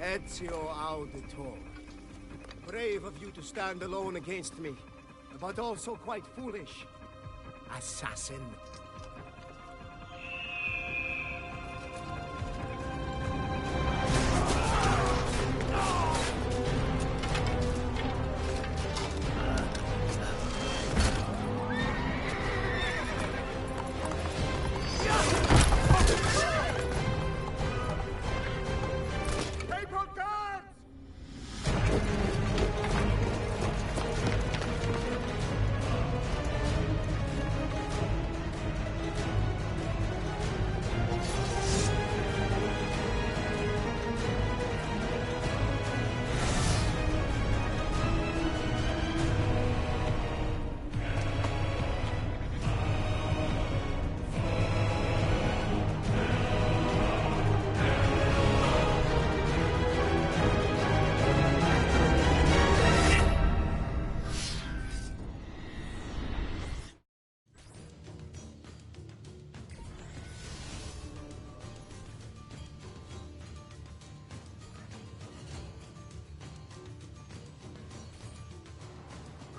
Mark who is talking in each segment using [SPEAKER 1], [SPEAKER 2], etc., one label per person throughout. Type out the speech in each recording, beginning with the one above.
[SPEAKER 1] Ezio Auditor. Brave of you to stand alone against me, but also quite foolish. Assassin.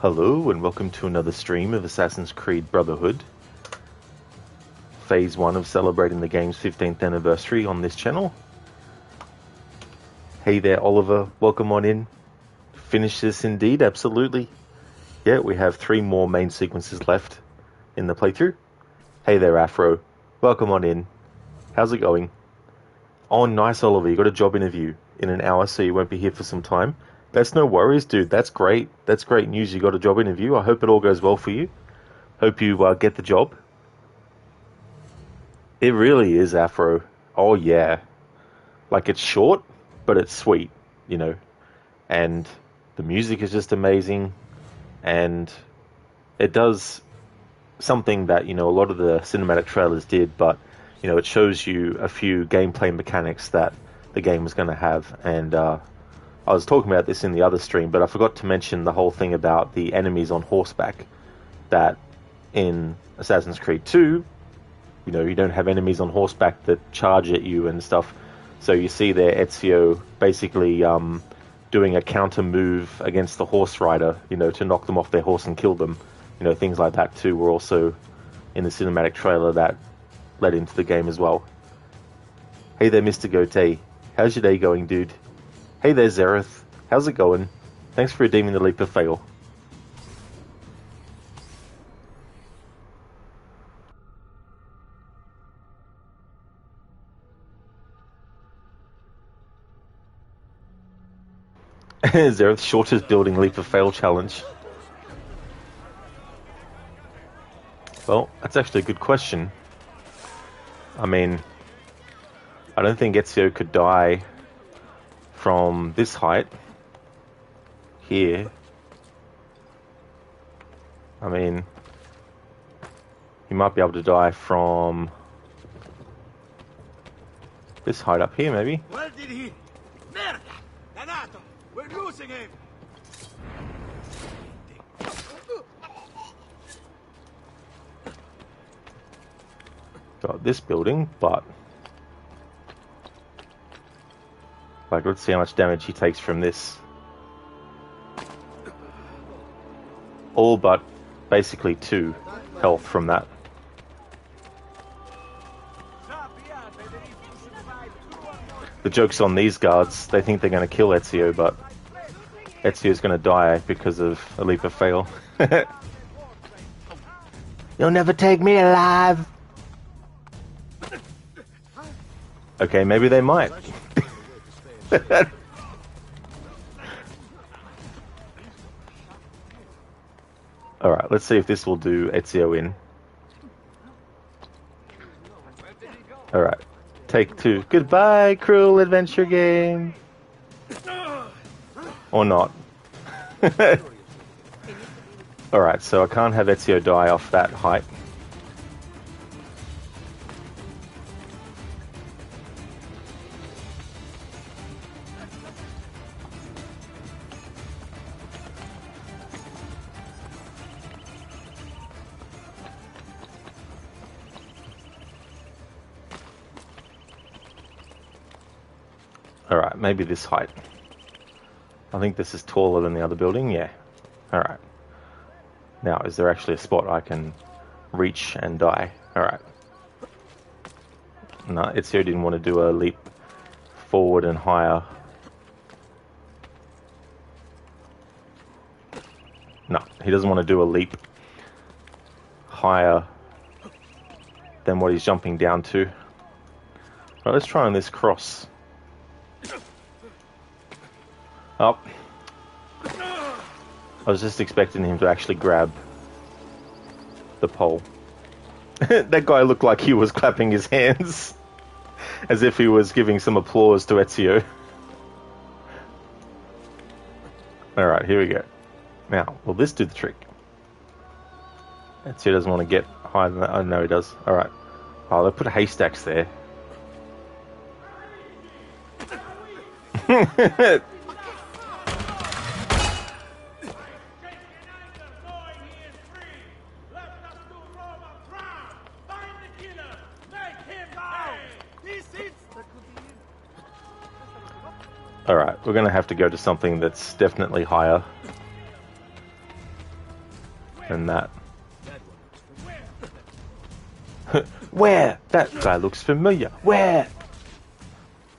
[SPEAKER 2] Hello and welcome to another stream of Assassin's Creed Brotherhood. Phase 1 of celebrating the game's 15th anniversary on this channel. Hey there Oliver, welcome on in. Finish this indeed, absolutely. Yeah, we have 3 more main sequences left in the playthrough. Hey there Afro, welcome on in. How's it going? Oh nice Oliver, you got a job interview in an hour so you won't be here for some time. That's no worries, dude. That's great. That's great news. You got a job interview. I hope it all goes well for you. Hope you get the job. It really is, Afro. Oh, yeah. Like, it's short, but it's sweet, you know. And the music is just amazing. And it does something that, you know, a lot of the cinematic trailers did, but, you know, it shows you a few gameplay mechanics that the game was going to have. And, I was talking about this in the other stream, but I forgot to mention the whole thing about the enemies on horseback. That in Assassin's Creed 2, you know, you don't have enemies on horseback that charge at you and stuff. So you see there Ezio basically doing a counter move against the horse rider, you know, to knock them off their horse and kill them. You know, things like that too were also in the cinematic trailer that led into the game as well. Hey there, Mr. Gote. How's your day going, dude? Hey there, Zereth. How's it going? Thanks for redeeming the leap of fail. Zereth's shortest building leap of fail challenge. Well, that's actually a good question. I mean, I don't think Ezio could die from this height here. I mean, he might be able to die from this height up here, maybe.
[SPEAKER 1] Where did he? Merda! Danato! We're losing him!
[SPEAKER 2] Got this building, but like, let's see how much damage he takes from this. All but basically 2 health from that. The joke's on these guards. They think they're going to kill Ezio, but Ezio's going to die because of a leap of fail. You'll never take me alive! Okay, maybe they might. Alright, let's see if this will do Ezio in. Alright, take 2. Goodbye, cruel adventure game! Or not. Alright, so I can't have Ezio die off that height. Alright, maybe this height. I think this is taller than the other building, yeah. Alright. Now, is there actually a spot I can reach and die? Alright. No, Ezio didn't want to do a leap forward and higher. No, he doesn't want to do a leap higher than what he's jumping down to. Right, let's try on this cross. Oh. I was just expecting him to actually grab the pole. That guy looked like he was clapping his hands as if he was giving some applause to Ezio. Alright, here we go. Now, will this do the trick? Ezio doesn't want to get higher than that. Oh, no, he does. Alright. Oh, they put haystacks there. Alright, we're going to have to go to something that's definitely higher than that. Where? That guy looks familiar. Where?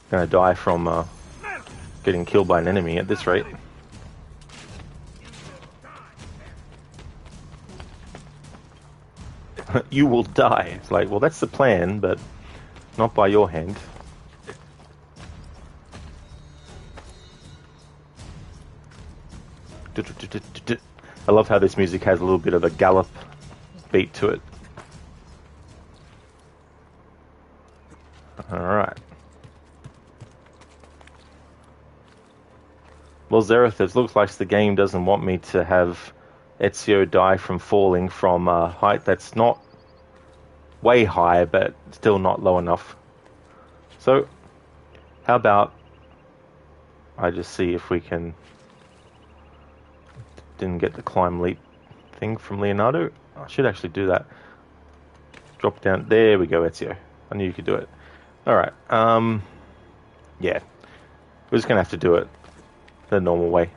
[SPEAKER 2] Gonna die from getting killed by an enemy at this rate. You will die. It's like, well, that's the plan, but not by your hand. I love how this music has a little bit of a gallop beat to it. Alright. Well, Zereth, it looks like the game doesn't want me to have Ezio die from falling from a height that's not way high, but still not low enough. So, how about I just see if we can... Didn't get the climb leap thing from Leonardo. I should actually do that. Drop down. There we go, Ezio. I knew you could do it. Alright. Yeah. We're just going to have to do it the normal way.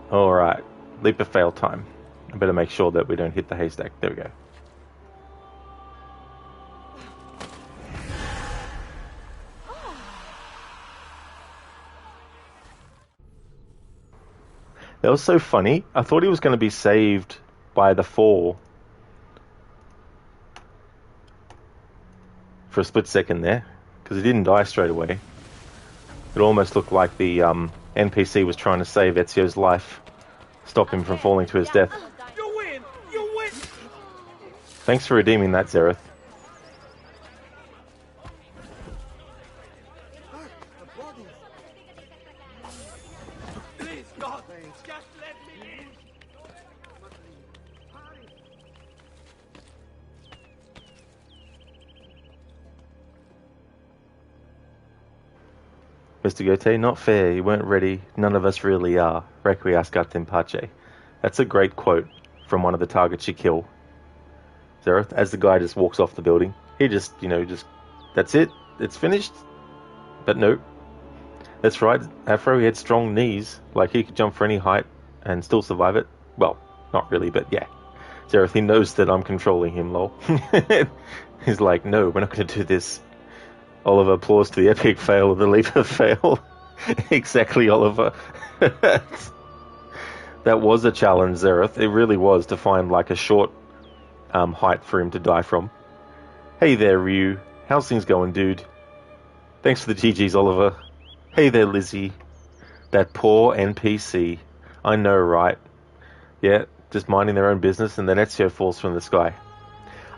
[SPEAKER 2] Alright. Leap of fail time. I better make sure that we don't hit the haystack. There we go. That was so funny. I thought he was going to be saved by the fall. For a split second there. Because he didn't die straight away. It almost looked like the NPC was trying to save Ezio's life. Stop him from falling to his death.
[SPEAKER 1] You win! You win!
[SPEAKER 2] Thanks for redeeming that, Zereth.
[SPEAKER 1] Please, God, just let me in!
[SPEAKER 2] Mr. Gote, not fair. You weren't ready. None of us really are. Requiescat in pace. That's a great quote from one of the targets you kill. Zereth, as the guy just walks off the building, he just, that's it. It's finished. But no. That's right. Afro, he had strong knees. Like, he could jump for any height and still survive it. Well, not really, but yeah. Zereth, he knows that I'm controlling him, lol. He's like, no, we're not going to do this. Oliver, applause to the epic fail of the leap of fail. Exactly, Oliver. That was a challenge, Zereth. It really was, to find like a short height for him to die from. Hey there, Ryu. How's things going, dude? Thanks for the GGs, Oliver. Hey there, Lizzie. That poor NPC. I know, right? Yeah, just minding their own business, and then Ezio falls from the sky.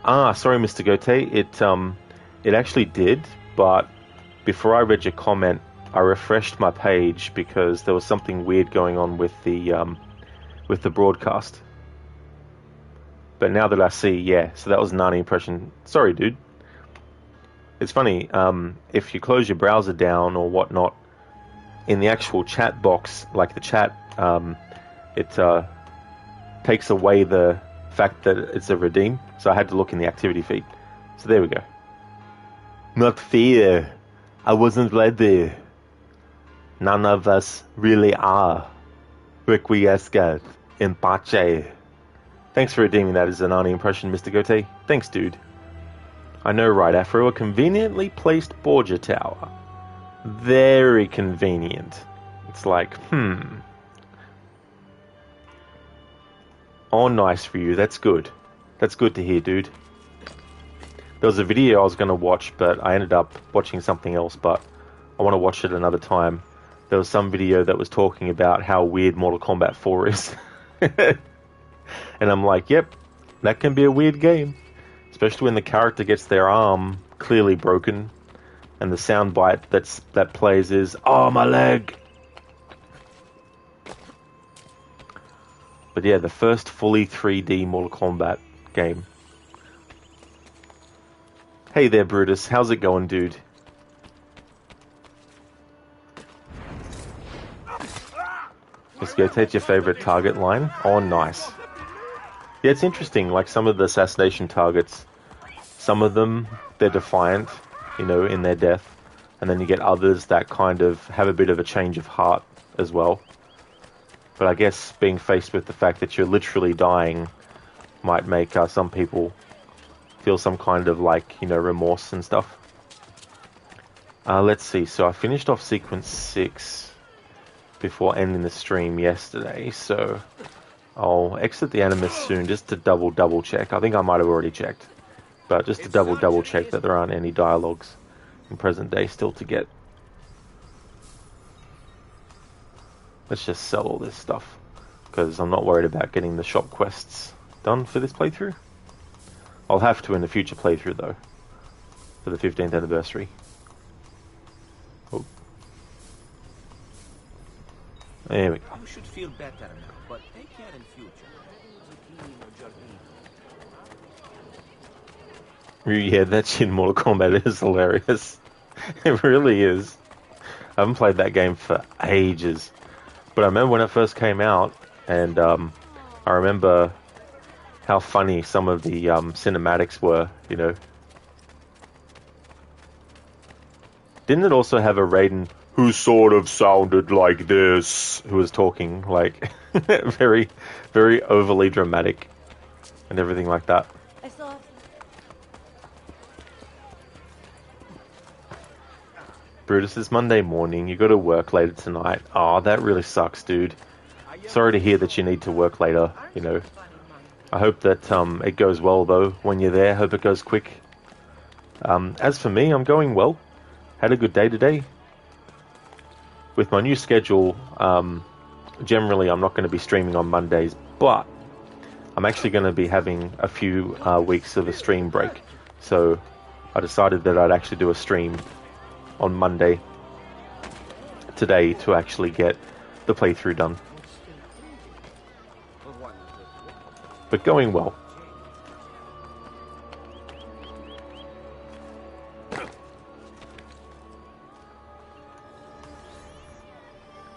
[SPEAKER 2] Ah, sorry, Mr. Gote. It actually did, but before I read your comment, I refreshed my page because there was something weird going on with the broadcast. But now that I see, yeah, so that was an Nani impression. Sorry, dude. It's funny, if you close your browser down or whatnot, in the actual chat box, like the chat, it takes away the fact that it's a redeem. So I had to look in the activity feed. So there we go. Not fair. I wasn't ready. None of us really are. Requiescat in pace. Thanks for redeeming that as an Arnie impression, Mr. Gote. Thanks, dude. I know, right, Afro? A conveniently placed Borgia Tower. Very convenient. It's like, Oh, nice for you. That's good. That's good to hear, dude. There was a video I was going to watch, but I ended up watching something else, but I want to watch it another time. There was some video that was talking about how weird Mortal Kombat 4 is. And I'm like, yep, that can be a weird game. Especially when the character gets their arm clearly broken, and the soundbite that plays is, "Oh, my leg!" But yeah, the first fully 3D Mortal Kombat game. Hey there, Brutus. How's it going, dude? Let's go take your favorite target line. Oh, nice. Yeah, it's interesting. Like some of the assassination targets, some of them, they're defiant, in their death. And then you get others that kind of have a bit of a change of heart as well. But I guess being faced with the fact that you're literally dying might make some people feel some kind of remorse and stuff. Let's see. So I finished off sequence 6 before ending the stream yesterday. So I'll exit the Animus soon just to double check. I think I might have already checked. But just to double check that there aren't any dialogues in present day still to get. Let's just sell all this stuff, because I'm not worried about getting the shop quests done for this playthrough. I'll have to in a future playthrough though, for the 15th anniversary. Oh. There we go.
[SPEAKER 3] You should feel better now, but take care in future.
[SPEAKER 2] Yeah, that shit in Mortal Kombat is hilarious. It really is. I haven't played that game for ages. But I remember when it first came out, and I remember how funny some of the cinematics were, Didn't it also have a Raiden who sort of sounded like this, who was talking, very, very overly dramatic and everything like that?
[SPEAKER 4] I saw it.
[SPEAKER 2] Brutus, it's Monday morning. You got to work later tonight. Oh, that really sucks, dude. Sorry to hear that you need to work later, I hope that it goes well, though, when you're there. Hope it goes quick. As for me, I'm going well. Had a good day today. With my new schedule, generally I'm not going to be streaming on Mondays, but I'm actually going to be having a few weeks of a stream break. So I decided that I'd actually do a stream on Monday today to actually get the playthrough done. But going well.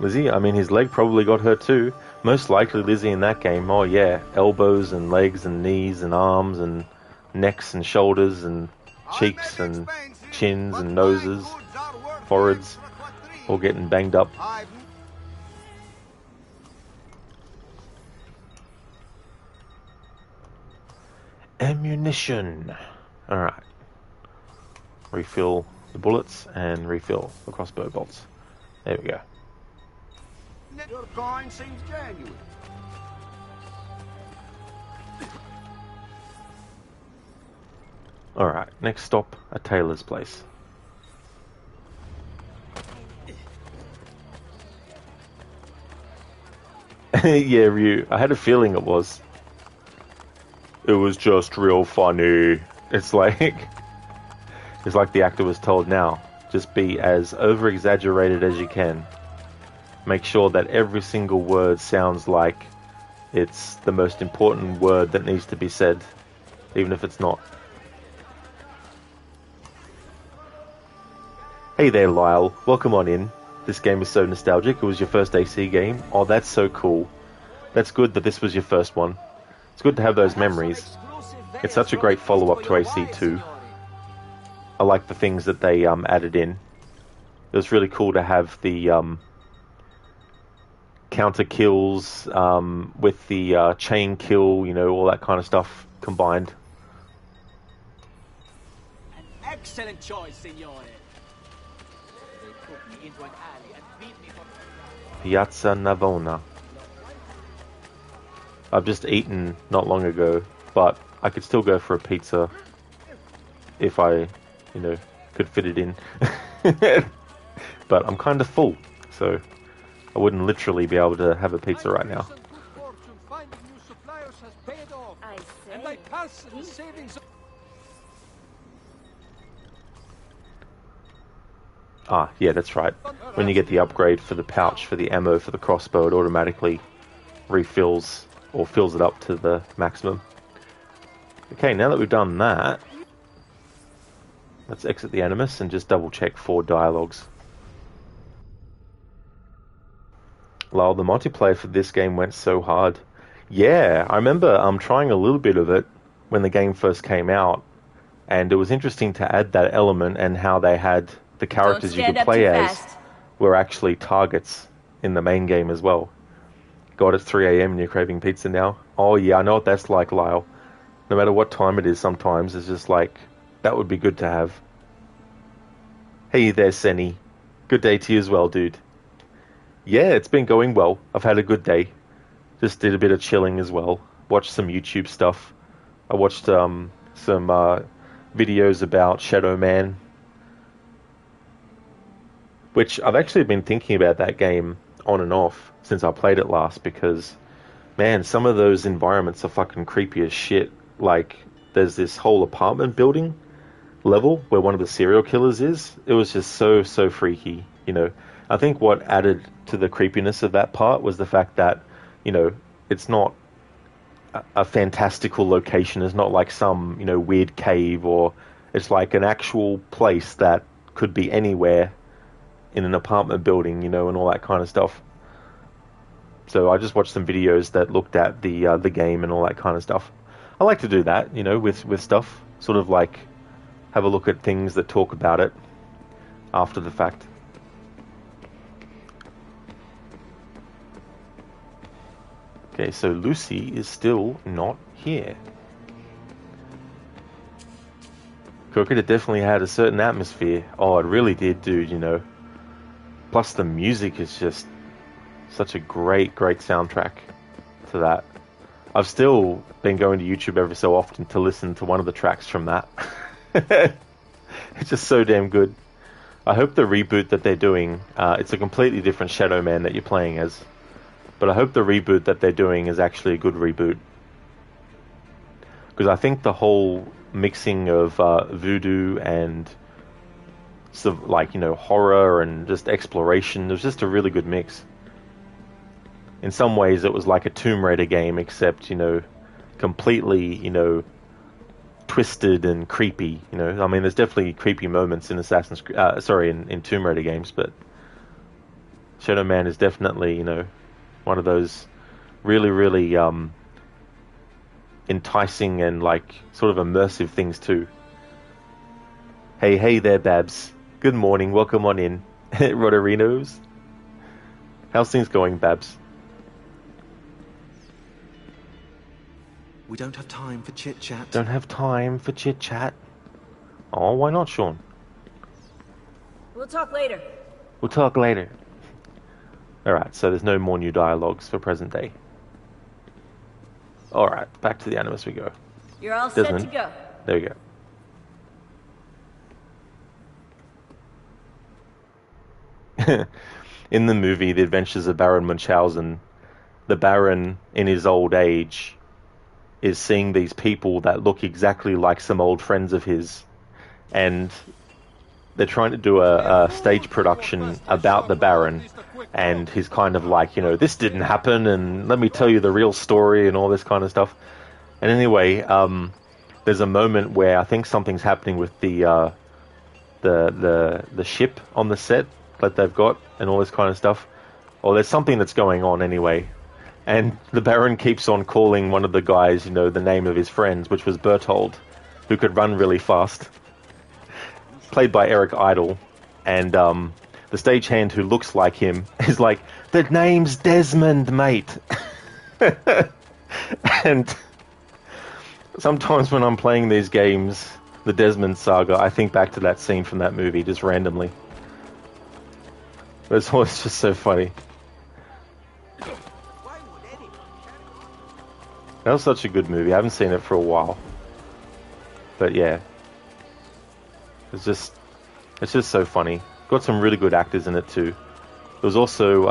[SPEAKER 2] Lizzie, I mean, his leg probably got hurt too. Most likely Lizzie in that game, oh yeah, elbows and legs and knees and arms and necks and shoulders and cheeks and chins and noses, foreheads, all getting banged up. Ammunition. Alright. Refill the bullets and refill the crossbow bolts. There we go.
[SPEAKER 3] Your coin seems genuine.
[SPEAKER 2] Alright, next stop, a tailor's place. Yeah, Ryu, I had a feeling it was. It was just real funny. It's like the actor was told, now, just be as over-exaggerated as you can. Make sure that every single word sounds like it's the most important word that needs to be said, even if it's not. Hey there, Lyle. Welcome on in. This game is so nostalgic. It was your first AC game. Oh, that's so cool. That's good that this was your first one. It's good to have those memories. It's such a great follow-up to AC2. I like the things that they added in. It was really cool to have the counter kills with the chain kill, you know, all that kind of stuff combined.
[SPEAKER 4] An excellent choice, signore. They took me into an alley and beat me for...
[SPEAKER 2] Piazza Navona. I've just eaten not long ago, but I could still go for a pizza if I, you know, could fit it in. But I'm kind of full, so I wouldn't literally be able to have a pizza right now. Ah, yeah, that's right. When you get the upgrade for the pouch, for the ammo, for the crossbow, it automatically refills or fills it up to the maximum. Okay, now that we've done that, let's exit the Animus and just double check for dialogues. Lol, the multiplayer for this game went so hard. Yeah, I remember trying a little bit of it when the game first came out, and it was interesting to add that element and how they had the characters you could play as were actually targets in the main game as well. God, it's 3 AM and you're craving pizza now? Oh yeah, I know what that's like, Lyle. No matter what time it is sometimes, it's just like, that would be good to have. Hey there, Senny. Good day to you as well, dude. Yeah, it's been going well. I've had a good day. Just did a bit of chilling as well. Watched some YouTube stuff. I watched some videos about Shadow Man, which I've actually been thinking about that game on and off since I played it last, because, man, some of those environments are fucking creepy as shit. Like, there's this whole apartment building level where one of the serial killers is. It was just so freaky, you know. I think what added to the creepiness of that part was the fact that, you know, it's not a fantastical location. It's not like some, you know, weird cave, or it's like an actual place that could be anywhere in an apartment building, you know, and all that kind of stuff. So I just watched some videos that looked at the game and all that kind of stuff. I like to do that, you know, with stuff. Sort of like have a look at things that talk about it after the fact. Okay, so Lucy is still not here. Crooked, it definitely had a certain atmosphere. Oh, it really did, dude, you know. Plus the music is just such a great soundtrack to that. I've still been going to YouTube every so often to listen to one of the tracks from that. It's just so damn good. I hope the reboot that they're doing, it's a completely different Shadow Man that you're playing as. But I hope the reboot that they're doing is actually a good reboot. Because I think the whole mixing of voodoo and sort of like, you know, horror and just exploration, it was just a really good mix. In some ways it was like a Tomb Raider game, except, you know, completely, you know, twisted and creepy, you know. I mean, there's definitely creepy moments in in Tomb Raider games, but Shadow Man is definitely, you know, one of those really enticing and like sort of immersive things too. Hey there, Babs. Good morning, welcome on in. Roderinos. How's things going, Babs?
[SPEAKER 5] We don't have time for chit-chat.
[SPEAKER 2] Don't have time for chit-chat. Oh, why not, Sean?
[SPEAKER 6] We'll talk later.
[SPEAKER 2] We'll talk later. Alright, so there's no more new dialogues for present day. Alright, back to the Animus we go.
[SPEAKER 6] You're all set to go.
[SPEAKER 2] There we go. In the movie The Adventures of Baron Munchausen, the Baron, in his old age, is seeing these people that look exactly like some old friends of his, and they're trying to do a stage production about the Baron, and he's kind of like, you know, this didn't happen, and let me tell you the real story, and all this kind of stuff. And anyway, there's a moment where I think something's happening with the ship on the set that they've got, and all this kind of stuff. Or there's something that's going on anyway. And the Baron keeps on calling one of the guys, you know, the name of his friends, which was Berthold, who could run really fast. played by Eric Idle, and the stagehand who looks like him is like, the name's Desmond, mate. And sometimes when I'm playing these games, the Desmond Saga, I think back to that scene from that movie just randomly. It's always just so funny. That was such a good movie. I haven't seen it for a while. But yeah. It's just so funny. Got some really good actors in it too. It was also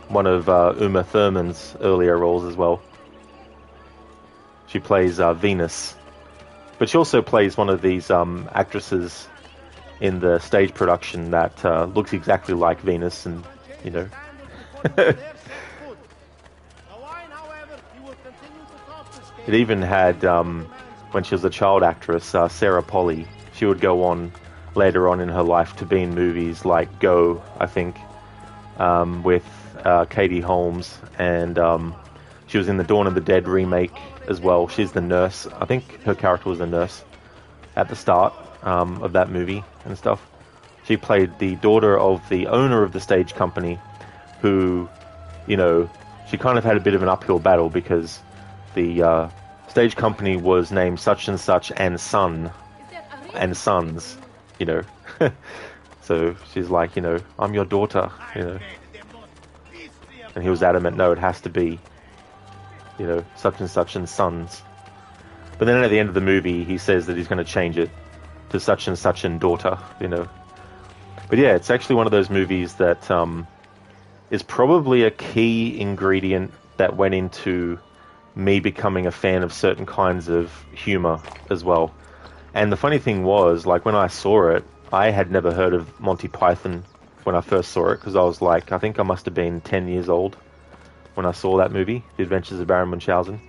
[SPEAKER 2] one of Uma Thurman's earlier roles as well. She plays Venus. But she also plays one of these actresses in the stage production that looks exactly like Venus, and, you know. It even had, when she was a child actress, Sarah Polley. She would go on later on in her life to be in movies like Go, I think, with Katie Holmes, and she was in the Dawn of the Dead remake as well. She's the nurse. I think her character was a nurse at the start of that movie and stuff. She played the daughter of the owner of the stage company, who, you know, she kind of had a bit of an uphill battle because the stage company was named such and such and son and sons, you know. So she's like, you know, I'm your daughter, you know. And he was adamant, no, it has to be, you know, such and sons. But then at the end of the movie, he says that he's going to change it to such and daughter, you know. But yeah, it's actually one of those movies that is probably a key ingredient that went into me becoming a fan of certain kinds of humor as well. And the funny thing was, like, when I saw it, I had never heard of Monty Python when I first saw it, because I was like, I think I must have been 10 years old when I saw that movie, The Adventures of Baron Munchausen.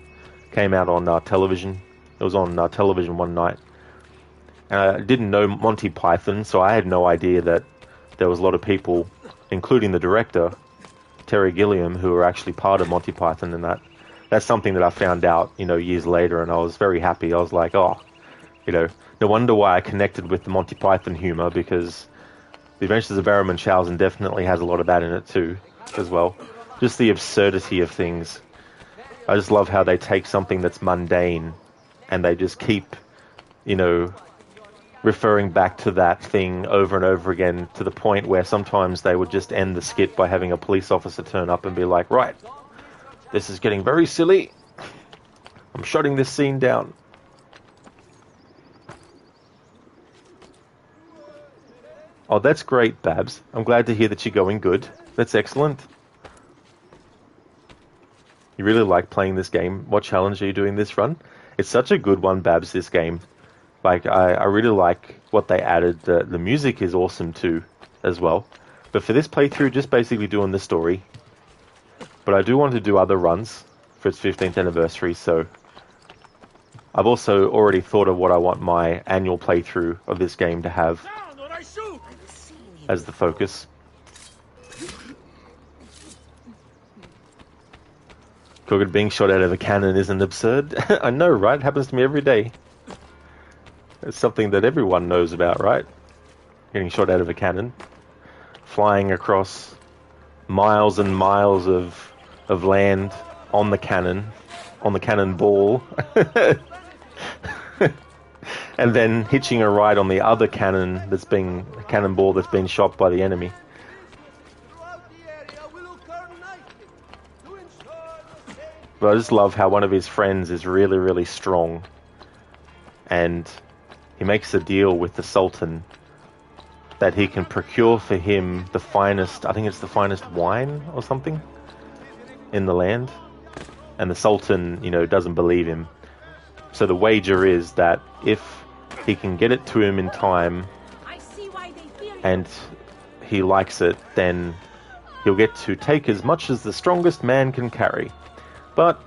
[SPEAKER 2] Came out on television. It was on television one night. And I didn't know Monty Python, so I had no idea that there was a lot of people, including the director, Terry Gilliam, who were actually part of Monty Python, and that's something that I found out, you know, years later, and I was very happy. I was like, oh, you know, no wonder why I connected with the Monty Python humor, because The Adventures of Baron Munchausen definitely has a lot of that in it too, as well. Just the absurdity of things. I just love how they take something that's mundane and they just keep, you know, referring back to that thing over and over again, to the point where sometimes they would just end the skit by having a police officer turn up and be like, right, this is getting very silly. I'm shutting this scene down. Oh, that's great, Babs. I'm glad to hear that you're going good. That's excellent. You really like playing this game. What challenge are you doing this run? It's such a good one, Babs, this game. Like, I really like what they added. The music is awesome too, as well. But for this playthrough, just basically doing the story. But I do want to do other runs for its 15th anniversary, so I've also already thought of what I want my annual playthrough of this game to have as the focus. Cooked being shot out of a cannon isn't absurd. I know, right? It happens to me every day. It's something that everyone knows about, right? Getting shot out of a cannon. Flying across miles and miles of land on the cannonball. And then hitching a ride on the other cannonball that's been shot by the enemy. But I just love how one of his friends is really, really strong. And he makes a deal with the Sultan that he can procure for him the finest, I think it's the finest wine or something, in the land. And the Sultan, you know, doesn't believe him. So the wager is that if he can get it to him in time and he likes it, then he'll get to take as much as the strongest man can carry. But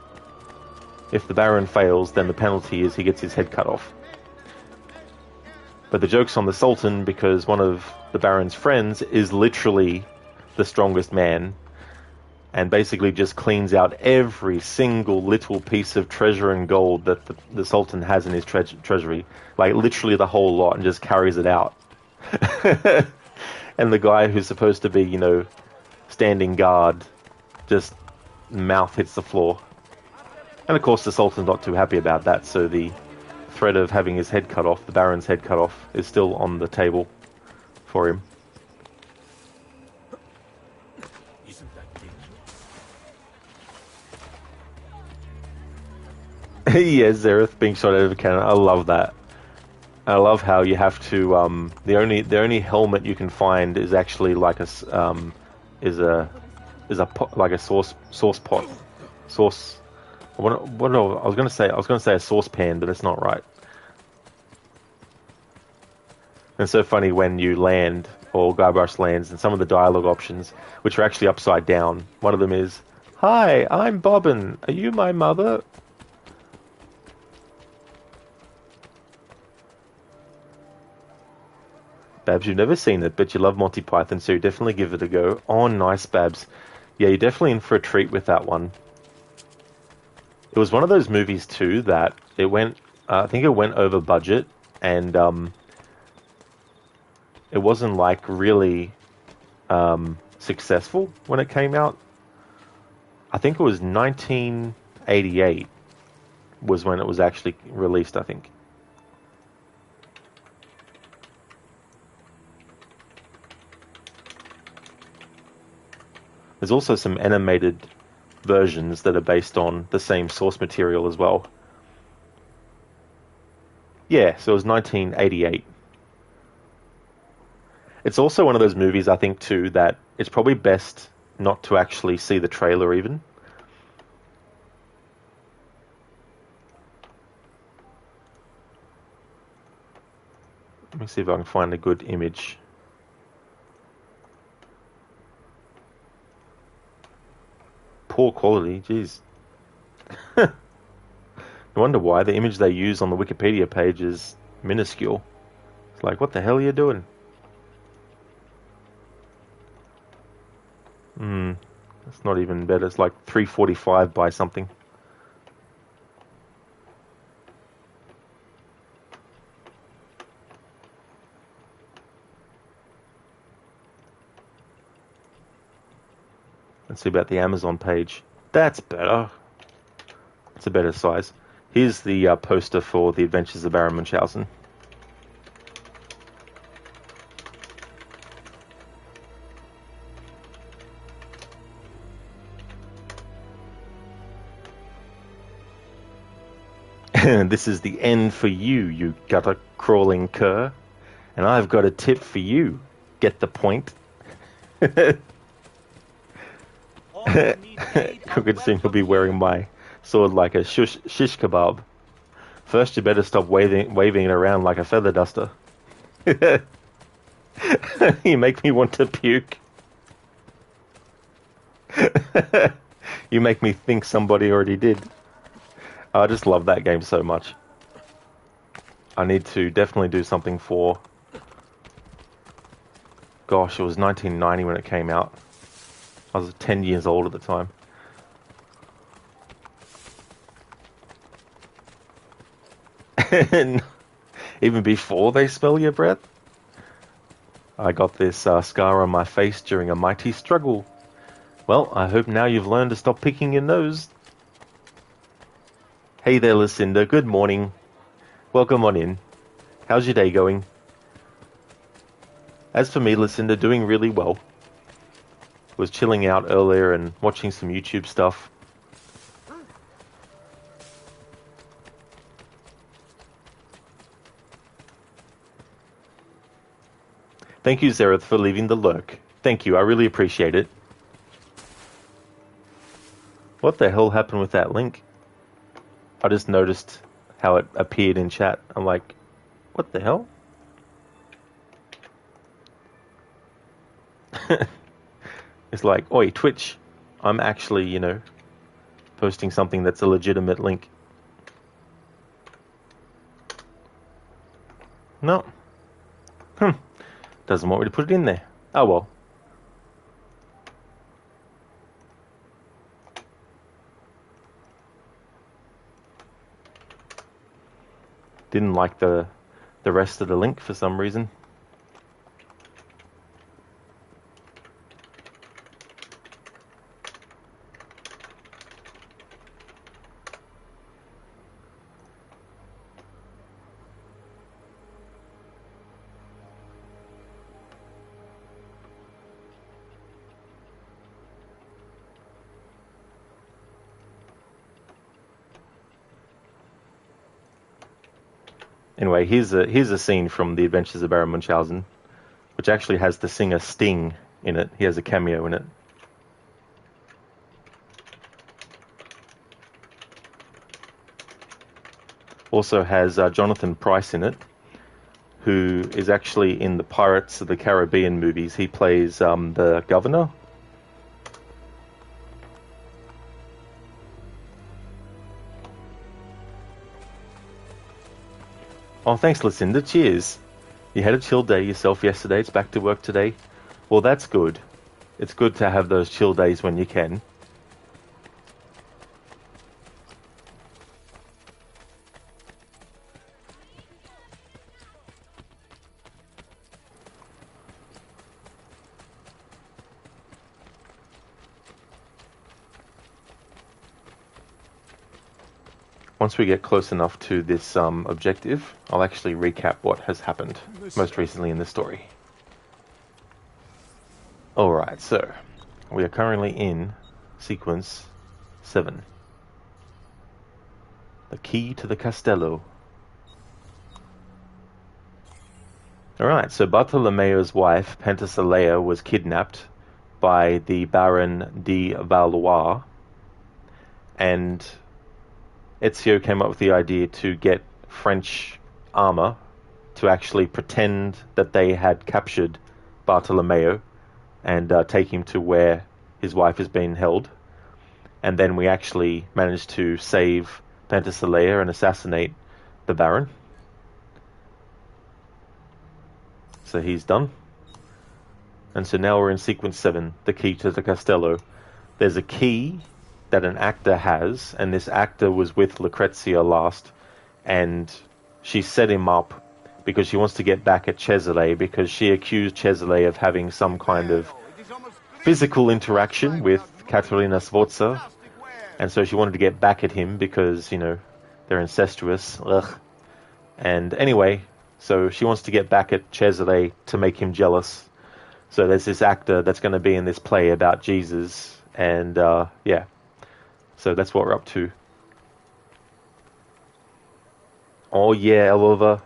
[SPEAKER 2] if the Baron fails, then the penalty is he gets his head cut off. But the joke's on the Sultan, because one of the Baron's friends is literally the strongest man, and basically just cleans out every single little piece of treasure and gold that the Sultan has in his treasury. Like, literally the whole lot, and just carries it out. And the guy who's supposed to be, standing guard, just mouth hits the floor. And of course the Sultan's not too happy about that, so the threat of having his head cut off, the Baron's head cut off, is still on the table for him.
[SPEAKER 1] Isn't that dangerous?
[SPEAKER 2] Yeah, Zareth being shot out of a cannon. I love that. I love how you have to. The only helmet you can find is actually like a pot, like a sauce pot, sauce. What I was gonna say? I was gonna say a saucepan, but it's not right. And it's so funny when you land, or Guybrush lands, and some of the dialogue options, which are actually upside down. One of them is, "Hi, I'm Bobbin. Are you my mother?" Babs, you've never seen it, but you love Monty Python, so you definitely give it a go. Oh, nice, Babs. Yeah, you're definitely in for a treat with that one. It was one of those movies, too, that it went... I think it went over budget, and it wasn't, like, really successful when it came out. I think it was 1988 was when it was actually released, I think. There's also some animated versions that are based on the same source material as well. Yeah, so it was 1988. It's also one of those movies, I think, too, that it's probably best not to actually see the trailer even. Let me see if I can find a good image. Poor quality, jeez. No wonder why the image they use on the Wikipedia page is minuscule. It's like, what the hell are you doing? It's not even better. It's like 345 by something. Let's see about the Amazon page. That's better. It's a better size. Here's the poster for The Adventures of Baron Munchausen. This is the end for you, you gutter-crawling cur. And I've got a tip for you. Get the point? Crooked seem to be wearing my sword like a shish kebab. First, you better stop waving it around like a feather duster. You make me want to puke. You make me think somebody already did. I just love that game so much. I need to definitely do something for... Gosh, it was 1990 when it came out. I was 10 years old at the time. And even before they smell your breath, I got this scar on my face during a mighty struggle. Well, I hope now you've learned to stop picking your nose. Hey there, Lucinda. Good morning. Welcome on in. How's your day going? As for me, Lucinda, doing really well. Was chilling out earlier and watching some YouTube stuff. Thank you, Zereth, for leaving the lurk. Thank you, I really appreciate it. What the hell happened with that link? I just noticed how it appeared in chat. I'm like, what the hell? It's like, oi, Twitch, I'm actually, posting something that's a legitimate link. No. Doesn't want me to put it in there. Oh well. Didn't like the rest of the link for some reason. Anyway, here's a scene from The Adventures of Baron Munchausen, which actually has the singer Sting in it. He has a cameo in it. Also has Jonathan Pryce in it, who is actually in the Pirates of the Caribbean movies. He plays the governor. Oh, thanks, Lucinda. Cheers. You had a chill day yourself yesterday. It's back to work today. Well, that's good. It's good to have those chill days when you can. Once we get close enough to this objective, I'll actually recap what has happened most recently in the story. Alright, so we are currently in sequence 7. The key to the Castello. Alright, so Bartolomeo's wife, Penthesilea, was kidnapped by the Baron de Valois, and Ezio came up with the idea to get French armor to actually pretend that they had captured Bartolomeo and take him to where his wife has been held. And then we actually managed to save Penthesilea and assassinate the Baron. So he's done. And so now we're in sequence 7, the key to the Castello. There's a key that an actor has, and this actor was with Lucrezia last, and she set him up because she wants to get back at Cesare, because she accused Cesare of having some kind of physical interaction with Caterina Sforza, and so she wanted to get back at him because, you know, they're incestuous. Ugh. And anyway, so she wants to get back at Cesare to make him jealous. So there's this actor that's going to be in this play about Jesus, and yeah. So that's what we're up to. Oh yeah, Oliver.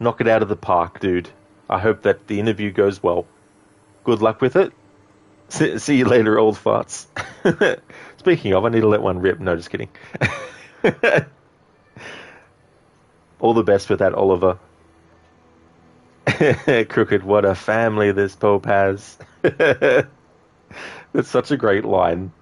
[SPEAKER 2] Knock it out of the park, dude. I hope that the interview goes well. Good luck with it. See you later, old farts. Speaking of, I need to let one rip. No, just kidding. All the best with that, Oliver. Crooked, what a family this Pope has. That's such a great line.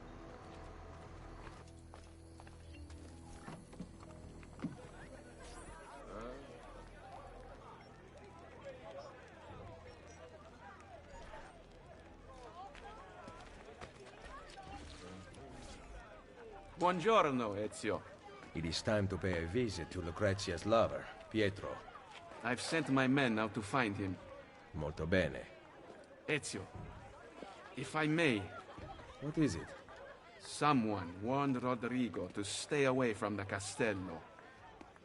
[SPEAKER 7] Buongiorno, Ezio.
[SPEAKER 8] It is time to pay a visit to Lucrezia's lover, Pietro.
[SPEAKER 7] I've sent my men out to find him.
[SPEAKER 8] Molto bene.
[SPEAKER 7] Ezio, if I may...
[SPEAKER 8] What is it?
[SPEAKER 7] Someone warned Rodrigo to stay away from the Castello.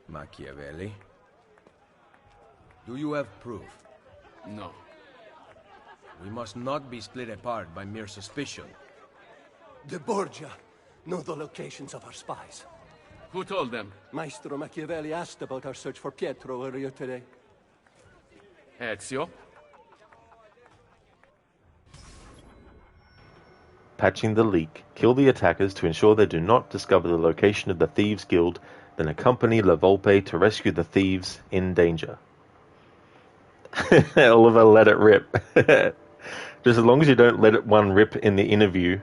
[SPEAKER 8] Machiavelli? Do you have proof?
[SPEAKER 7] No.
[SPEAKER 8] We must not be split apart by mere suspicion.
[SPEAKER 1] The Borgia know the locations of our spies.
[SPEAKER 7] Who told them?
[SPEAKER 1] Maestro Machiavelli asked about our search for Pietro earlier today.
[SPEAKER 7] Ezio?
[SPEAKER 2] Patching the leak. Kill the attackers to ensure they do not discover the location of the Thieves' Guild, then accompany La Volpe to rescue the thieves in danger. Oliver, let it rip. Just as long as you don't let it one rip in the interview.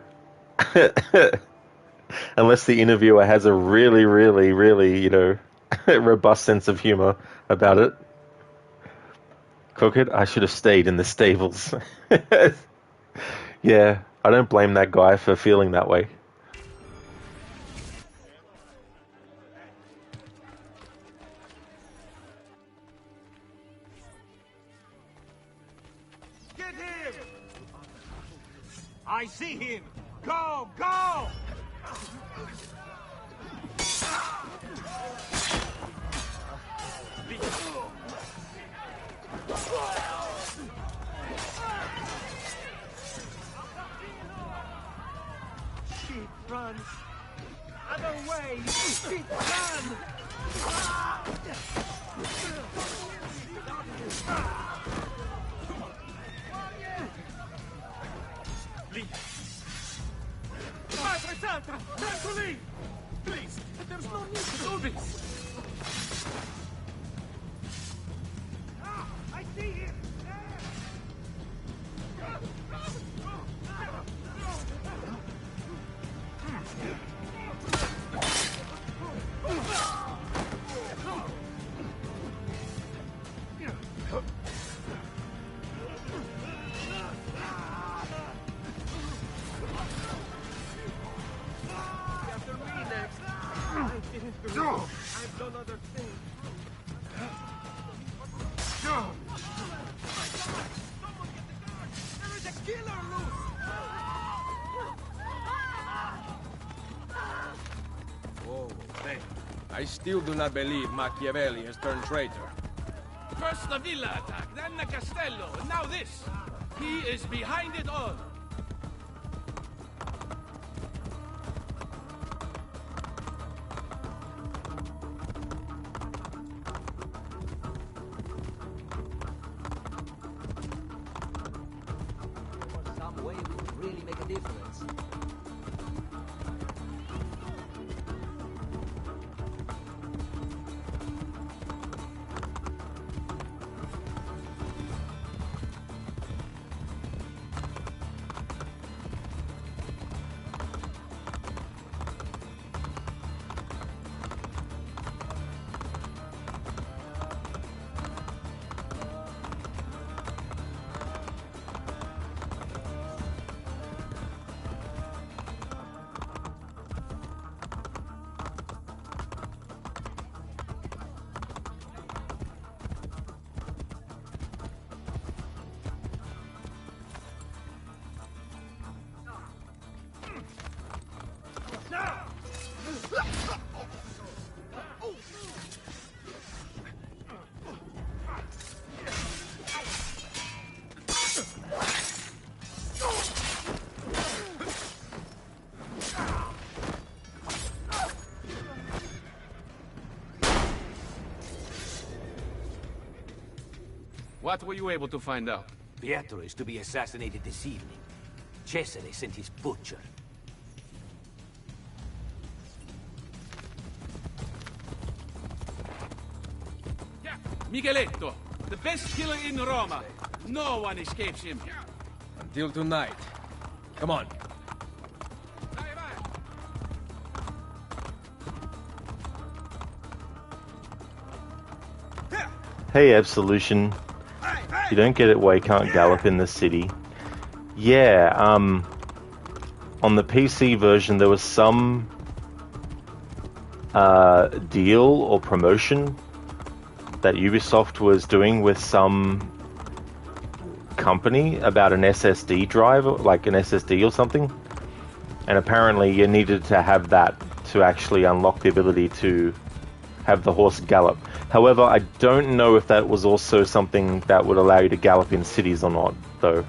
[SPEAKER 2] Unless the interviewer has a really, really, really, you know, robust sense of humor about it. Crooked, I should have stayed in the stables. Yeah, I don't blame that guy for feeling that way.
[SPEAKER 3] Get him! I see him! Go! Go! Sheep, run! Other way! Sheep, run! Madre Santa! Tranquilly! Please, there's no need to do this! I see him! I've done other things. There is a killer loose!
[SPEAKER 8] Whoa, hey. I still do not believe Machiavelli has turned traitor.
[SPEAKER 7] First the villa attack, then the castello, and now this. He is behind it all.
[SPEAKER 4] Some way we could really make a difference.
[SPEAKER 7] What were you able to find out?
[SPEAKER 4] Pietro is to be assassinated this evening. Cesare sent his butcher.
[SPEAKER 7] Micheletto, the best killer in Roma. No one escapes him.
[SPEAKER 8] Until tonight. Come on.
[SPEAKER 2] Hey, Absolution. You don't get it why you can't gallop in the city. Yeah, on the PC version there was some deal or promotion that Ubisoft was doing with some company about an SSD drive, like an SSD or something. And apparently you needed to have that to actually unlock the ability to have the horse gallop. However, I don't know if that was also something that would allow you to gallop in cities or not, though.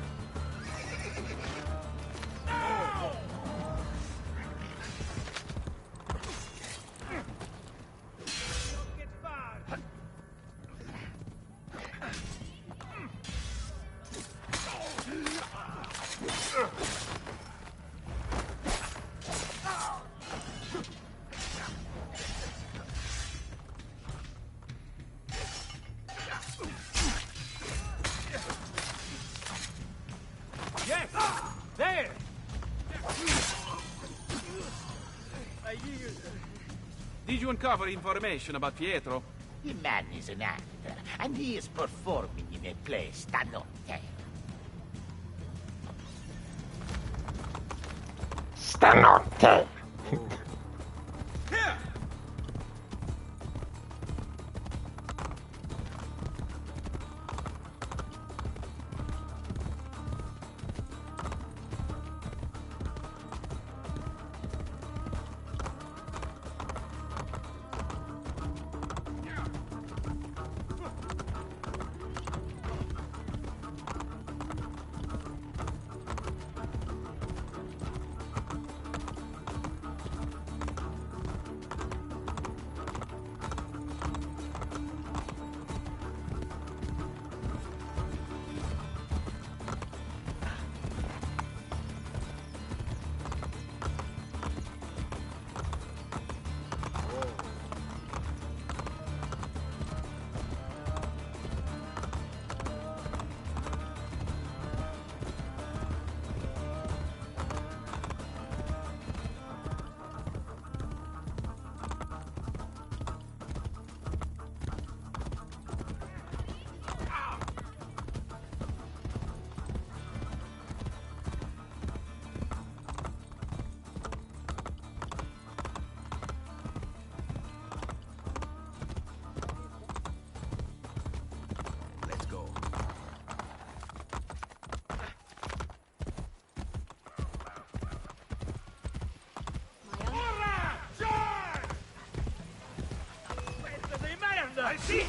[SPEAKER 7] Did you uncover information about Pietro?
[SPEAKER 9] The man is an actor, and he is performing in a play stanotte. Stanotte!
[SPEAKER 3] If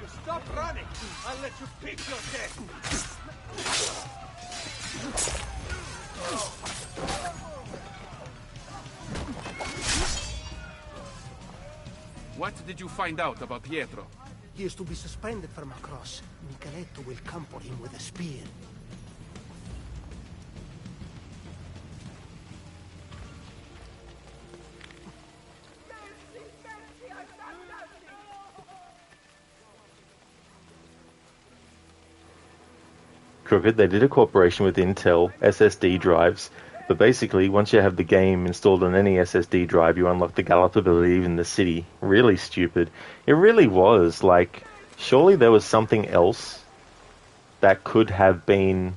[SPEAKER 3] you stop running, I'll let you pick your death.
[SPEAKER 7] What did you find out about Pietro?
[SPEAKER 1] He is to be suspended from a cross. Micheletto will come for him with a spear.
[SPEAKER 2] Crooked, they did a cooperation with Intel SSD drives, but basically once you have the game installed on any SSD drive, you unlock the Gallop ability in the city. Really stupid. It really was. Like, surely there was something else that could have been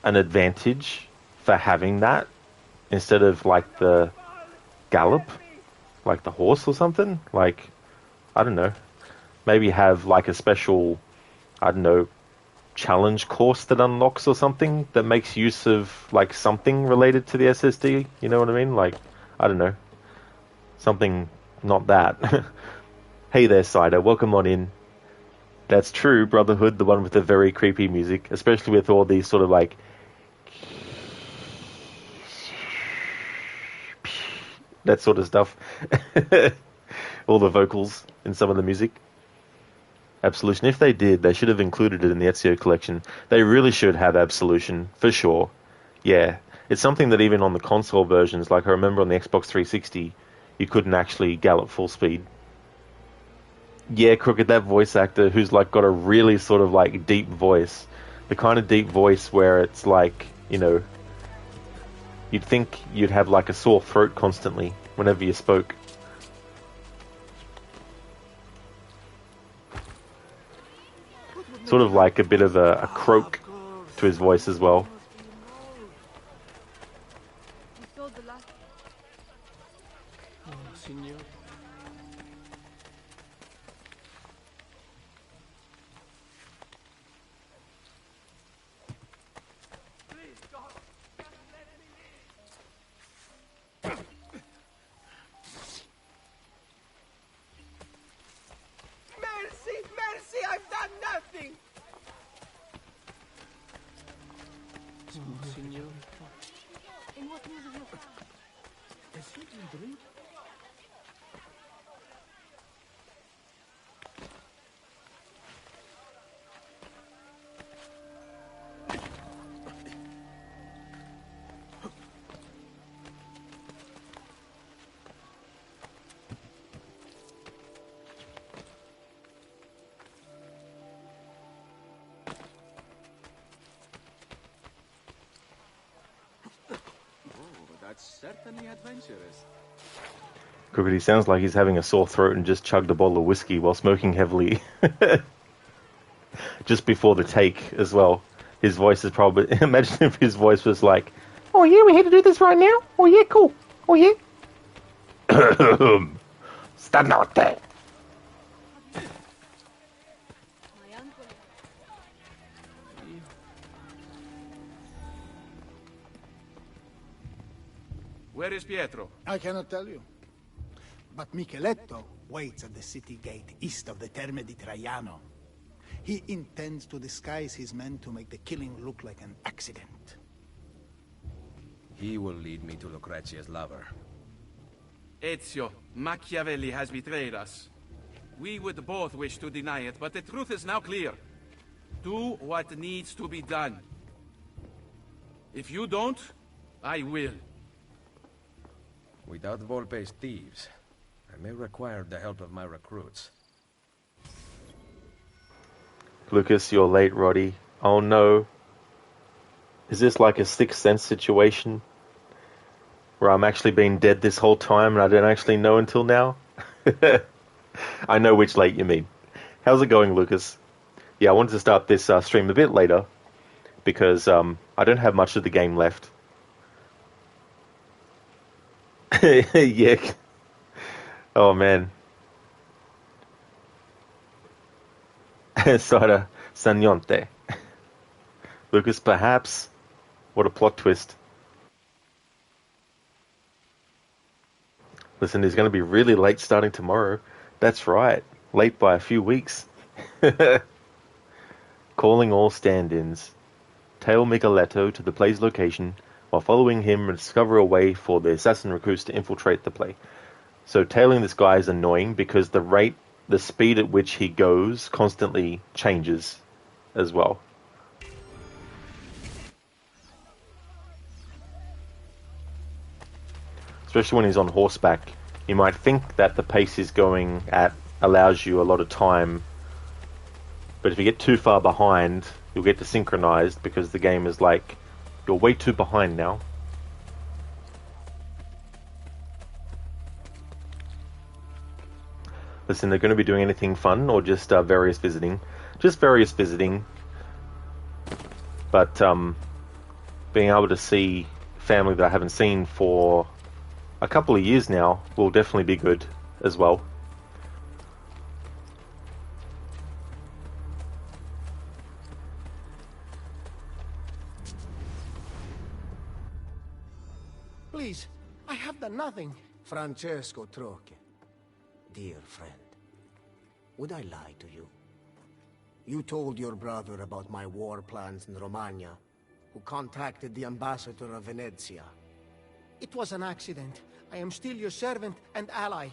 [SPEAKER 2] an advantage for having that instead of like the Gallop, like the horse or something. Like, I don't know. Maybe have like a special, I don't know, challenge course that unlocks or something that makes use of like something related to the SSD, you know what I mean? Like, I don't know, something not that. Hey there, Cider, welcome on in. That's true, Brotherhood, the one with the very creepy music, especially with all these sort of like that sort of stuff. All the vocals in some of the music. Absolution. If they did, they should have included it in the Ezio collection. They really should have Absolution, for sure. Yeah. It's something that even on the console versions, like I remember on the Xbox 360, you couldn't actually gallop full speed. Yeah, Crooked, that voice actor who's like got a really sort of like deep voice. The kind of deep voice where it's like, you know, you'd think you'd have like a sore throat constantly whenever you spoke. Sort of like a bit of a croak to his voice as well.
[SPEAKER 3] Signor.
[SPEAKER 1] Mercy, I've done nothing!
[SPEAKER 3] Signor.
[SPEAKER 8] That's certainly adventurous.
[SPEAKER 2] Crooked, he sounds like he's having a sore throat and just chugged a bottle of whiskey while smoking heavily. Just before the take as well. His voice is probably... Imagine if his voice was like, oh yeah, we're here to do this right now? Oh yeah, cool. Oh yeah. Stanotte.
[SPEAKER 7] Where is Pietro?
[SPEAKER 1] I cannot tell you. But Micheletto waits at the city gate east of the Terme di Traiano. He intends to disguise his men to make the killing look like an accident.
[SPEAKER 8] He will lead me to Lucrezia's lover.
[SPEAKER 7] Ezio, Machiavelli has betrayed us. We would both wish to deny it, but the truth is now clear. Do what needs to be done. If you don't, I will.
[SPEAKER 8] Without Volpe's thieves, I may require the help of my recruits.
[SPEAKER 2] Lucas, you're late, Roddy. Oh no. Is this like a Sixth Sense situation? Where I'm actually being dead this whole time and I don't actually know until now? I know which late you mean. How's it going, Lucas? Yeah, I wanted to start this stream a bit later because I don't have much of the game left. Yeah. Oh, man. Sara Sagnonte. Lucas, perhaps. What a plot twist. Listen, it's going to be really late starting tomorrow. That's right. Late by a few weeks. Calling all stand-ins. Tail Micheletto to the play's location, while following him and discover a way for the assassin recruits to infiltrate the play. So tailing this guy is annoying because the speed at which he goes constantly changes as well. Especially when he's on horseback. You might think that the pace he's going at allows you a lot of time, but if you get too far behind, you'll get desynchronized because the game is like, you're way too behind now. Listen, they're going to be doing anything fun or just various visiting? Just various visiting. But being able to see family that I haven't seen for a couple of years now will definitely be good as well.
[SPEAKER 10] Please, I have done nothing.
[SPEAKER 11] Francesco Troche. Dear friend, would I lie to you? You told your brother about my war plans in Romagna, who contacted the ambassador of Venezia.
[SPEAKER 10] It was an accident. I am still your servant and ally.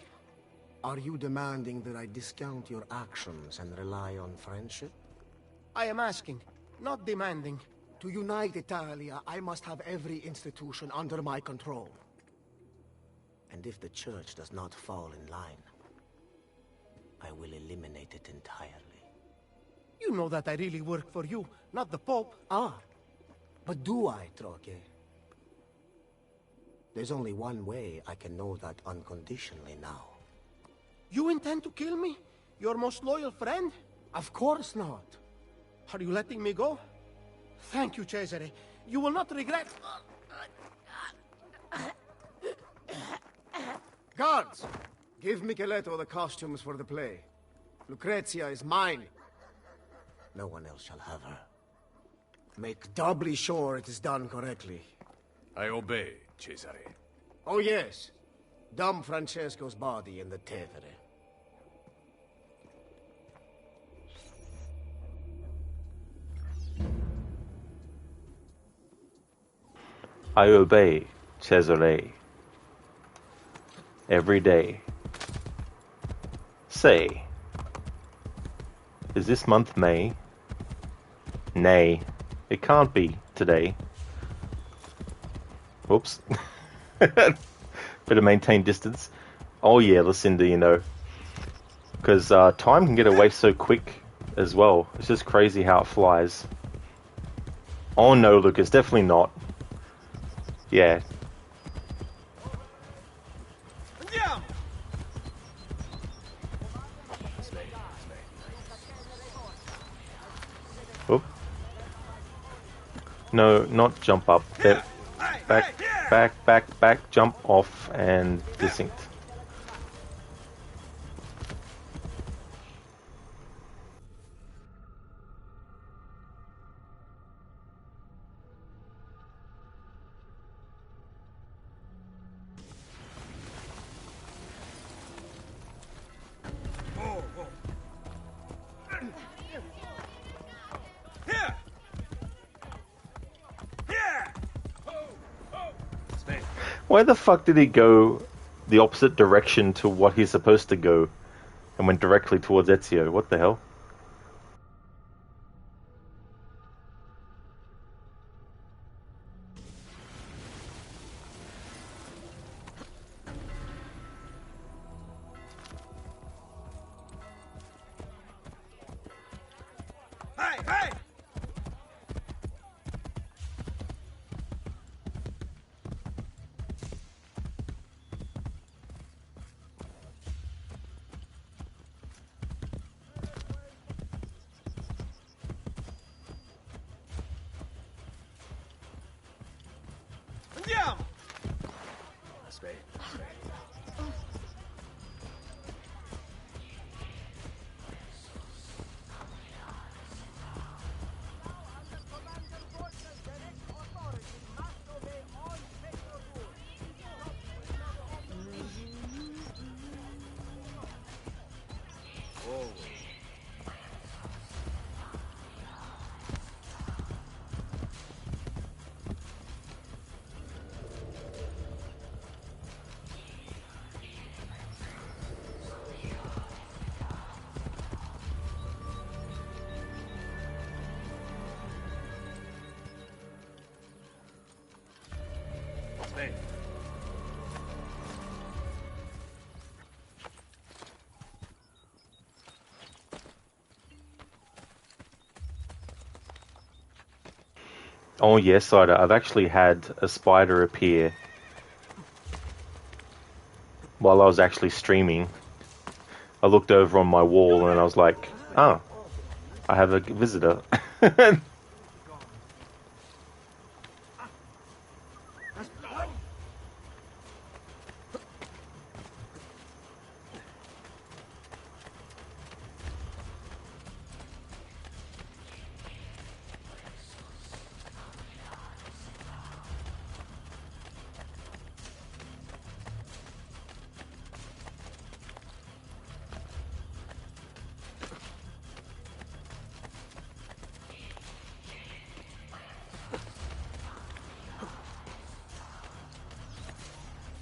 [SPEAKER 11] Are you demanding that I discount your actions and rely on friendship?
[SPEAKER 10] I am asking, not demanding.
[SPEAKER 11] To unite Italia, I must have every institution under my control. And if the church does not fall in line, I will eliminate it entirely.
[SPEAKER 10] You know that I really work for you, not the Pope.
[SPEAKER 11] Ah, but do I, Troche? There's only one way I can know that unconditionally now.
[SPEAKER 10] You intend to kill me? Your most loyal friend?
[SPEAKER 11] Of course not.
[SPEAKER 10] Are you letting me go? Thank you, Cesare. You will not regret...
[SPEAKER 11] Guards! Give Micheletto the costumes for the play. Lucrezia is mine. No one else shall have her. Make doubly sure it is done correctly.
[SPEAKER 8] I obey, Cesare.
[SPEAKER 11] Oh yes. Dump Francesco's body in the Tevere.
[SPEAKER 2] I obey, Cesare. Every day. Say, is this month May? Nay, it can't be today. Whoops. Better maintain distance. Oh yeah, Lucinda, you know. Because time can get away so quick as well. It's just crazy how it flies. Oh no, Lucas, definitely not. Yeah. Oop. No, not jump up. Back, jump off and desync. Why the fuck did he go the opposite direction to what he's supposed to go and went directly towards Ezio? What the hell?
[SPEAKER 8] Hey.
[SPEAKER 2] Oh yes, Cider, I've actually had a spider appear while I was actually streaming. I looked over on my wall and I was like, oh, I have a visitor.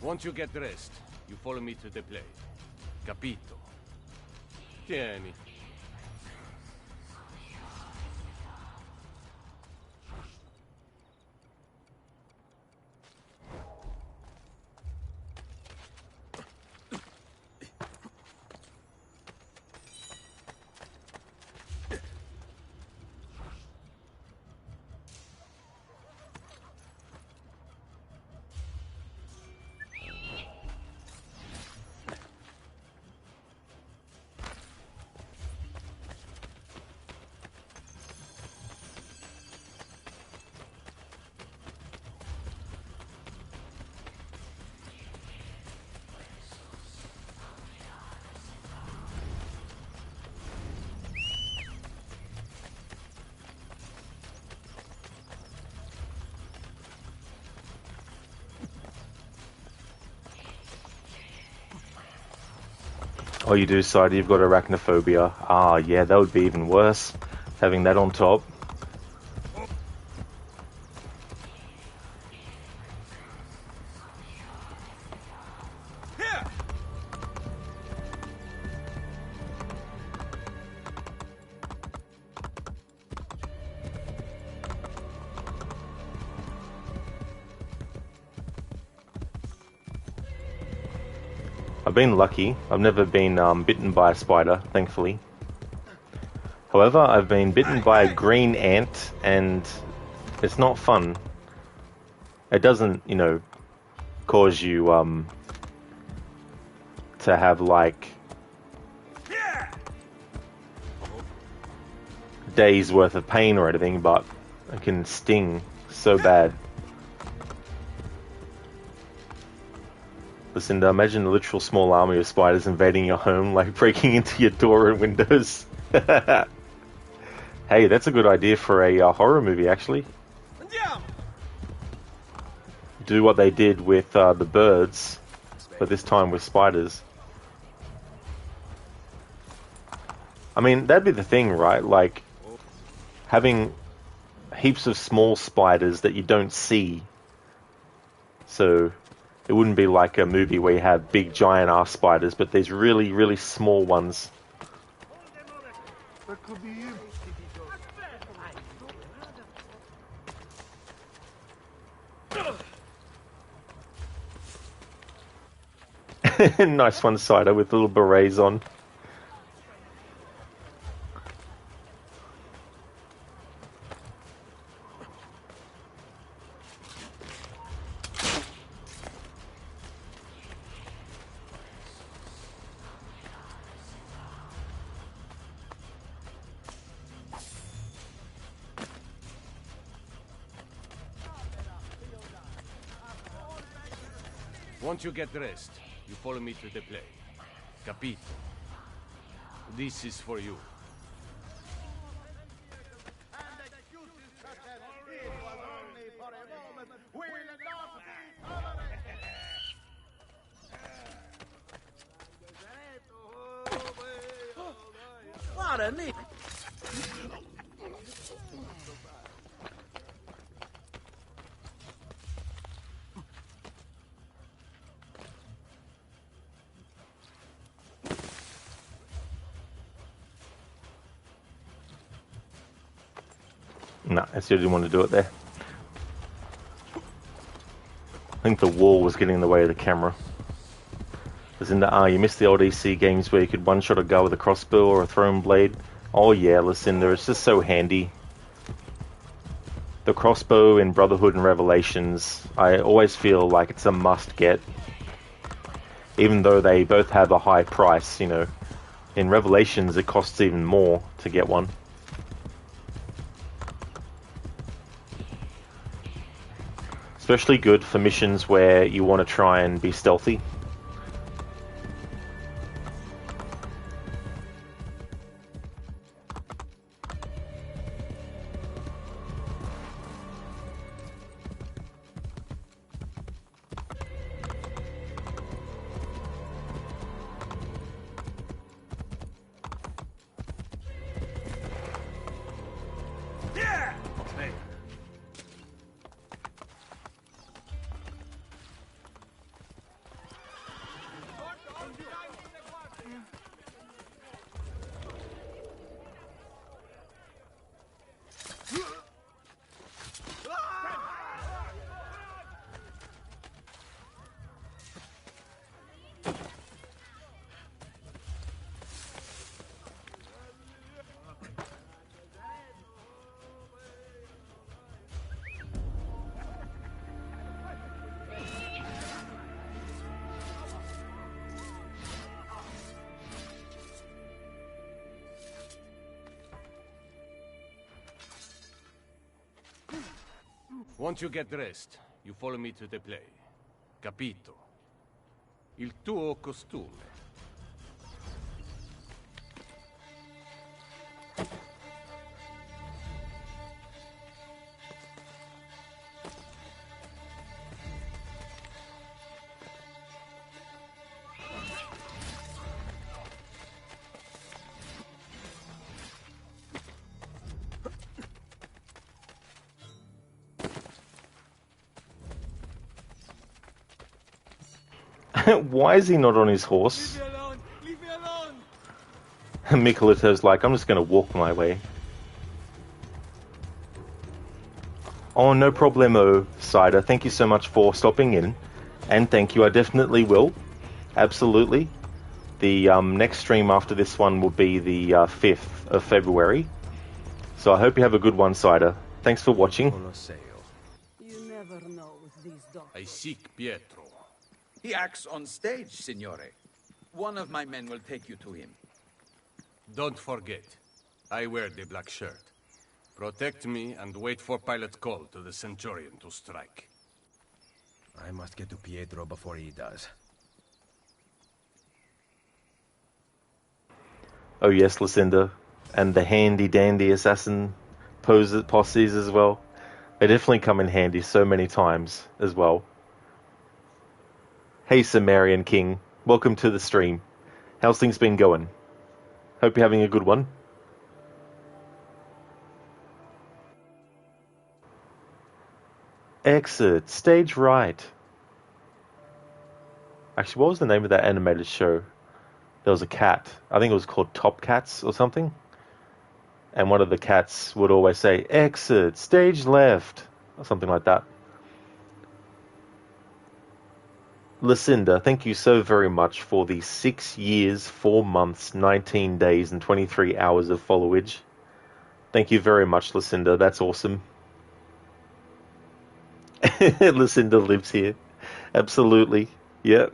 [SPEAKER 8] Once you get dressed, you follow me to the plane. Capito? Tieni.
[SPEAKER 2] Oh, you do, Cider, you've got arachnophobia. Ah, yeah, that would be even worse, having that on top. I've been lucky. I've never been bitten by a spider, thankfully. However, I've been bitten by a green ant, and it's not fun. It doesn't, you know, cause you to have like days worth of pain or anything, but it can sting so bad. Lucinda, imagine a literal small army of spiders invading your home, like breaking into your door and windows. Hey, that's a good idea for a horror movie, actually. Do what they did with the birds, but this time with spiders. I mean, that'd be the thing, right? Like, having heaps of small spiders that you don't see. So it wouldn't be like a movie where you have big giant ass spiders, but these really, really small ones.
[SPEAKER 3] That could be you.
[SPEAKER 2] Nice one, Cider, with little berets on.
[SPEAKER 8] Once you get dressed, you follow me to the plane. Capito? This is for you.
[SPEAKER 4] What a neat.
[SPEAKER 2] No, I still didn't want to do it there. I think the wall was getting in the way of the camera. As in the, you missed the old EC games where you could one-shot a guy with a crossbow or a thrown blade. Oh yeah, Lucinda, it's just so handy. The crossbow in Brotherhood and Revelations, I always feel like it's a must-get. Even though they both have a high price, you know. In Revelations, it costs even more to get one. Especially good for missions where you want to try and be stealthy.
[SPEAKER 8] Once you get dressed, you follow me to the play. Capito? Il tuo costume.
[SPEAKER 2] Why is he not on his horse?
[SPEAKER 4] Leave me alone! Leave me alone!
[SPEAKER 2] Mikolito's like, I'm just going to walk my way. Oh, no problemo, Cider. Thank you so much for stopping in. And thank you, I definitely will. Absolutely. The next stream after this one will be the 5th of February. So I hope you have a good one, Cider. Thanks for watching.
[SPEAKER 6] You never know with these dogs.
[SPEAKER 8] I seek Pietro.
[SPEAKER 7] He acts on stage, signore. One of my men will take you to him.
[SPEAKER 8] Don't forget, I wear the black shirt. Protect me and wait for pilot's call to the Centurion to strike.
[SPEAKER 12] I must get to Pietro before he does.
[SPEAKER 2] Oh yes, Lucinda. And the handy-dandy assassin posses as well. They definitely come in handy so many times as well. Hey Sumerian King, welcome to the stream. How's things been going? Hope you're having a good one. Exit, stage right. Actually, what was the name of that animated show? There was a cat. I think it was called Top Cats or something. And one of the cats would always say, exit, stage left, or something like that. Lucinda, thank you so very much for the 6 years, 4 months, 19 days, and 23 hours of followage. Thank you very much, Lucinda. That's awesome. Lucinda lives here. Absolutely. Yep.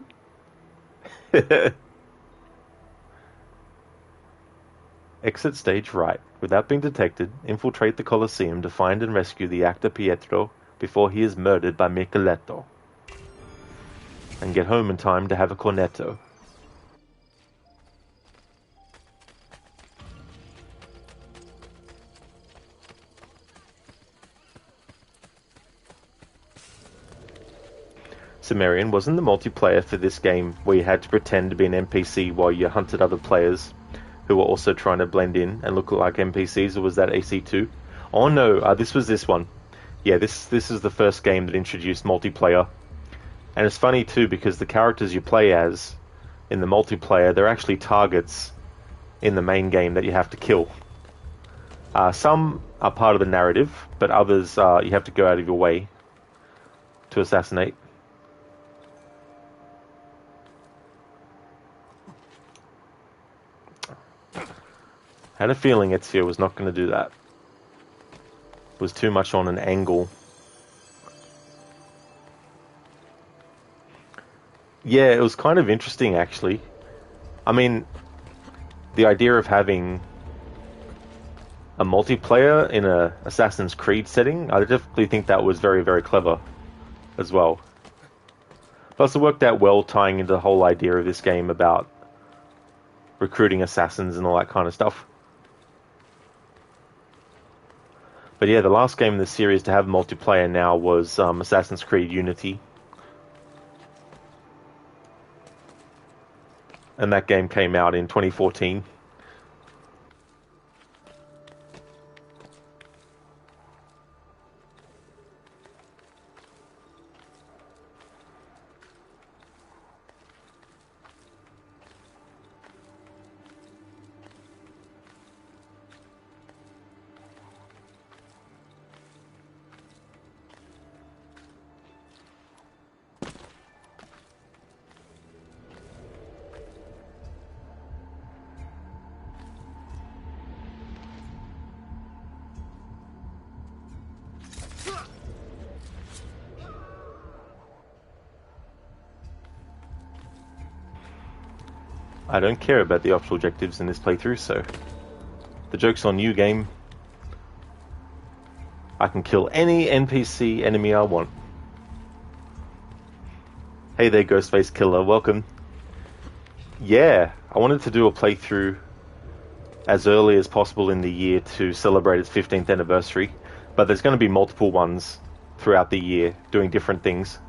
[SPEAKER 2] Exit stage right. Without being detected, infiltrate the Colosseum to find and rescue the actor Pietro before he is murdered by Micheletto. And get home in time to have a cornetto. Sumerian, wasn't the multiplayer for this game where you had to pretend to be an NPC while you hunted other players who were also trying to blend in and look like NPCs, or was that AC2? Oh no, this was this one. Yeah, this is the first game that introduced multiplayer. And it's funny too, because the characters you play as in the multiplayer, they're actually targets in the main game that you have to kill. Some are part of the narrative, but others you have to go out of your way to assassinate. I had a feeling Ezio was not going to do that. It was too much on an angle. Yeah, it was kind of interesting, actually. I mean, the idea of having a multiplayer in a Assassin's Creed setting, I definitely think that was very, very clever as well. Plus, it worked out well, tying into the whole idea of this game about recruiting assassins and all that kind of stuff. But yeah, the last game in the series to have multiplayer now was Assassin's Creed Unity. And that game came out in 2014. I don't care about the optional objectives in this playthrough, so the joke's on you, game. I can kill any NPC enemy I want. Hey there, Ghostface Killer, welcome. Yeah, I wanted to do a playthrough as early as possible in the year to celebrate its 15th anniversary, but there's going to be multiple ones throughout the year doing different things.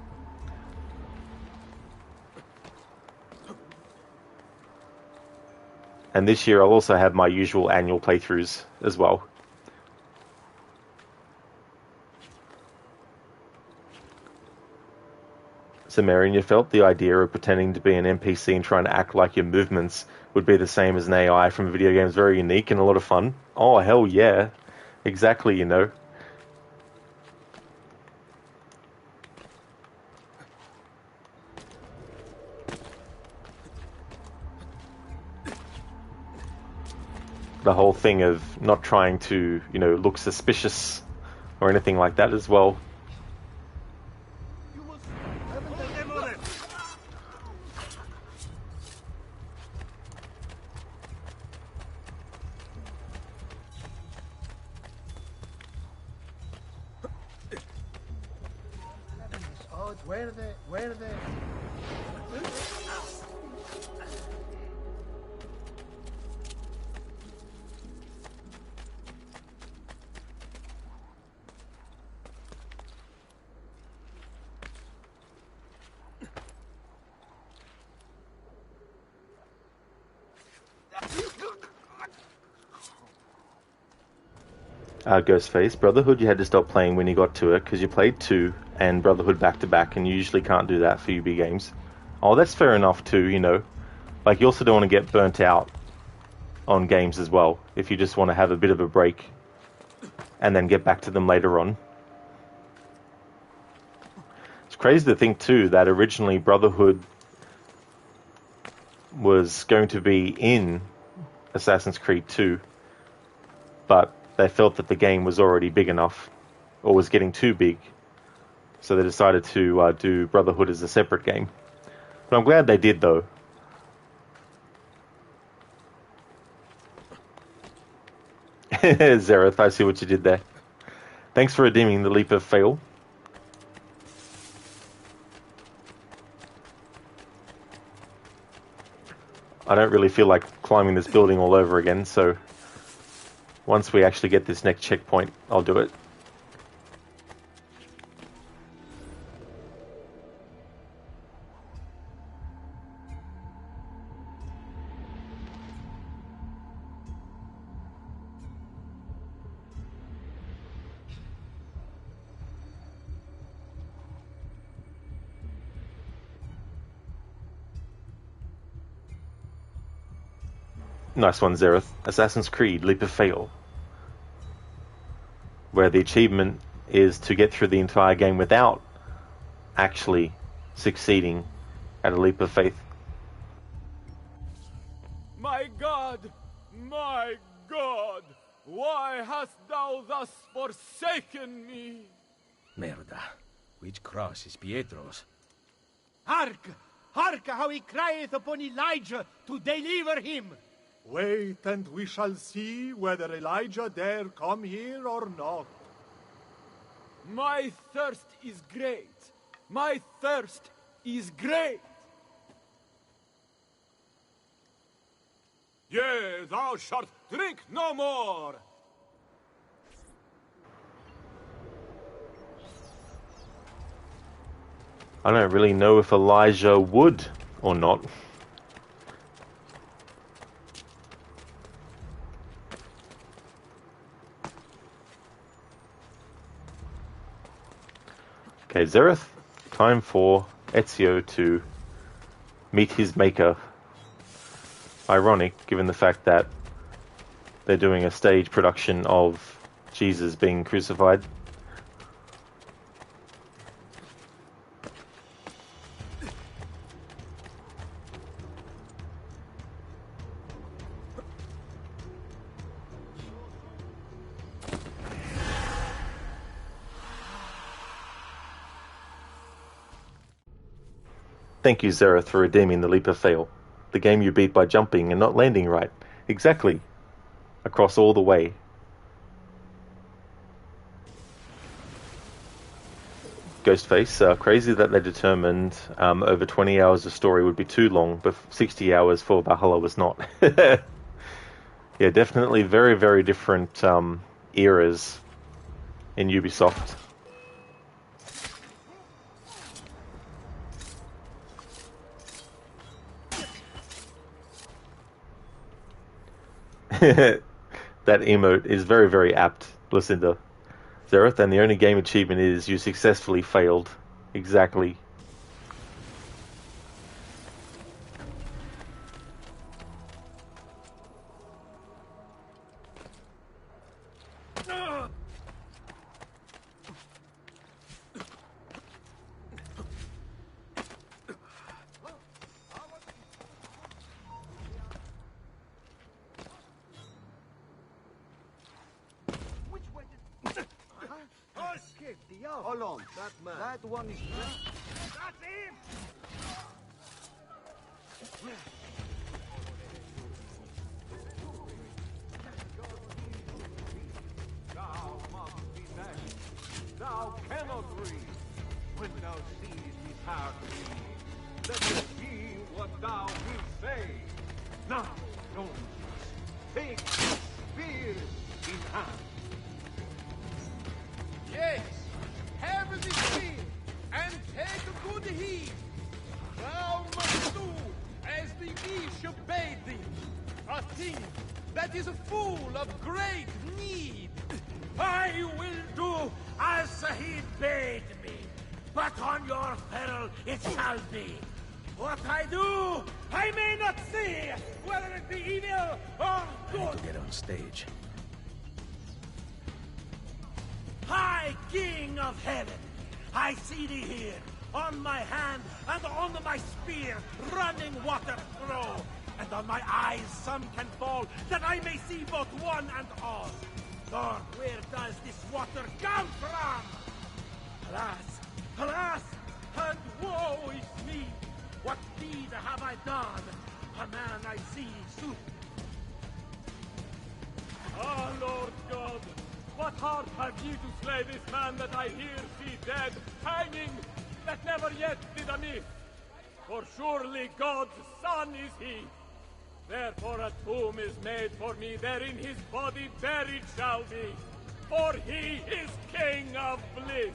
[SPEAKER 2] And this year I'll also have my usual annual playthroughs as well. So Marion, you felt the idea of pretending to be an NPC and trying to act like your movements would be the same as an AI from a video game is very unique and a lot of fun. Oh, hell yeah. Exactly, you know. The whole thing of not trying to, you know, look suspicious or anything like that as well.
[SPEAKER 10] Where are they?
[SPEAKER 2] Ghostface, Brotherhood you had to stop playing when you got to it because you played 2 and Brotherhood back to back, and you usually can't do that for UB games. Oh, that's fair enough too, you know. Like, you also don't want to get burnt out on games as well, if you just want to have a bit of a break and then get back to them later on. It's crazy to think too that originally Brotherhood was going to be in Assassin's Creed 2, but they felt that the game was already big enough, or was getting too big, so they decided to do Brotherhood as a separate game. But I'm glad they did, though. Zereth, I see what you did there. Thanks for redeeming the leap of fail. I don't really feel like climbing this building all over again, so once we actually get this next checkpoint, I'll do it. Nice one, Zereth. Assassin's Creed, Leap of Fail. Where the achievement is to get through the entire game without actually succeeding at a leap of faith.
[SPEAKER 3] My God! My God, why hast thou thus forsaken me?
[SPEAKER 12] Merda. Which cross is Pietro's?
[SPEAKER 10] Hark! Hark how he crieth upon Elijah to deliver him!
[SPEAKER 13] Wait, and we shall see whether Elijah dare come here or not.
[SPEAKER 3] My thirst is great. My thirst is great.
[SPEAKER 13] Yea, thou shalt drink no more.
[SPEAKER 2] I don't really know if Elijah would or not. Okay, Zereth, time for Ezio to meet his maker. Ironic, given the fact that they're doing a stage production of Jesus being crucified. Thank you, Zereth, for redeeming the leap of fail. The game you beat by jumping and not landing right. Exactly. Across all the way. Ghostface, crazy that they determined over 20 hours of story would be too long, but 60 hours for Valhalla was not. Yeah, definitely very, very different eras in Ubisoft. That emote is very, very apt, Lucinda. Zereth, and the only game achievement is you successfully failed. Exactly.
[SPEAKER 4] Hold on. That one is... That's him!
[SPEAKER 13] Thou must be next. Thou cannot breathe. When thou seest his heart beat, let it be what thou wilt say. Now, don't take the spear in hand.
[SPEAKER 3] Yes, have the spear, and take good heed. Thou must do as the Ish bade thee. A thing that is full of great need.
[SPEAKER 9] I will do as he bade me, but on your peril it shall be. What I do, I may not see, whether it be evil or good.
[SPEAKER 12] To get on stage.
[SPEAKER 9] High King of Heaven, I see thee here, on my hand and on my spear, running water flow, and on my eyes some can fall, that I may see both one and all. Lord, where does this water come from? Alas, alas, and woe is me! What deed have I done? A man I see soon.
[SPEAKER 3] Ah, Lord God, what heart have ye to slay this man that I here see dead, hanging, that never yet did amiss? For surely God's son is he. Therefore a tomb is made for me, therein his body buried shall be. For he is King of bliss.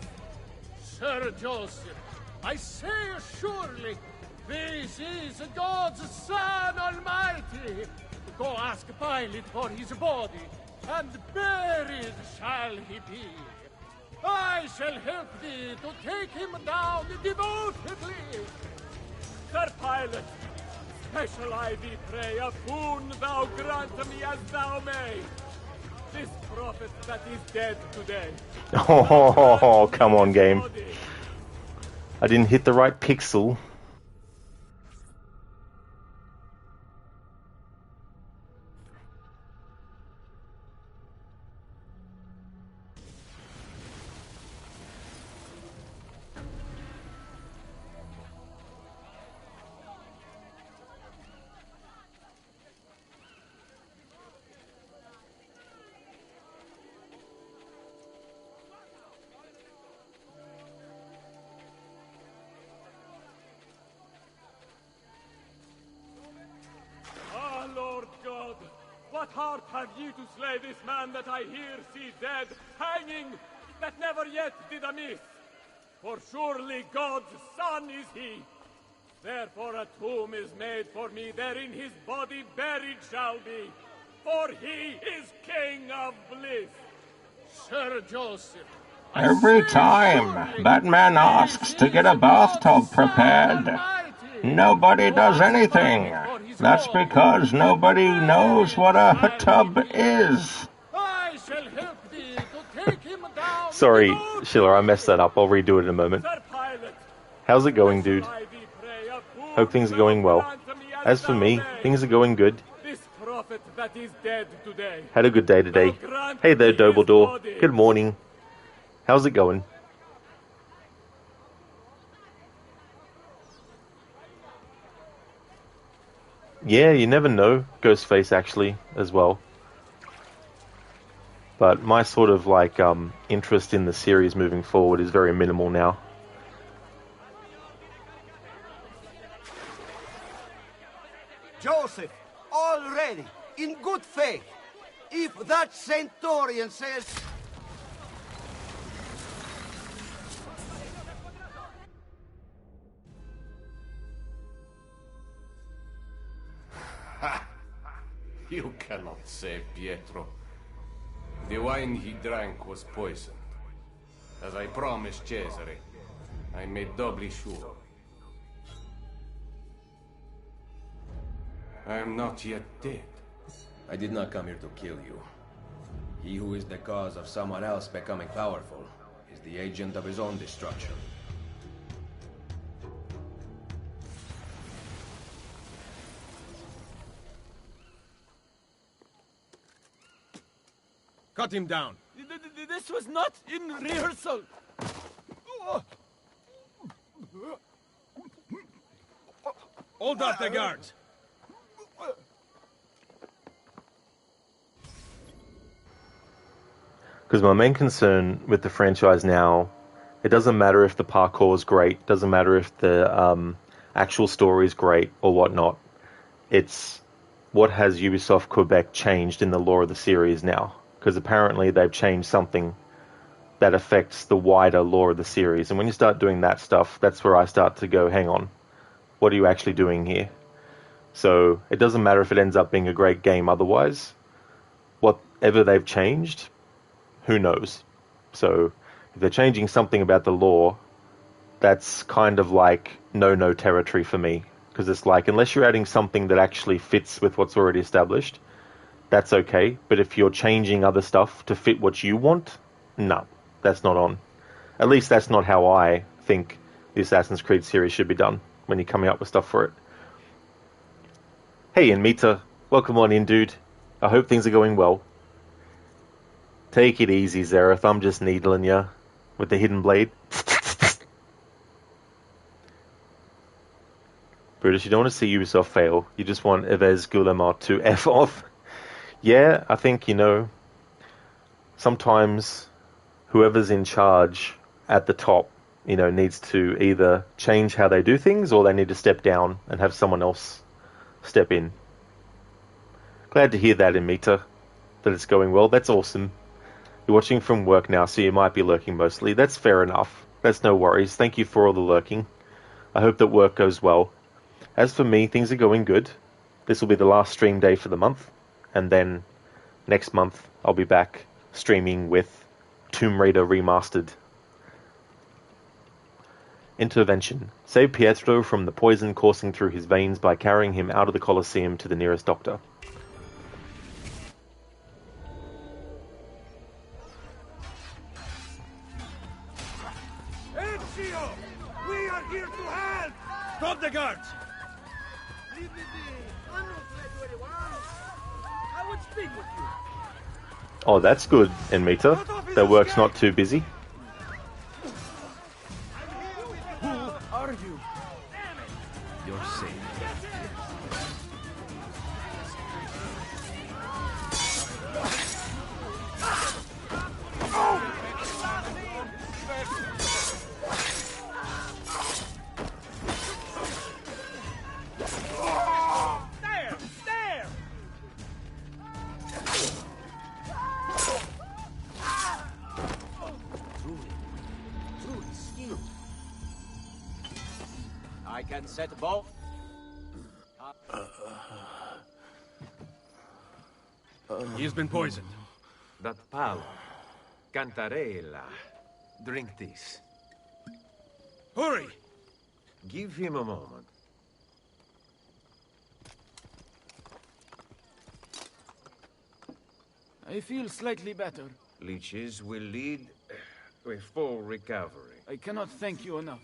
[SPEAKER 14] Sir Joseph, I say surely, this is God's Son Almighty. Go ask Pilate for his body, and buried shall he be. I shall help thee to take him down devotedly.
[SPEAKER 3] Sir Pilate, special I thee pray, a boon thou grant me as thou may. This prophet that is dead today.
[SPEAKER 2] Oh, come on, game. I didn't hit the right pixel.
[SPEAKER 3] heart have ye to slay this man that I here see dead, hanging, that never yet did amiss? For surely God's son is he. Therefore a tomb is made for me, therein his body buried shall be. For he is King of bliss.
[SPEAKER 14] Sir Joseph.
[SPEAKER 15] Every time that man asks to get a bathtub prepared, nobody does anything. That's because nobody knows what a tub is.
[SPEAKER 14] I shall help thee to take him down.
[SPEAKER 2] Sorry, Schiller, I messed that up. I'll redo it in a moment. How's it going, dude? Hope things are going well. As for me, things are going good.
[SPEAKER 3] This prophet that is dead today.
[SPEAKER 2] Had a good day today. Hey there, Dobledore. Good morning. How's it going? Yeah, you never know. Ghostface, actually, as well. But my sort of, like, interest in the series moving forward is very minimal now.
[SPEAKER 16] Joseph, all ready, in good faith. If that Centurion says...
[SPEAKER 8] You cannot save Pietro. The wine he drank was poisoned. As I promised Cesare, I made doubly sure. I am not yet dead.
[SPEAKER 12] I did not come here to kill you. He who is the cause of someone else becoming powerful is the agent of his own destruction.
[SPEAKER 14] Cut him down.
[SPEAKER 4] This was not in rehearsal.
[SPEAKER 14] Hold up the guards.
[SPEAKER 2] Because my main concern with the franchise now, it doesn't matter if the parkour is great, doesn't matter if the actual story is great or whatnot. It's what has Ubisoft Quebec changed in the lore of the series now? Because apparently they've changed something that affects the wider lore of the series. And when you start doing that stuff, that's where I start to go, hang on, what are you actually doing here? So it doesn't matter if it ends up being a great game otherwise. Whatever they've changed, who knows? So if they're changing something about the lore, that's kind of like no territory for me. Because it's like, unless you're adding something that actually fits with what's already established, that's okay. But if you're changing other stuff to fit what you want, no, that's not on. At least that's not how I think the Assassin's Creed series should be done when you're coming up with stuff for it. Hey, Mita, welcome on in, dude. I hope things are going well. Take it easy, Zareth. I'm just needling you with the hidden blade. Brutus, you don't want to see Ubisoft fail. You just want Yves Guillemot to F off. Yeah, I think, sometimes whoever's in charge at the top, needs to either change how they do things or they need to step down and have someone else step in. Glad to hear that, Mita, that it's going well. That's awesome. You're watching from work now, so you might be lurking mostly. That's fair enough. That's no worries. Thank you for all the lurking. I hope that work goes well. As for me, things are going good. This will be the last stream day for the month. And then next month, I'll be back streaming with Tomb Raider Remastered. Intervention. Save Pietro from the poison coursing through his veins by carrying him out of the Colosseum to the nearest doctor.
[SPEAKER 9] Ezio! We are here to help!
[SPEAKER 14] Stop the guards!
[SPEAKER 9] Leave me be. I'm not afraid to anyone. I would speak with you.
[SPEAKER 2] Oh, that's good, Mita. That work's not too busy.
[SPEAKER 4] Who are you?
[SPEAKER 12] You're safe.
[SPEAKER 4] I can set both.
[SPEAKER 12] He's been poisoned. That palo. Cantarella. Drink this.
[SPEAKER 9] Hurry!
[SPEAKER 12] Give him a moment.
[SPEAKER 3] I feel slightly better.
[SPEAKER 12] Leeches will lead to a full recovery.
[SPEAKER 3] I cannot thank you enough.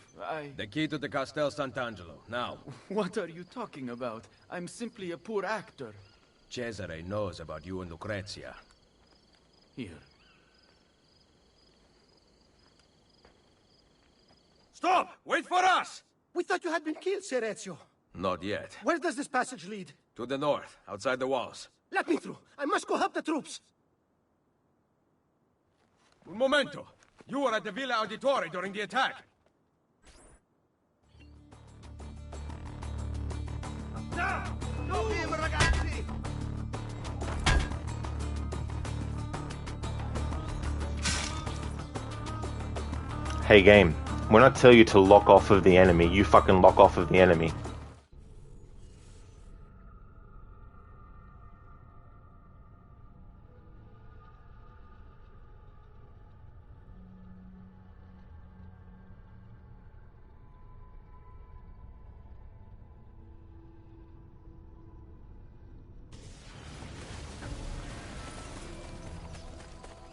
[SPEAKER 12] The key to the Castel Sant'Angelo, now.
[SPEAKER 3] What are you talking about? I'm simply a poor actor.
[SPEAKER 12] Cesare knows about you and Lucrezia.
[SPEAKER 3] Here.
[SPEAKER 9] Stop! Wait for us! We thought you had been killed, Ser Ezio.
[SPEAKER 12] Not yet.
[SPEAKER 9] Where does this passage lead?
[SPEAKER 12] To the north, outside the walls.
[SPEAKER 9] Let me through. I must go help the troops.
[SPEAKER 12] Un momento! You were at the Villa Auditore during the attack.
[SPEAKER 16] No! No, vivo, ragazzi!
[SPEAKER 2] Hey game, when I tell you to lock off of the enemy, you fucking lock off of the enemy.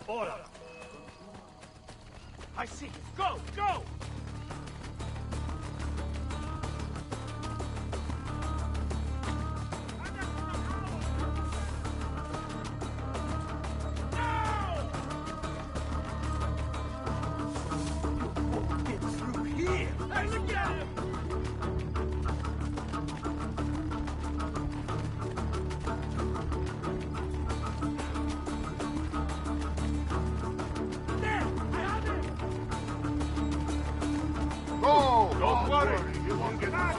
[SPEAKER 9] Ora! I see. Go! Go! Get through here! Hey, look at him!
[SPEAKER 13] Don't worry, you won't get out.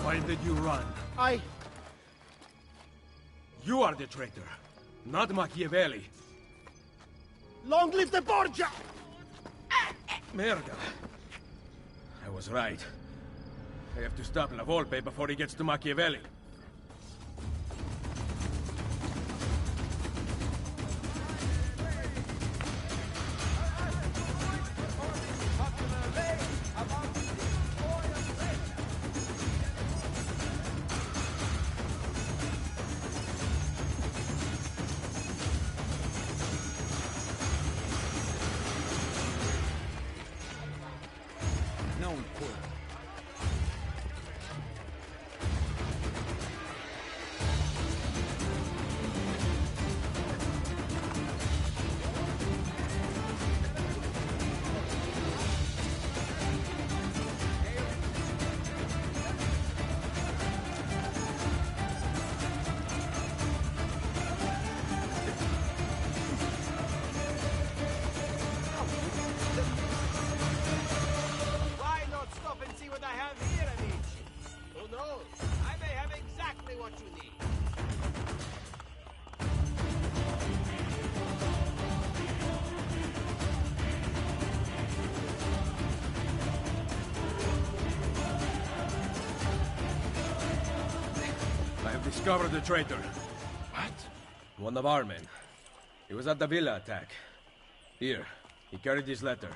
[SPEAKER 9] Why did you run? You are the traitor, not Machiavelli. Long live the Borgia! Merda. I was right. I have to stop La Volpe before he gets to Machiavelli.
[SPEAKER 4] Why not stop and see what I have here, amici? Who knows? I may have exactly what you need.
[SPEAKER 9] I have discovered the traitor.
[SPEAKER 12] What? One of our men. He was at the villa attack. Here, he carried his letter.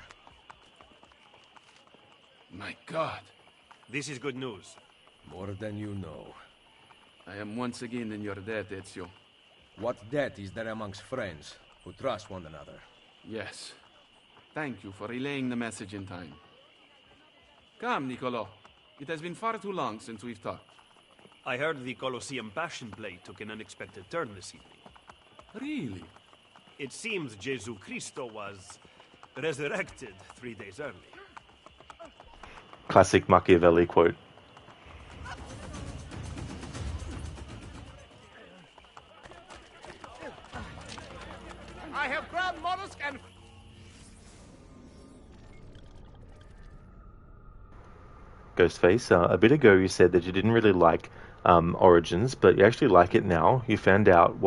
[SPEAKER 7] My God.
[SPEAKER 9] This is good news.
[SPEAKER 12] More than you know.
[SPEAKER 7] I am once again in your debt, Ezio.
[SPEAKER 12] What debt is there amongst friends who trust one another?
[SPEAKER 7] Yes. Thank you for relaying the message in time. Come, Niccolo. It has been far too long since we've talked.
[SPEAKER 17] I heard the Colosseum Passion Play took an unexpected turn this evening.
[SPEAKER 7] Really?
[SPEAKER 17] It seems Gesù Cristo was resurrected 3 days early.
[SPEAKER 2] Classic Machiavelli quote.
[SPEAKER 9] I have grabbed mollusk and...
[SPEAKER 2] Ghostface. A bit ago you said that you didn't really like Origins, but you actually like it now. You found out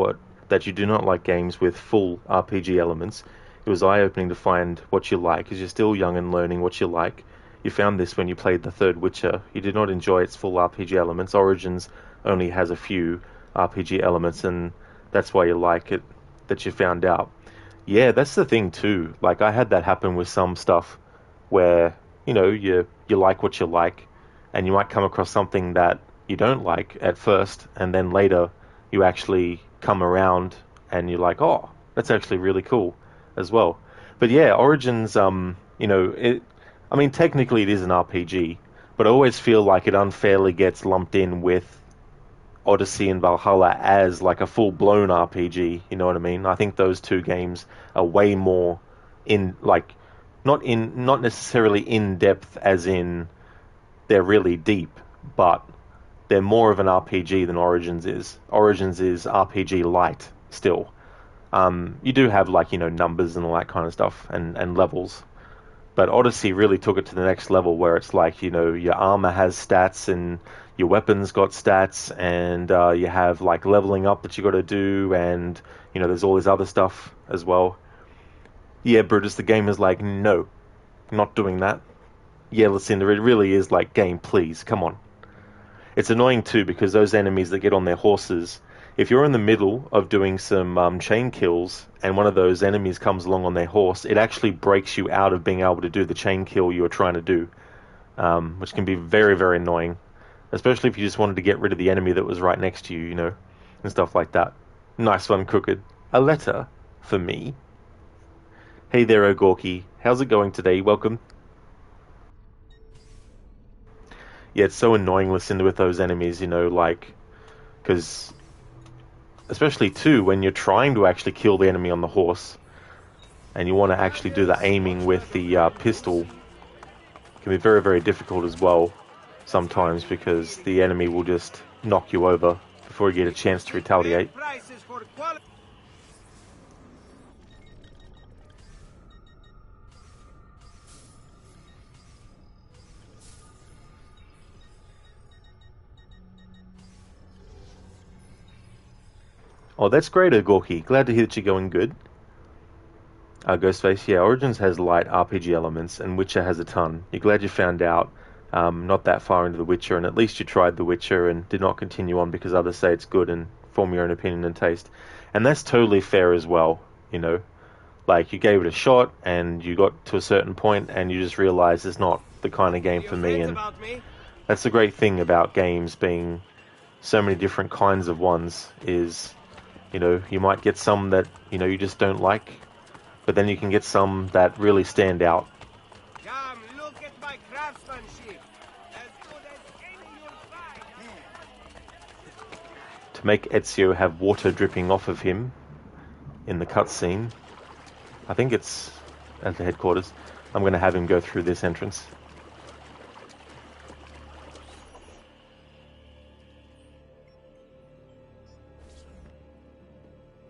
[SPEAKER 2] that you do not like games with full RPG elements. It was eye-opening to find what you like, because you're still young and learning what you like. You found this when you played the third Witcher. You did not enjoy its full RPG elements. Origins only has a few RPG elements, and that's why you like it, that you found out. Yeah, that's the thing too. Like, I had that happen with some stuff where, you like what you like, and you might come across something that you don't like at first, and then later you actually come around and you're like, oh, that's actually really cool as well. But yeah, Origins, technically it is an RPG, but I always feel like it unfairly gets lumped in with Odyssey and Valhalla as like a full-blown RPG, you know what I mean? I think those two games are way more not necessarily in depth as in they're really deep, but they're more of an RPG than Origins is. Origins is RPG light still. You do have numbers and all that kind of stuff and levels. But Odyssey really took it to the next level where it's like, your armor has stats and your weapons got stats and you have leveling up that you got to do and, there's all this other stuff as well. Yeah, Brutus, the game is like, no, not doing that. Yeah, Lucinda, it really is like, game, please, come on. It's annoying too because those enemies that get on their horses, if you're in the middle of doing some chain kills and one of those enemies comes along on their horse, it actually breaks you out of being able to do the chain kill you were trying to do, which can be very, very annoying, especially if you just wanted to get rid of the enemy that was right next to you, and stuff like that. Nice one, Crooked. A letter for me. Hey there, O'Gorky. How's it going today? Welcome. Yeah, it's so annoying listening with those enemies, because especially too when you're trying to actually kill the enemy on the horse and you want to actually do the aiming with the pistol, it can be very, very difficult as well sometimes because the enemy will just knock you over before you get a chance to retaliate. Oh, that's great, Ogorki. Glad to hear that you're going good. Ghostface, yeah, Origins has light RPG elements, and Witcher has a ton. You're glad you found out not that far into The Witcher, and at least you tried The Witcher and did not continue on because others say it's good and form your own opinion and taste. And that's totally fair as well, Like, you gave it a shot, and you got to a certain point, and you just realized it's not the kind of game for me, and that's the great thing about games being so many different kinds of ones is... you might get some that, you just don't like, but then you can get some that really stand out.
[SPEAKER 4] Come, look at my craftsmanship. As good as any you'll find.
[SPEAKER 2] To make Ezio have water dripping off of him in the cutscene, I think it's at the headquarters, I'm going to have him go through this entrance.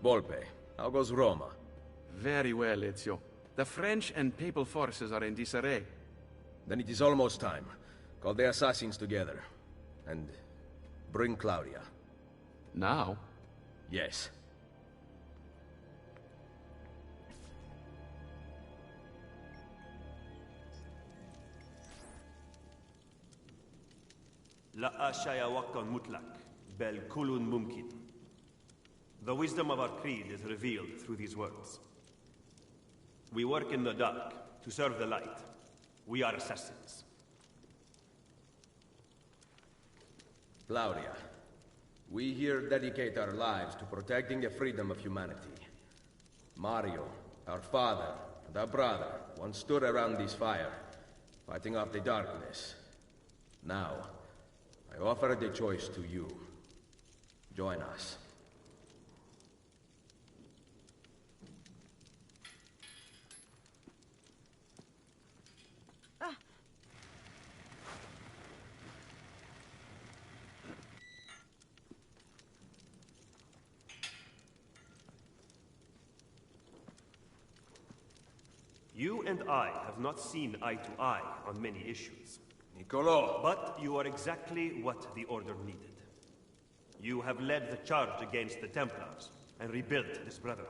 [SPEAKER 12] Volpe, how goes Roma?
[SPEAKER 7] Very well, Ezio. The French and Papal forces are in disarray.
[SPEAKER 12] Then it is almost time. Call the assassins together. And bring Claudia.
[SPEAKER 7] Now?
[SPEAKER 12] Yes.
[SPEAKER 17] La ashaya wakkan mutlak, bel kulun mumkin. The wisdom of our creed is revealed through these words. We work in the dark to serve the light. We are assassins.
[SPEAKER 12] Claudia, we here dedicate our lives to protecting the freedom of humanity. Mario, our father, and our brother once stood around this fire, fighting off the darkness. Now, I offer the choice to you. Join us.
[SPEAKER 17] You and I have not seen eye to eye on many issues. Niccolo! But you are exactly what the Order needed. You have led the charge against the Templars, and rebuilt this Brotherhood.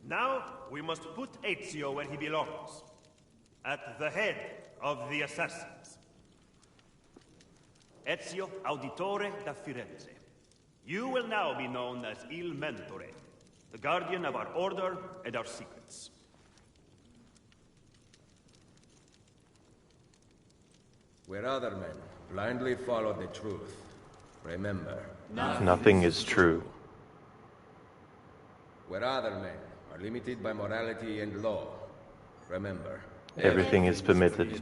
[SPEAKER 17] Now, we must put Ezio where he belongs. At the head of the assassins. Ezio Auditore da Firenze. You will now be known as Il Mentore, the guardian of our order and our secrets.
[SPEAKER 12] Where other men blindly follow the truth, remember,
[SPEAKER 2] Nothing is true.
[SPEAKER 12] Where other men are limited by morality and law, remember,
[SPEAKER 2] Everything is permitted.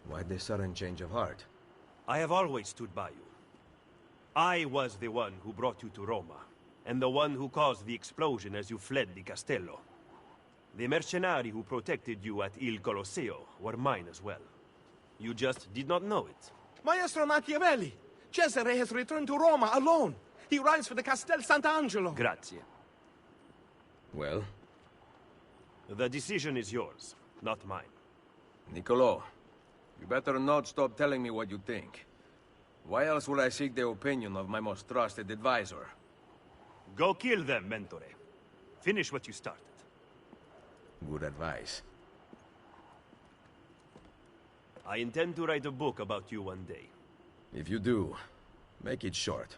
[SPEAKER 12] Why this sudden change of heart?
[SPEAKER 17] I have always stood by you. I was the one who brought you to Roma, and the one who caused the explosion as you fled the Castello. The mercenari who protected you at Il Colosseo were mine as well. You just did not know it.
[SPEAKER 9] Maestro Machiavelli! Cesare has returned to Roma alone. He rides for the Castel Sant'Angelo.
[SPEAKER 17] Grazie.
[SPEAKER 12] Well?
[SPEAKER 17] The decision is yours, not mine.
[SPEAKER 12] Niccolo, you better not stop telling me what you think. Why else would I seek the opinion of my most trusted advisor?
[SPEAKER 17] Go kill them, Mentore. Finish what you started.
[SPEAKER 12] Good advice.
[SPEAKER 17] I intend to write a book about you one day.
[SPEAKER 12] If you do, make it short.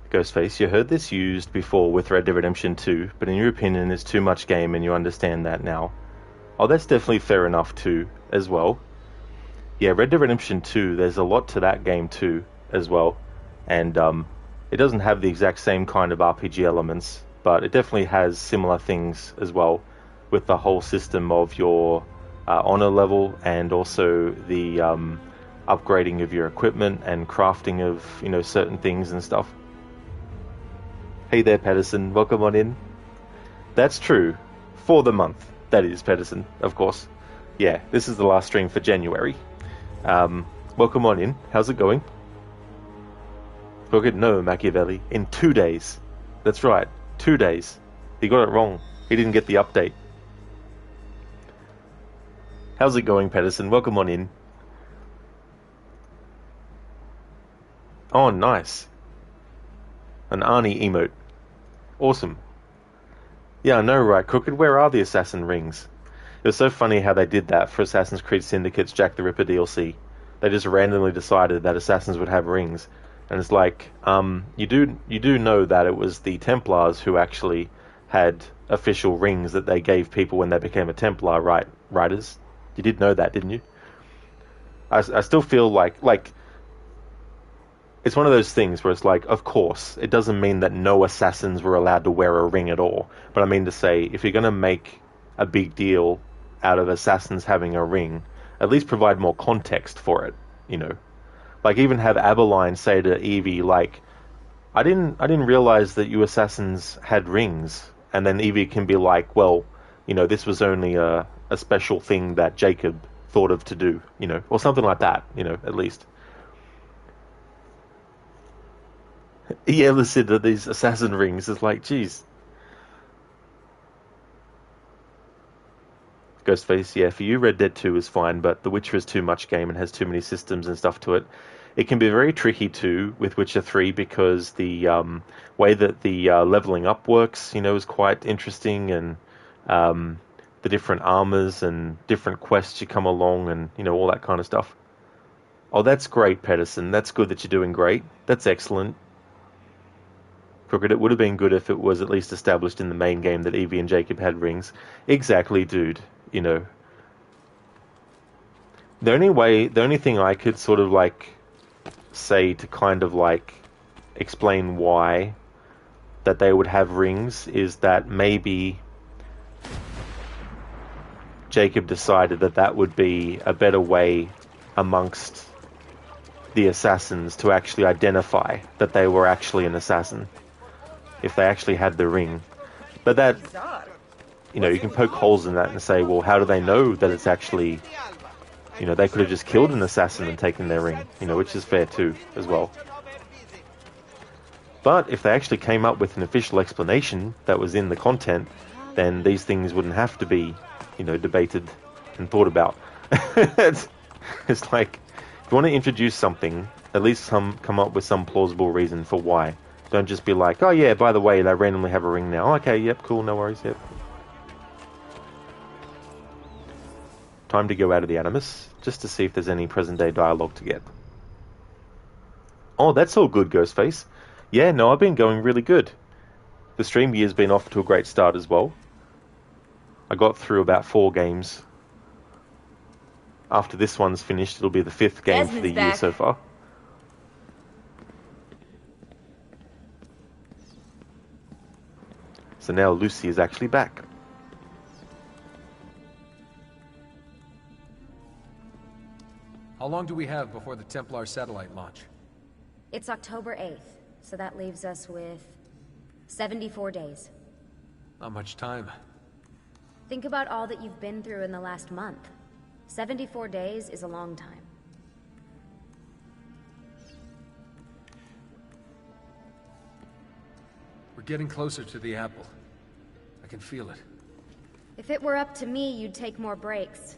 [SPEAKER 2] Ghostface, you heard this used before with Red Dead Redemption 2, but in your opinion it's too much game and you understand that now. Oh, that's definitely fair enough too, as well. Yeah, Red Dead Redemption 2, there's a lot to that game too, as well. And it doesn't have the exact same kind of RPG elements, but it definitely has similar things as well, with the whole system of your honor level and also the upgrading of your equipment and crafting of, you know, certain things and stuff. Hey there, Pedersen. Welcome on in. That's true. For the month. That is, Pedersen, of course. Yeah, this is the last stream for January. Welcome on in. How's it going? Look at no, Machiavelli. In 2 days. That's right. 2 days. He got it wrong. He didn't get the update. How's it going, Pedersen? Welcome on in. Oh, nice. An Arnie emote. Awesome. Yeah, I know, right, Crooked? Where are the assassin rings? It was so funny how they did that for Assassin's Creed Syndicate's Jack the Ripper DLC. They just randomly decided that assassins would have rings. And it's like, you do know that it was the Templars who actually had official rings that they gave people when they became a Templar, right? Writers? You did know that, didn't you? I still feel like it's one of those things where it's like, of course, it doesn't mean that no assassins were allowed to wear a ring at all. But I mean to say, if you're going to make a big deal out of assassins having a ring, at least provide more context for it, you know. Like, even have Abeline say to Evie, like, I didn't realize that you assassins had rings. And then Evie can be like, well, you know, this was only a special thing that Jacob thought of to do, you know, or something like that, you know, at least. He ever said that these assassin rings is like, geez. Ghostface, yeah, for you Red Dead 2 is fine, but The Witcher is too much game and has too many systems and stuff to it. It can be very tricky too with Witcher 3 because the way that the leveling up works, is quite interesting, and the different armors and different quests you come along and, all that kind of stuff. Oh, that's great, Pedersen. That's good that you're doing great. That's excellent. Crooked, it would have been good if it was at least established in the main game that Evie and Jacob had rings. Exactly, dude. The only thing I could sort of say to kind of explain why that they would have rings is that maybe Jacob decided that would be a better way amongst the assassins to actually identify that they were actually an assassin if they actually had the ring. But that, you can poke holes in that and say, well, how do they know that it's actually, they could have just killed an assassin and taken their ring, which is fair too, as well. But if they actually came up with an official explanation that was in the content, then these things wouldn't have to be, debated and thought about. It's like, if you want to introduce something, at least come up with some plausible reason for why. Don't just be like, oh yeah, by the way, they randomly have a ring now. Okay, yep, cool, no worries, yep. Time to go out of the Animus, just to see if there's any present-day dialogue to get. Oh, that's all good, Ghostface. Yeah, no, I've been going really good. The stream year's been off to a great start as well. I got through about 4 games. After this one's finished, it'll be the 5th game for the year so far. So now Lucy is actually back.
[SPEAKER 18] How long do we have before the Templar satellite launch?
[SPEAKER 19] It's October 8th, so that leaves us with 74 days.
[SPEAKER 18] Not much time.
[SPEAKER 19] Think about all that you've been through in the last month. 74 days is a long time.
[SPEAKER 18] We're getting closer to the apple. I can feel it.
[SPEAKER 19] If it were up to me, you'd take more breaks.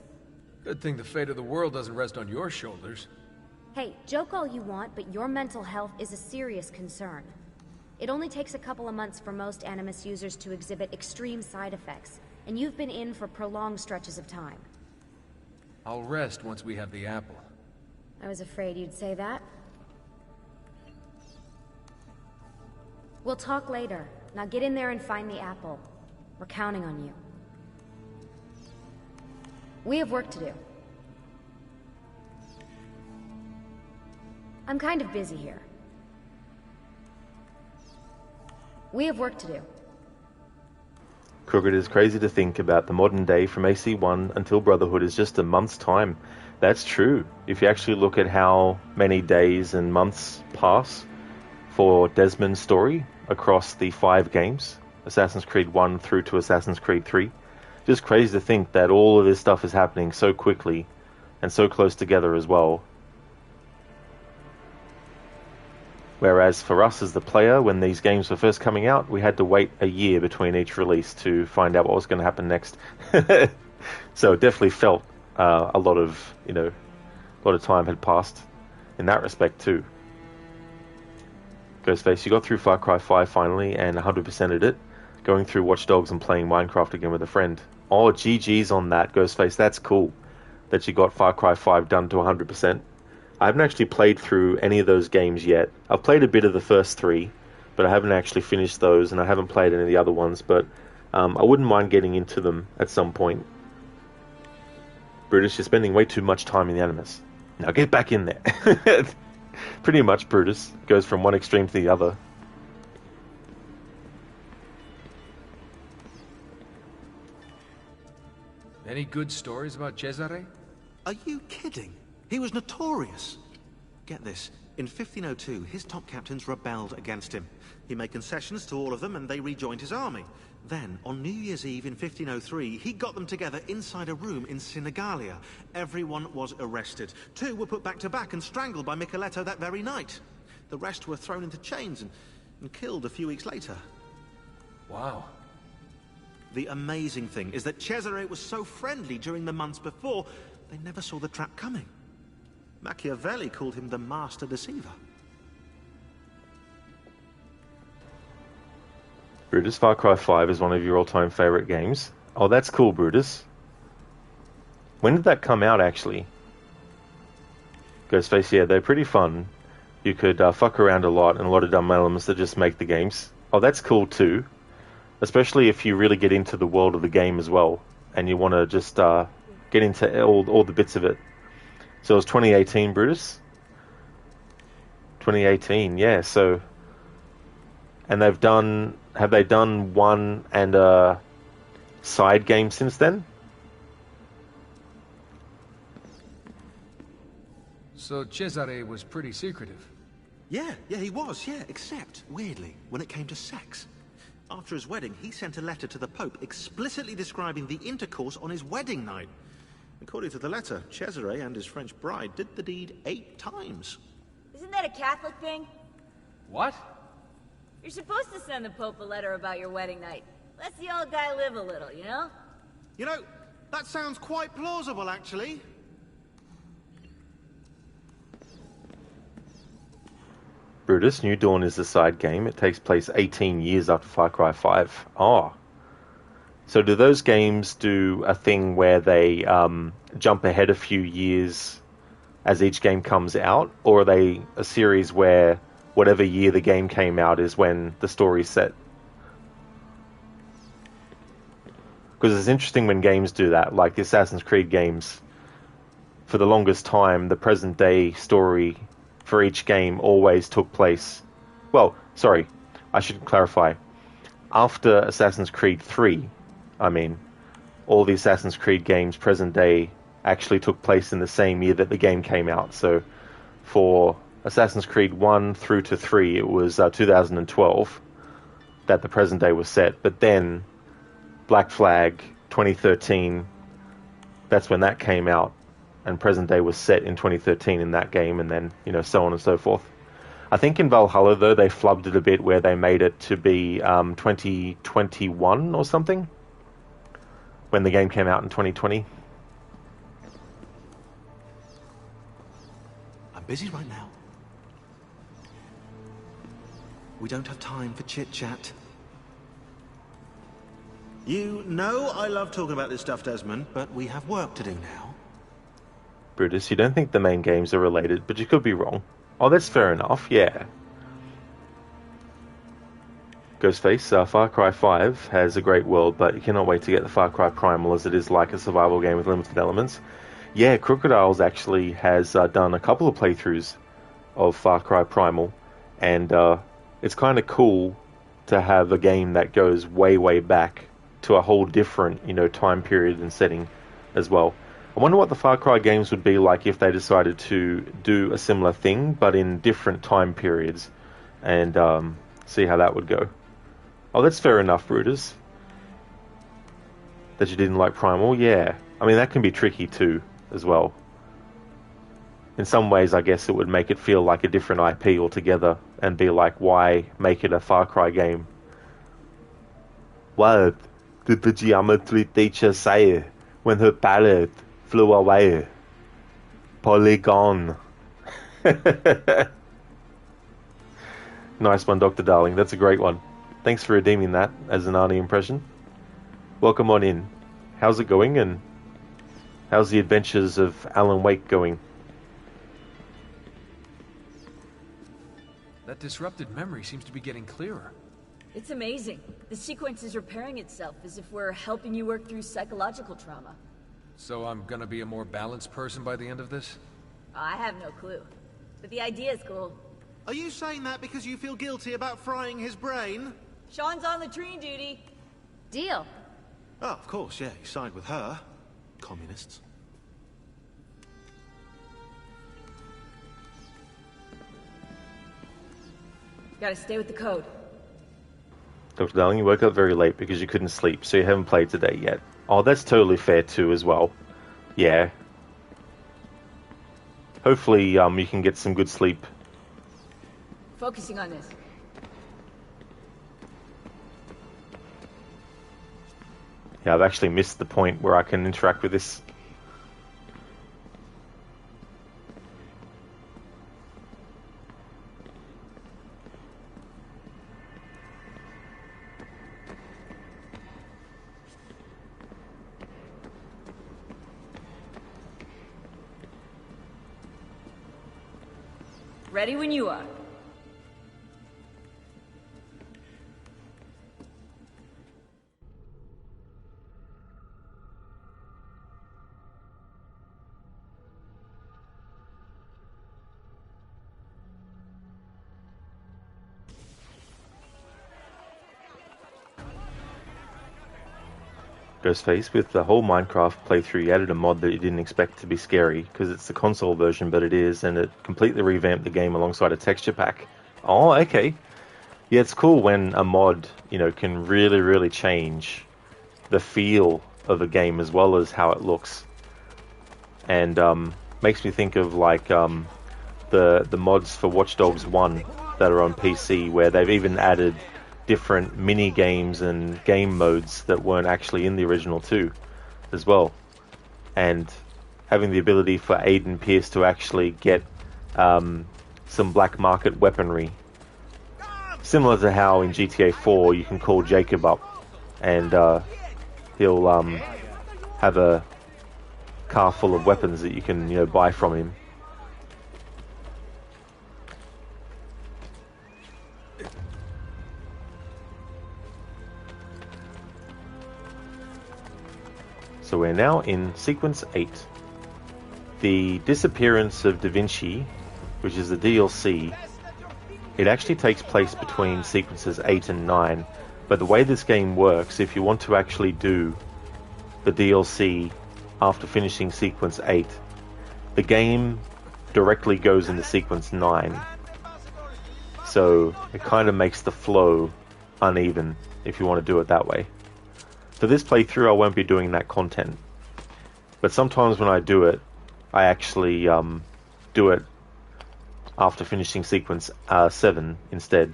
[SPEAKER 18] Good thing the fate of the world doesn't rest on your shoulders.
[SPEAKER 19] Hey, joke all you want, but your mental health is a serious concern. It only takes a couple of months for most Animus users to exhibit extreme side effects, and you've been in for prolonged stretches of time.
[SPEAKER 18] I'll rest once we have the apple.
[SPEAKER 19] I was afraid you'd say that. We'll talk later. Now get in there and find the apple. We're counting on you. We have work to do. I'm kind of busy here. We have work to do.
[SPEAKER 2] Crooked, is crazy to think about the modern day from AC1 until Brotherhood is just a month's time. That's true. If you actually look at how many days and months pass for Desmond's story across the 5 games, Assassin's Creed 1 through to Assassin's Creed 3, just crazy to think that all of this stuff is happening so quickly and so close together as well. Whereas for us as the player, when these games were first coming out, we had to wait a year between each release to find out what was going to happen next. So it definitely felt a lot of time had passed in that respect too. Ghostface, you got through Far Cry 5 finally and 100%ed it, going through Watch Dogs and playing Minecraft again with a friend. Oh, GG's on that, Ghostface. That's cool that you got Far Cry 5 done to 100%. I haven't actually played through any of those games yet. I've played a bit of the first 3, but I haven't actually finished those, and I haven't played any of the other ones, but I wouldn't mind getting into them at some point. Brutus, you're spending way too much time in the Animus. Now get back in there. Pretty much, Brutus. Goes from one extreme to the other.
[SPEAKER 18] Any good stories about Cesare?
[SPEAKER 5] Are you kidding? He was notorious. Get this. In 1502, his top captains rebelled against him. He made concessions to all of them, and they rejoined his army. Then, on New Year's Eve in 1503, he got them together inside a room in Sinigalia. Everyone was arrested. 2 were put back to back and strangled by Micheletto that very night. The rest were thrown into chains and killed a few weeks later.
[SPEAKER 18] Wow.
[SPEAKER 5] The amazing thing is that Cesare was so friendly during the months before, they never saw the trap coming. Machiavelli called him the master deceiver.
[SPEAKER 2] Brutus, Far Cry 5 is one of your all-time favorite games. Oh, that's cool, Brutus. When did that come out, actually? Ghostface, yeah, they're pretty fun. You could fuck around a lot and a lot of dumb elements that just make the games. Oh, that's cool too. Especially if you really get into the world of the game as well, and you want to just get into all the bits of it. So it was 2018, Brutus? 2018, yeah, so... And have they done one and a side game since then?
[SPEAKER 18] So Cesare was pretty secretive.
[SPEAKER 5] Yeah, he was, except, weirdly, when it came to sex. After his wedding, he sent a letter to the Pope explicitly describing the intercourse on his wedding night. According to the letter, Cesare and his French bride did the deed 8 times.
[SPEAKER 20] Isn't that a Catholic thing?
[SPEAKER 18] What?
[SPEAKER 20] You're supposed to send the Pope a letter about your wedding night. Let the old guy live a little, you know?
[SPEAKER 5] You know, that sounds quite plausible, actually.
[SPEAKER 2] Brutus, New Dawn is the side game. It takes place 18 years after Far Cry 5. Oh. So do those games do a thing where they jump ahead a few years as each game comes out? Or are they a series where whatever year the game came out is when the story's set? Because it's interesting when games do that, like the Assassin's Creed games. For the longest time, the present day story for each game always took place... Well, sorry, I should clarify. After Assassin's Creed 3, all the Assassin's Creed games present day actually took place in the same year that the game came out. So for Assassin's Creed 1 through to 3, it was 2012 that the present day was set. But then Black Flag 2013, that's when that came out. And present day was set in 2013 in that game, and then, so on and so forth. I think in Valhalla, though, they flubbed it a bit where they made it to be 2021 or something, when the game came out in 2020.
[SPEAKER 5] I'm busy right now. We don't have time for chit-chat. You know I love talking about this stuff, Desmond, but we have work to do now.
[SPEAKER 2] Brutus, you don't think the main games are related, but you could be wrong. Oh, that's fair enough, yeah. Ghostface, Far Cry 5 has a great world, but you cannot wait to get the Far Cry Primal, as it is like a survival game with limited elements. Yeah, Crocodiles actually has done a couple of playthroughs of Far Cry Primal, and it's kind of cool to have a game that goes way, way back to a whole different, time period and setting as well. I wonder what the Far Cry games would be like if they decided to do a similar thing, but in different time periods, and see how that would go. Oh, that's fair enough, Brutus. That you didn't like Primal, yeah. That can be tricky too, as well. In some ways, I guess it would make it feel like a different IP altogether, and be like, why make it a Far Cry game? What did the geometry teacher say when her palette flew away? Polygon. Nice one, Dr. Darling. That's a great one. Thanks for redeeming that as an Arnie impression. Welcome on in. How's it going, and how's the adventures of Alan Wake going?
[SPEAKER 18] That disrupted memory seems to be getting clearer.
[SPEAKER 20] It's amazing. The sequence is repairing itself as if we're helping you work through psychological trauma.
[SPEAKER 18] So I'm gonna be a more balanced person by the end of this?
[SPEAKER 20] I have no clue. But the idea is cool.
[SPEAKER 5] Are you saying that because you feel guilty about frying his brain?
[SPEAKER 20] Sean's on the tree duty.
[SPEAKER 19] Deal.
[SPEAKER 5] Oh, of course, yeah. You side with her. Communists.
[SPEAKER 20] Gotta stay with the code.
[SPEAKER 2] Dr. Darling, you woke up very late because you couldn't sleep, so you haven't played today yet. Oh, that's totally fair too as well. Yeah. Hopefully, you can get some good sleep.
[SPEAKER 20] Focusing on this.
[SPEAKER 2] Yeah, I've actually missed the point where I can interact with this.
[SPEAKER 20] Ready when you are.
[SPEAKER 2] Ghostface, with the whole Minecraft playthrough, you added a mod that you didn't expect to be scary, because it's the console version, but it is, and it completely revamped the game alongside a texture pack. Oh, okay. Yeah, it's cool when a mod, can really, really change the feel of a game as well as how it looks. And makes me think of like the mods for Watch Dogs 1 that are on PC, where they've even added different mini games and game modes that weren't actually in the original 2 as well. And having the ability for Aiden Pierce to actually get some black market weaponry, similar to how in GTA 4 you can call Jacob up and he'll have a car full of weapons that you can buy from him. So we're now in Sequence 8. The Disappearance of Da Vinci, which is the DLC, it actually takes place between Sequences 8 and 9. But the way this game works, if you want to actually do the DLC after finishing Sequence 8, the game directly goes into Sequence 9. So it kind of makes the flow uneven, if you want to do it that way. For this playthrough, I won't be doing that content. But sometimes when I do it, I actually do it after finishing Sequence 7 instead.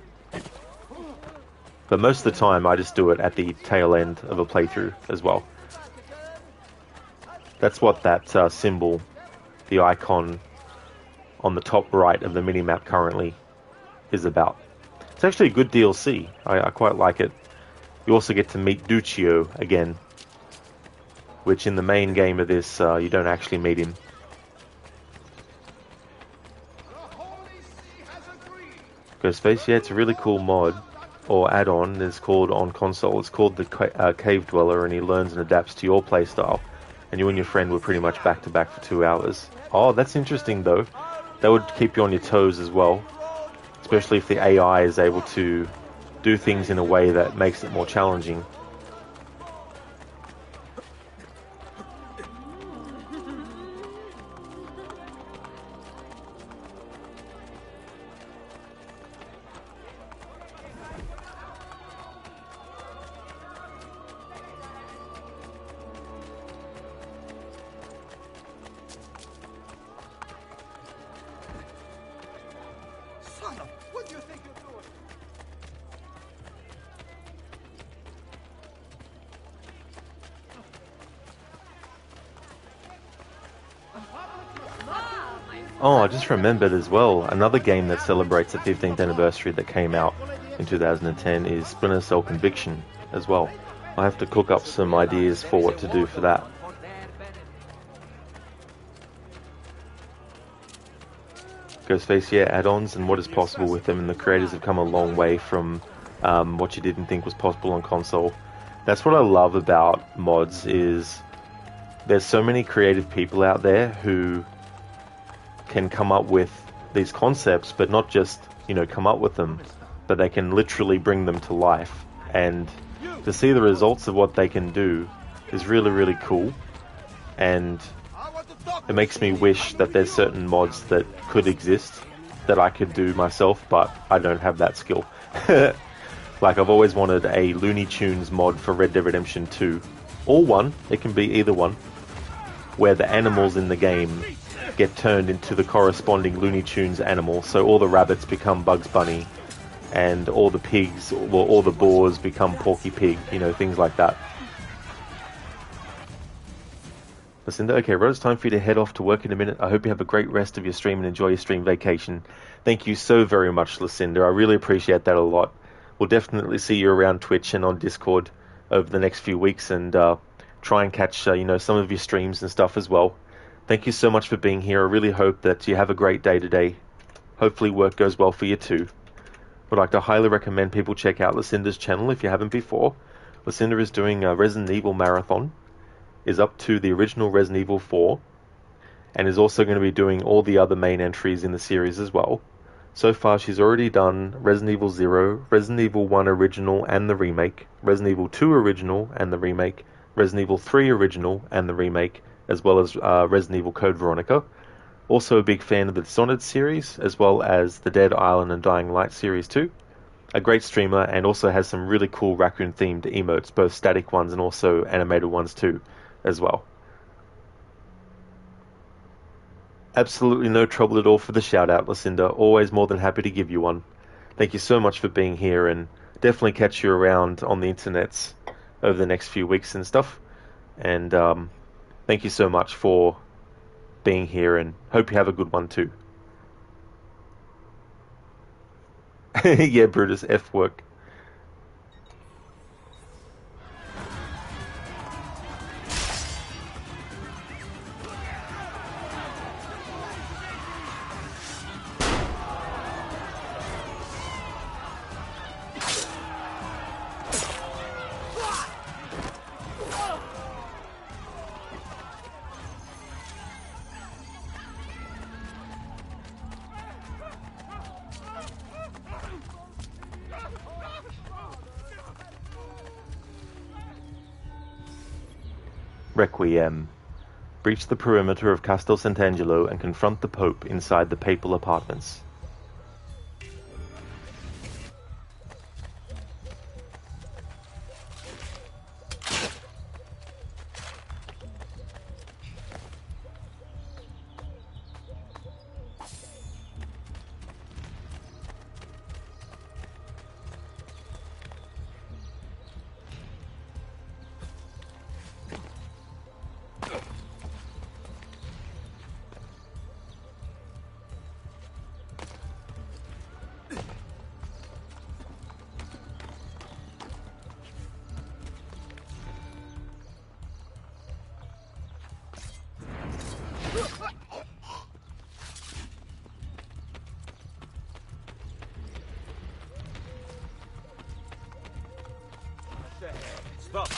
[SPEAKER 2] But most of the time, I just do it at the tail end of a playthrough as well. That's what that symbol, the icon on the top right of the minimap currently, is about. It's actually a good DLC. I quite like it. You also get to meet Duccio again, which in the main game of this, you don't actually meet him. Ghostface, yeah, it's a really cool mod, or add-on. It's called on console. It's called the Cave Dweller, and he learns and adapts to your playstyle. And you and your friend were pretty much back-to-back for 2 hours. Oh, that's interesting, though. That would keep you on your toes as well, especially if the AI is able to do things in a way that makes it more challenging.
[SPEAKER 16] What do you think you're doing?
[SPEAKER 2] Oh, I just remembered as well, another game that celebrates the 15th anniversary that came out in 2010 is Splinter Cell Conviction as well. I have to cook up some ideas for what to do for that. Ghostface, yeah, add-ons and what is possible with them, and the creators have come a long way from what you didn't think was possible on console. That's what I love about mods, is there's so many creative people out there who can come up with these concepts, but not just, come up with them, but they can literally bring them to life. And to see the results of what they can do is really, really cool. And it makes me wish that there's certain mods that could exist that I could do myself, but I don't have that skill. Like, I've always wanted a Looney Tunes mod for Red Dead Redemption 2. Or 1, it can be either one, where the animals in the game get turned into the corresponding Looney Tunes animal. So all the rabbits become Bugs Bunny, and all the pigs, or all the boars become Porky Pig, things like that. Lucinda, okay, Rod, it's time for you to head off to work in a minute. I hope you have a great rest of your stream and enjoy your stream vacation. Thank you so very much, Lucinda. I really appreciate that a lot. We'll definitely see you around Twitch and on Discord over the next few weeks, and try and catch some of your streams and stuff as well. Thank you so much for being here. I really hope that you have a great day today. Hopefully work goes well for you too. Would like to highly recommend people check out Lucinda's channel if you haven't before. Lucinda is doing a Resident Evil marathon, is up to the original Resident Evil 4, and is also going to be doing all the other main entries in the series as well. So far she's already done Resident Evil 0, Resident Evil 1 original and the remake, Resident Evil 2 original and the remake, Resident Evil 3 original and the remake, as well as Resident Evil Code Veronica. Also a big fan of the Dishonored series, as well as the Dead Island and Dying Light series too. A great streamer, and also has some really cool raccoon-themed emotes, both static ones and also animated ones too, as well. Absolutely no trouble at all for the shout-out, Lucinda. Always more than happy to give you one. Thank you so much for being here, and definitely catch you around on the internets over the next few weeks and stuff. And thank you so much for being here, and hope you have a good one too. Yeah, Brutus, F work. Requiem. Breach the perimeter of Castel Sant'Angelo and confront the Pope inside the papal apartments.
[SPEAKER 9] Stop!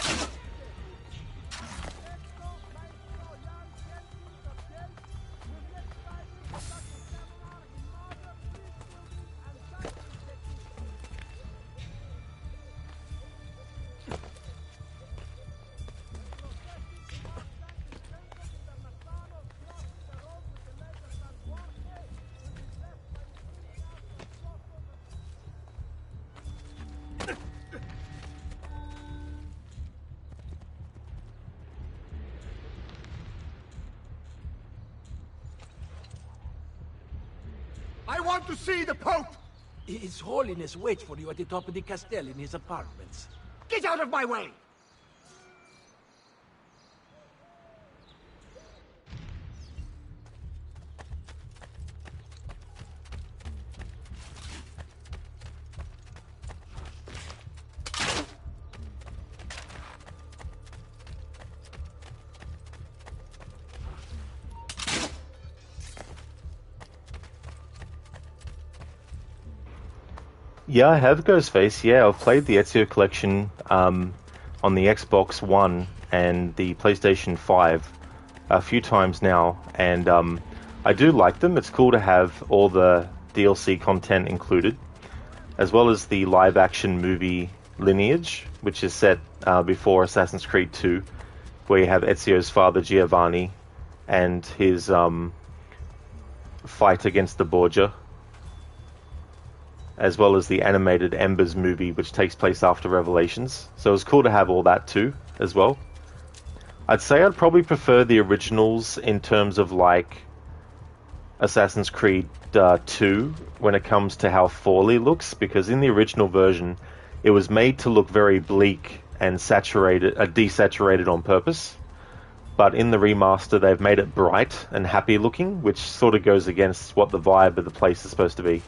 [SPEAKER 10] I want to see the Pope!
[SPEAKER 9] His Holiness waits for you at the top of the castle in his apartments.
[SPEAKER 10] Get out of my way!
[SPEAKER 2] Yeah, I have Ghostface. Yeah, I've played the Ezio collection on the Xbox One and the PlayStation 5 a few times now, and I do like them. It's cool to have all the DLC content included, as well as the live-action movie lineage, which is set before Assassin's Creed 2, where you have Ezio's father Giovanni and his fight against the Borgia, as well as the animated Embers movie, which takes place after Revelations. So it's cool to have all that too, as well. I'd say I'd probably prefer the originals in terms of, like, Assassin's Creed 2 when it comes to how Forlì looks, because in the original version, it was made to look very bleak and saturated, desaturated on purpose. but in the remaster they've made it bright and happy looking, which sort of goes against what the vibe of the place is supposed to be.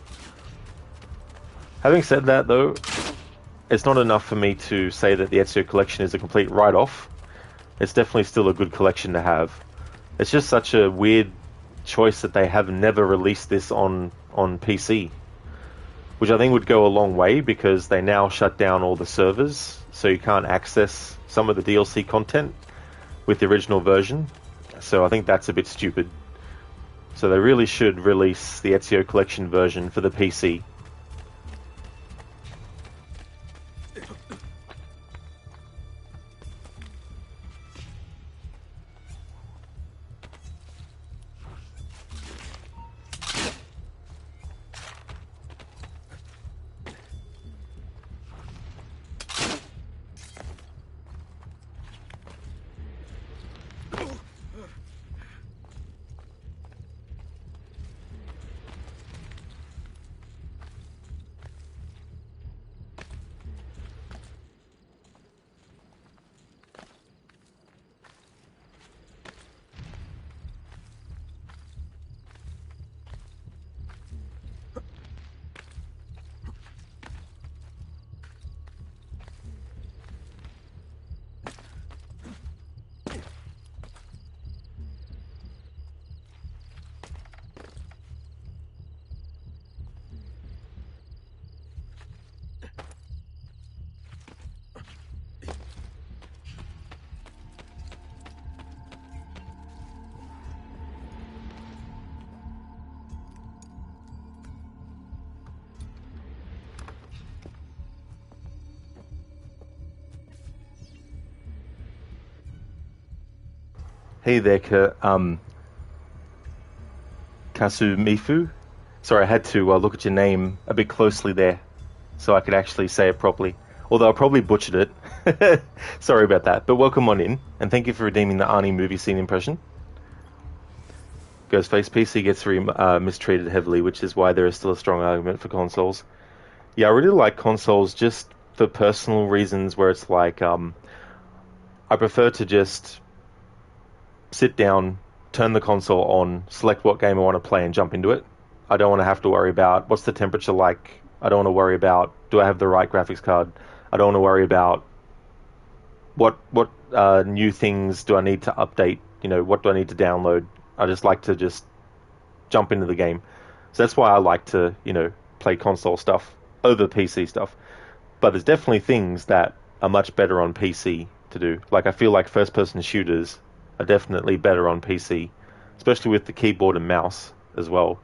[SPEAKER 2] Having said that, though, it's not enough for me to say that the Ezio collection is a complete write-off. It's definitely still a good collection to have. It's just such a weird choice that they have never released this on PC, which I think would go a long way, because they now shut down all the servers, so you can't access some of the DLC content with the original version. So I think that's a bit stupid. So they really should release the Ezio collection version for the PC. Hey there, Kasumifu. Sorry, I had to look at your name a bit closely there, so I could actually say it properly. Although I probably butchered it. Sorry about that. But welcome on in, and thank you for redeeming the Arnie movie scene impression. Ghostface PC gets mistreated heavily, which is why there is still a strong argument for consoles. Yeah, I really like consoles just for personal reasons, where it's like, I prefer to just sit down, turn the console on, select what game I want to play and jump into it. I don't want to have to worry about what's the temperature like. I don't want to worry about, do I have the right graphics card. I don't want to worry about what new things do I need to update, what do I need to download. I just like to just jump into the game. So that's why I like to, play console stuff over PC stuff. But there's definitely things that are much better on PC to do. Like, I feel like first-person shooters are definitely better on PC, especially with the keyboard and mouse as well.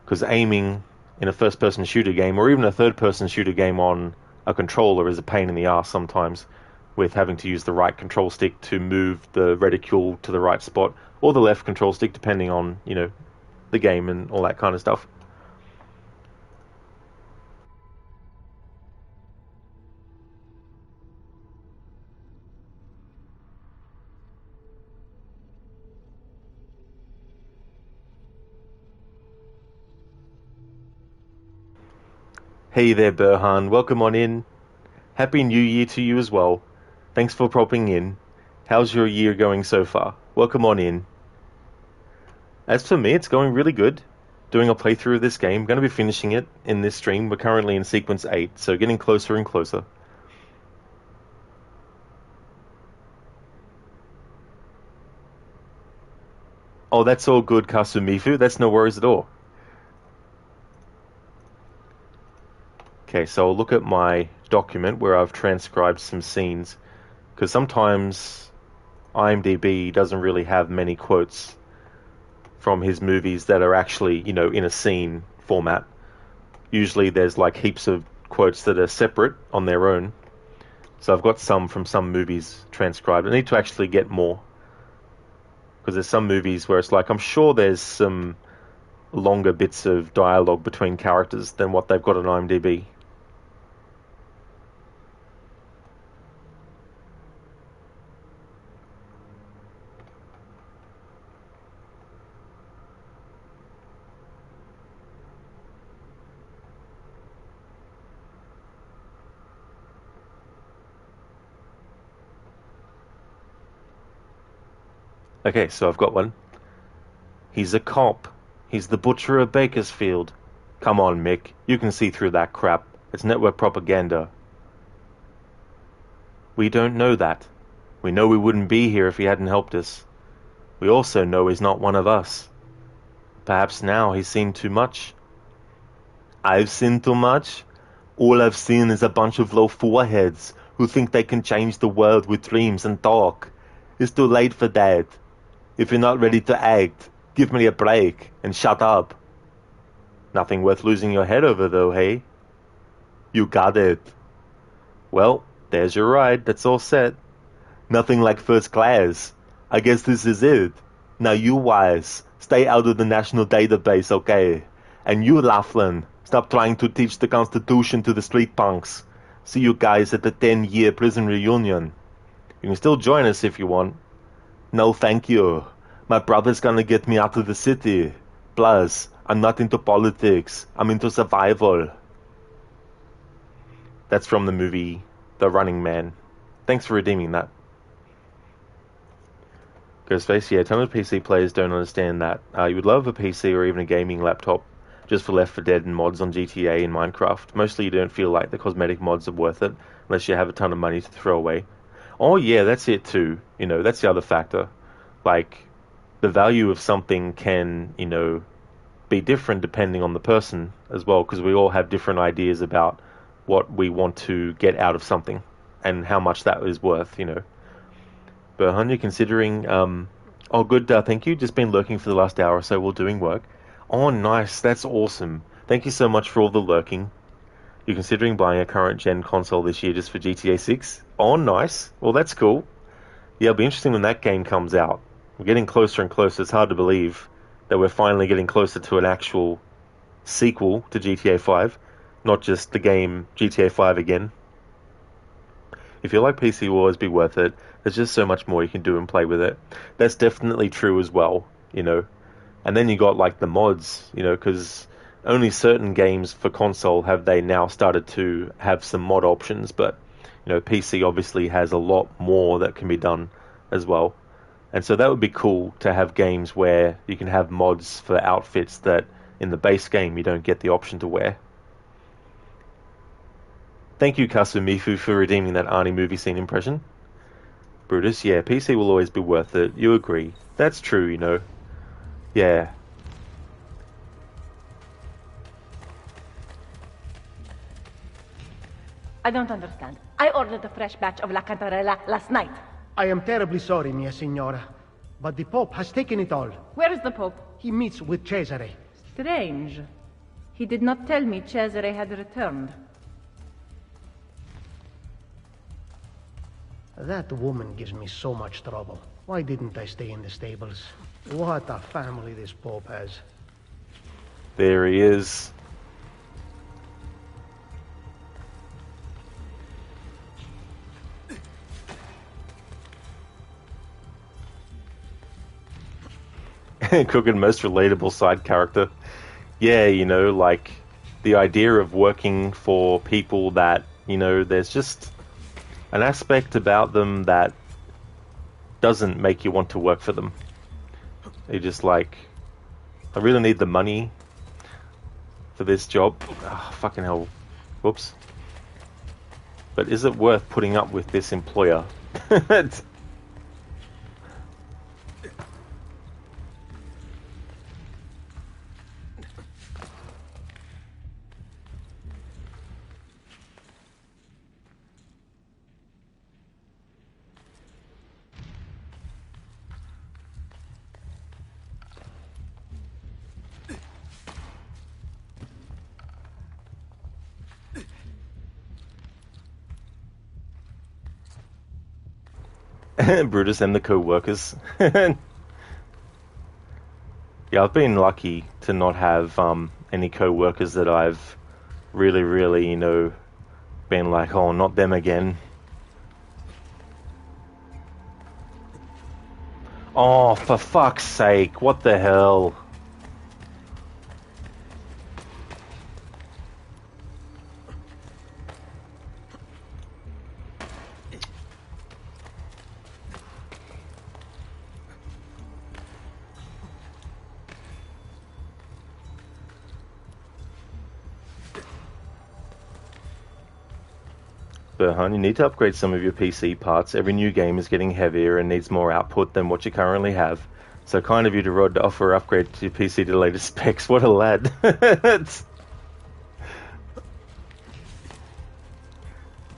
[SPEAKER 2] Because aiming in a first-person shooter game, or even a third-person shooter game on a controller, is a pain in the ass sometimes, with having to use the right control stick to move the reticule to the right spot, or the left control stick, depending on, the game and all that kind of stuff. Hey there, Burhan. Welcome on in. Happy New Year to you as well. Thanks for popping in. How's your year going so far? Welcome on in. As for me, it's going really good. Doing a playthrough of this game. Going to be finishing it in this stream. We're currently in sequence 8, so getting closer and closer. Oh, that's all good, Kasumifu. That's no worries at all. Okay, so I'll look at my document where I've transcribed some scenes, because sometimes IMDb doesn't really have many quotes from his movies that are actually, in a scene format. Usually there's like heaps of quotes that are separate on their own. So I've got some from some movies transcribed. I need to actually get more, because there's some movies where it's like, I'm sure there's some longer bits of dialogue between characters than what they've got on IMDb. Okay, so I've got one. He's a cop. He's the butcher of Bakersfield. Come on, Mick. You can see through that crap. It's network propaganda. We don't know that. We know we wouldn't be here if he hadn't helped us. We also know he's not one of us. Perhaps now he's seen too much. I've seen too much? All I've seen is a bunch of low foreheads who think they can change the world with dreams and talk. It's too late for that. If you're not ready to act, give me a break and shut up. Nothing worth losing your head over though, hey? You got it. Well, there's your ride. That's all set. Nothing like first class. I guess this is it. Now you wise, stay out of the national database, okay? And you, Laughlin, stop trying to teach the Constitution to the street punks. See you guys at the 10-year prison reunion. You can still join us if you want. No, thank you. My brother's gonna get me out of the city. Plus, I'm not into politics. I'm into survival. That's from the movie The Running Man. Thanks for redeeming that. Ghostface, yeah, a ton of PC players don't understand that. You would love a PC or even a gaming laptop just for Left 4 Dead and mods on GTA and Minecraft. Mostly you don't feel like the cosmetic mods are worth it unless you have a ton of money to throw away. Oh yeah, that's it too. You know, that's the other factor. Like, the value of something can, you know, be different depending on the person as well, because we all have different ideas about what we want to get out of something and how much that is worth, you know. But Hanya, considering, oh good, thank you, just been lurking for the last hour or so while doing work. Oh nice, that's awesome. Thank you so much for all the lurking. You're considering buying a current gen console this year just for GTA 6? Oh nice, well that's cool. Yeah, it'll be interesting when that game comes out. We're getting closer and closer. It's hard to believe that we're finally getting closer to an actual sequel to GTA 5, not just the game GTA 5 again. If you like PC, will always be worth it. There's just so much more you can do and play with it. That's definitely true as well, you know. And then you got like the mods, you know, because only certain games for console have they now started to have some mod options, but you know, PC obviously has a lot more that can be done as well. And so that would be cool to have games where you can have mods for outfits that in the base game you don't get the option to wear. Thank you, Kasumifu, for redeeming that Arnie movie scene impression. Brutus, yeah, PC will always be worth it. You agree. That's true, you know. Yeah.
[SPEAKER 21] I don't understand. I ordered a fresh batch of La Cantarella last night.
[SPEAKER 10] I am terribly sorry, mia signora. But the Pope has taken it all.
[SPEAKER 21] Where is the Pope?
[SPEAKER 10] He meets with Cesare.
[SPEAKER 21] Strange. He did not tell me Cesare had returned.
[SPEAKER 10] That woman gives me so much trouble. Why didn't I stay in the stables? What a family this Pope has.
[SPEAKER 2] There he is. Cooking most relatable side character. Yeah, you know, like the idea of working for people that, you know, there's just an aspect about them that doesn't make you want to work for them. You're just like, I really need the money for this job. Oh, fucking hell. Whoops. But is it worth putting up with this employer? Brutus and the co-workers. Yeah, I've been lucky to not have any co-workers that I've really, you know, been like, oh, not them again. Oh, for fuck's sake, what the hell? Berhan, you need to upgrade some of your PC parts. Every new game is getting heavier and needs more output than what you currently have. So kind of you to Rod to offer an upgrade to your PC to the latest specs. What a lad.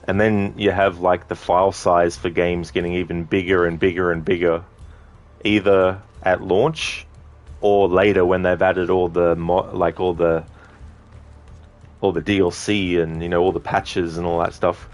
[SPEAKER 2] And then you have like the file size for games getting even bigger and bigger and bigger, either at launch or later when they've added all the all the DLC and, you know, all the patches and all that stuff.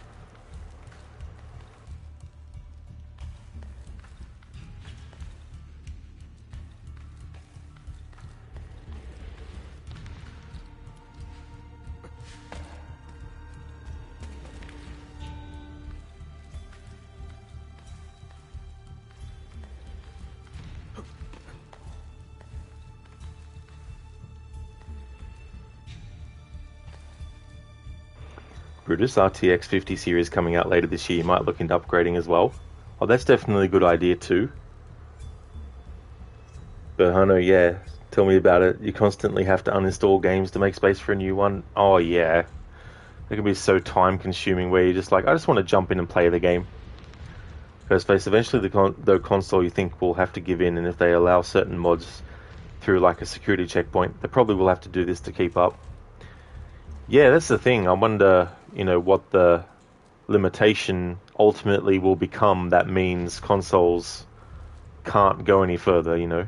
[SPEAKER 2] Brutus RTX 50 series coming out later this year. You might look into upgrading as well. Oh, that's definitely a good idea too. Berhano, yeah, tell me about it. You constantly have to uninstall games to make space for a new one. Oh yeah, it can be so time consuming where you're just like, I just want to jump in and play the game. First place, eventually the console you think will have to give in, and if they allow certain mods through like a security checkpoint, they probably will have to do this to keep up. Yeah, that's the thing. I wonder, you know, what the limitation ultimately will become that means consoles can't go any further, you know.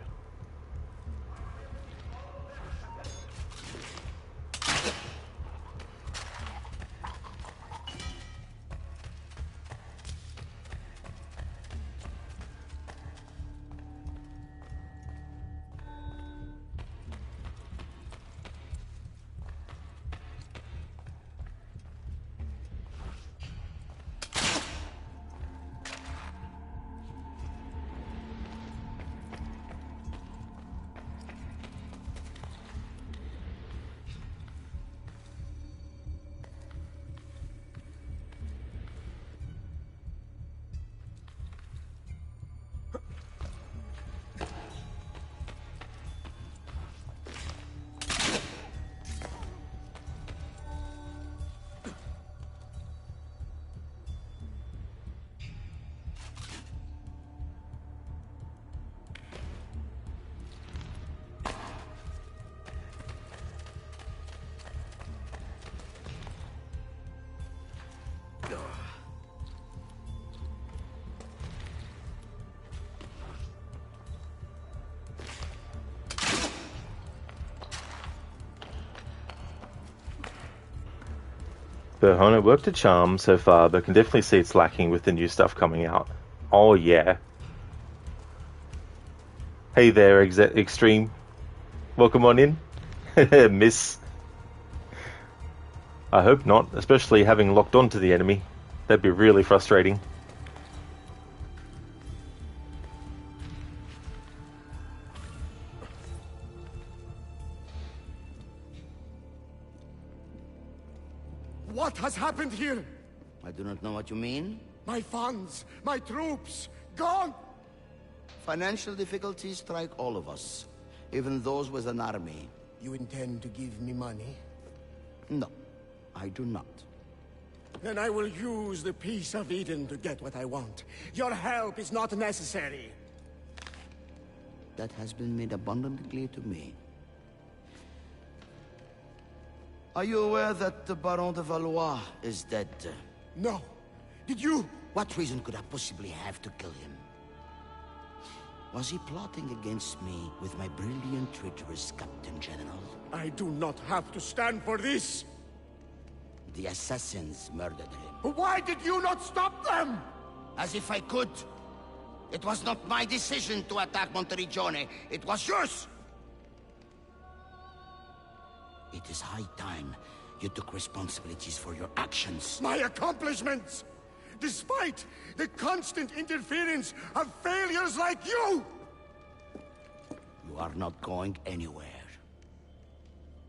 [SPEAKER 2] Berhon, it worked a charm so far, but can definitely see it's lacking with the new stuff coming out. Oh yeah. Hey there, Extreme. Welcome on in. Miss. I hope not, especially having locked onto the enemy. That'd be really frustrating.
[SPEAKER 1] What has happened here?
[SPEAKER 22] I do not know what you mean.
[SPEAKER 1] My funds, my troops, gone!
[SPEAKER 22] Financial difficulties strike all of us, even those with an army.
[SPEAKER 1] You intend to give me money?
[SPEAKER 22] No, I do not.
[SPEAKER 1] Then I will use the Peace of Eden to get what I want. Your help is not necessary.
[SPEAKER 22] That has been made abundantly clear to me. Are you aware that the Baron de Valois is dead?
[SPEAKER 1] No. Did you?
[SPEAKER 22] What reason could I possibly have to kill him? Was he plotting against me with my brilliant, traitorous Captain General?
[SPEAKER 1] I do not have to stand for this!
[SPEAKER 22] The assassins murdered him.
[SPEAKER 1] Why did you not stop them?
[SPEAKER 22] As if I could. It was not my decision to attack Monteriggione. It was yours! It is high time you took responsibilities for your actions.
[SPEAKER 1] My accomplishments! Despite the constant interference of failures like you!
[SPEAKER 22] You are not going anywhere.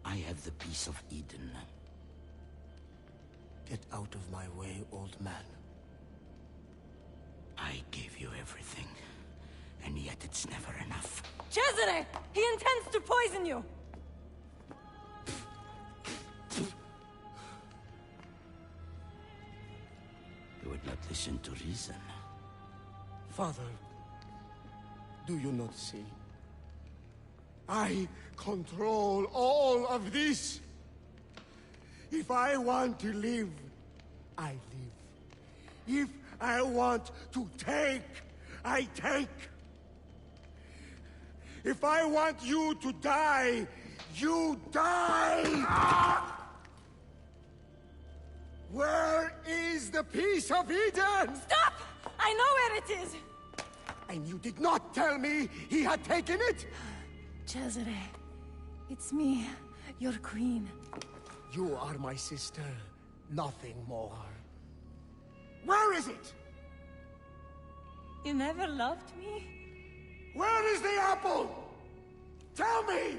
[SPEAKER 22] I have the Peace of Eden.
[SPEAKER 1] Get out of my way, old man.
[SPEAKER 22] I gave you everything, and yet it's never enough.
[SPEAKER 23] Cesare! He intends to poison you!
[SPEAKER 22] listen to reason.
[SPEAKER 1] Father, do you not see? I control all of this. If I want to live, I live. If I want to take, I take. If I want you to die, you die! Where is the piece of Eden?
[SPEAKER 23] Stop! I know where it is!
[SPEAKER 1] And you did not tell me he had taken it?
[SPEAKER 23] Cesare, it's me, your queen.
[SPEAKER 1] You are my sister, nothing more. Where is it?
[SPEAKER 23] You never loved me?
[SPEAKER 1] Where is the apple? Tell me!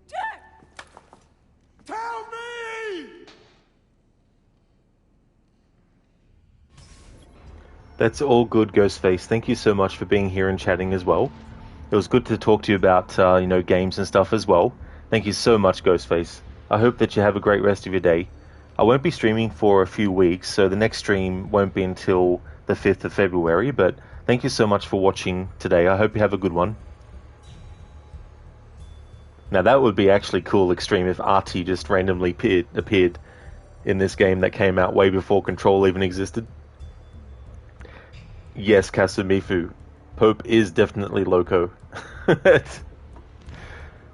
[SPEAKER 23] Jack!
[SPEAKER 1] Tell me!
[SPEAKER 2] That's all good, Ghostface. Thank you so much for being here and chatting as well. It was good to talk to you about, games and stuff as well. Thank you so much, Ghostface. I hope that you have a great rest of your day. I won't be streaming for a few weeks, so the next stream won't be until the 5th of February, but thank you so much for watching today. I hope you have a good one. Now that would be actually cool extreme if Artie just randomly appeared in this game that came out way before Control even existed. Yes, Kasumifu. Pope is definitely loco. But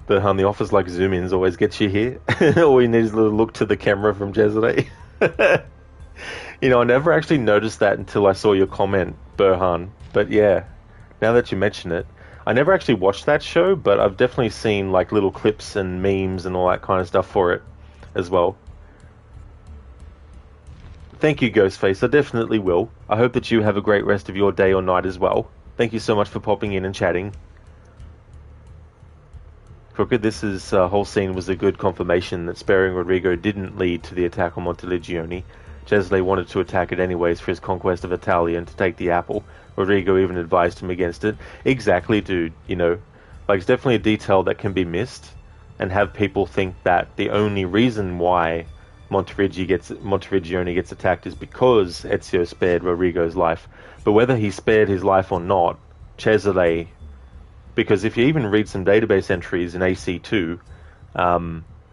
[SPEAKER 2] the offers like zoom-ins always gets you here. All you need is a little look to the camera from Cesare. I never actually noticed that until I saw your comment, Burhan. But yeah, now that you mention it, I never actually watched that show, but I've definitely seen like little clips and memes and all that kind of stuff for it as well. Thank you, Ghostface. I definitely will. I hope that you have a great rest of your day or night as well. Thank you so much for popping in and chatting. Crooked, this whole scene was a good confirmation that sparing Rodrigo didn't lead to the attack on Montelegione. Cesare wanted to attack it anyways for his conquest of Italia and to take the apple. Rodrigo even advised him against it. Exactly, dude. It's definitely a detail that can be missed and have people think that the only reason why Monteriggione gets attacked is because Ezio spared Rodrigo's life. But whether he spared his life or not, Cesare, because if you even read some database entries in AC2,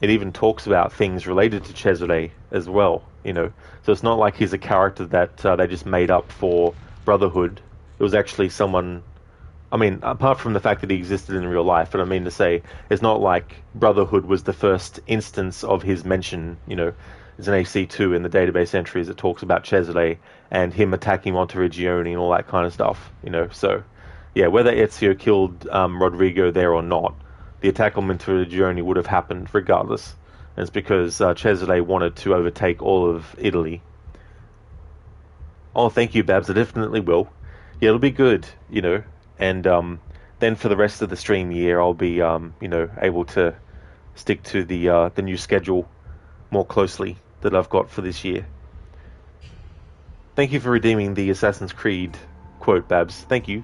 [SPEAKER 2] it even talks about things related to Cesare as well, So it's not like he's a character that they just made up for Brotherhood. It was actually someone, apart from the fact that he existed in real life, but I mean to say, it's not like Brotherhood was the first instance of his mention, It's an AC2 in the database entries that talks about Cesare and him attacking Monteriggione and all that kind of stuff, So, yeah, whether Ezio killed Rodrigo there or not, the attack on Monteriggione would have happened regardless. And it's because Cesare wanted to overtake all of Italy. Oh, thank you, Babs. I definitely will. Yeah, it'll be good, And then for the rest of the stream year, I'll be, able to stick to the new schedule more closely that I've got for this year. Thank you for redeeming the Assassin's Creed quote, Babs. Thank you.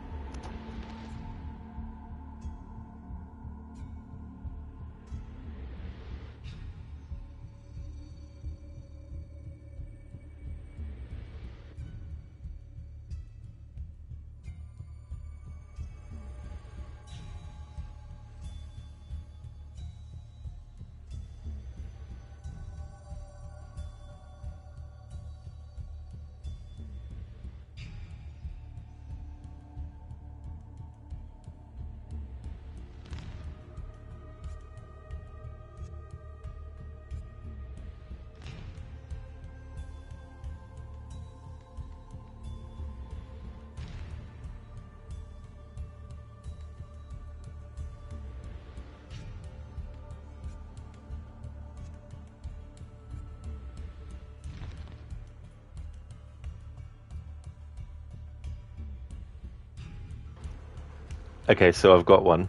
[SPEAKER 2] Okay, so I've got one.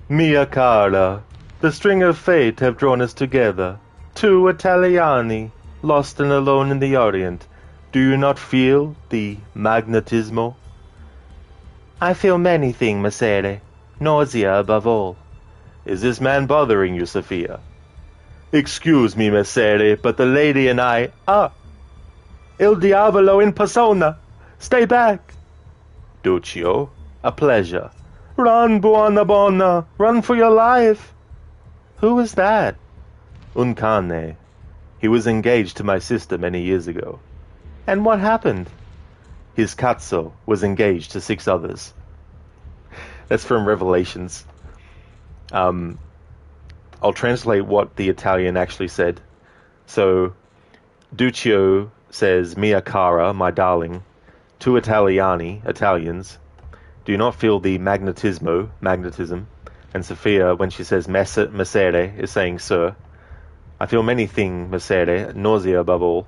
[SPEAKER 2] Mia cara, the string of fate have drawn us together. Two Italiani, lost and alone in the Orient. Do you not feel the magnetismo? I feel many things, Messere. Nausea above all. Is this man bothering you, Sophia? Excuse me, Messere, but the lady and I... Ah! Il Diavolo in persona! Stay back! Duccio, a pleasure. Run, buona bona! Run for your life! Who is that? Un cane. He was engaged to my sister many years ago. And what happened? His cazzo was engaged to 6 others. That's from Revelations. I'll translate what the Italian actually said. So, Duccio says, mia cara, my darling, to Italians, do you not feel the magnetism, and Sophia, when she says messere, is saying, sir, I feel many things, messere, nausea above all.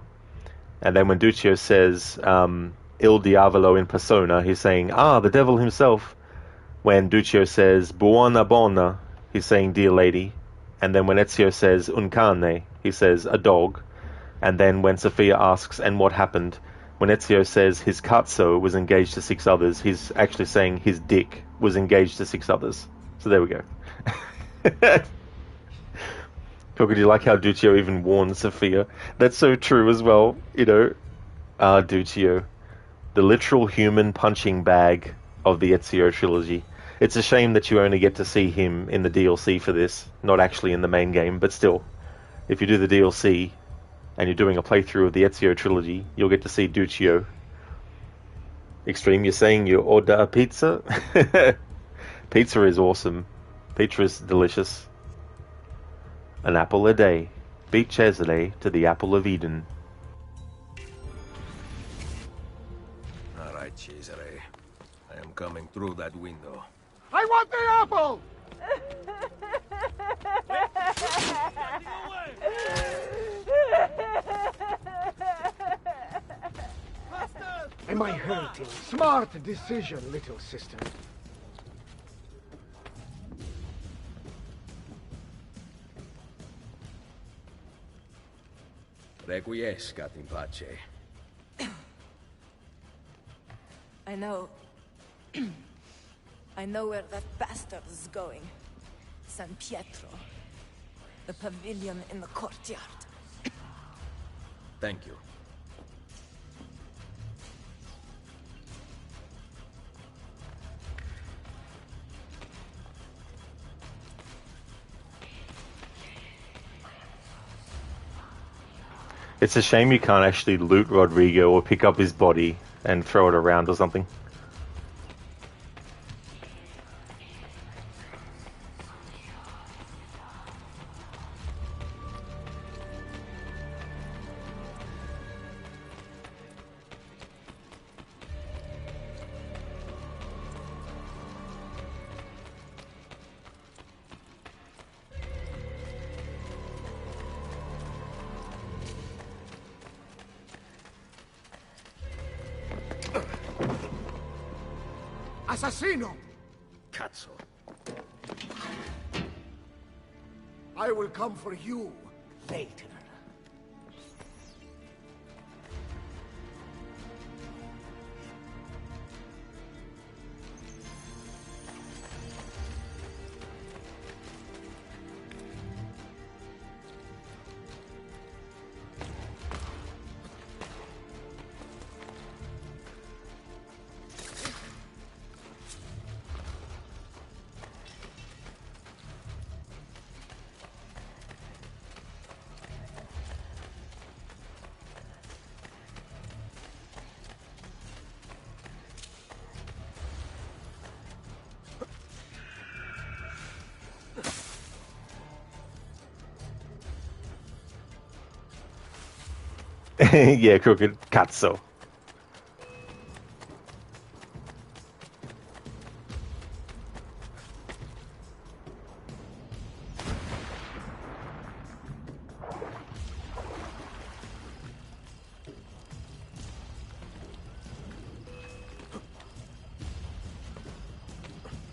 [SPEAKER 2] And then when Duccio says, il diavolo in persona, he's saying, the devil himself. When Duccio says, buona bona, he's saying, dear lady. And then when Ezio says, un cane, he says, a dog. And then when Sophia asks, and what happened? When Ezio says his cazzo was engaged to 6 others, he's actually saying his dick was engaged to 6 others. So there we go. Could you like how Duccio even warned Sophia? That's so true as well, you know. Duccio. The literal human punching bag of the Ezio trilogy. It's a shame that you only get to see him in the DLC for this, not actually in the main game, but still. If you do the DLC, and you're doing a playthrough of the Ezio trilogy, you'll get to see Duccio. Extreme, you're saying you order a pizza? Pizza is awesome. Pizza is delicious. An apple a day. Beat Cesare to the apple of Eden.
[SPEAKER 12] All right, Cesare. I am coming through that window.
[SPEAKER 1] I want the apple! Am I hurting? Smart decision, little sister.
[SPEAKER 12] Requiescat in pace.
[SPEAKER 23] I know. I know where that bastard is going. San Pietro. The pavilion in the courtyard.
[SPEAKER 12] Thank you.
[SPEAKER 2] It's a shame you can't actually loot Rodrigo or pick up his body and throw it around or something.
[SPEAKER 1] Assassino!
[SPEAKER 12] Cazzo.
[SPEAKER 1] I will come for you later. Yeah, crooked cazzo.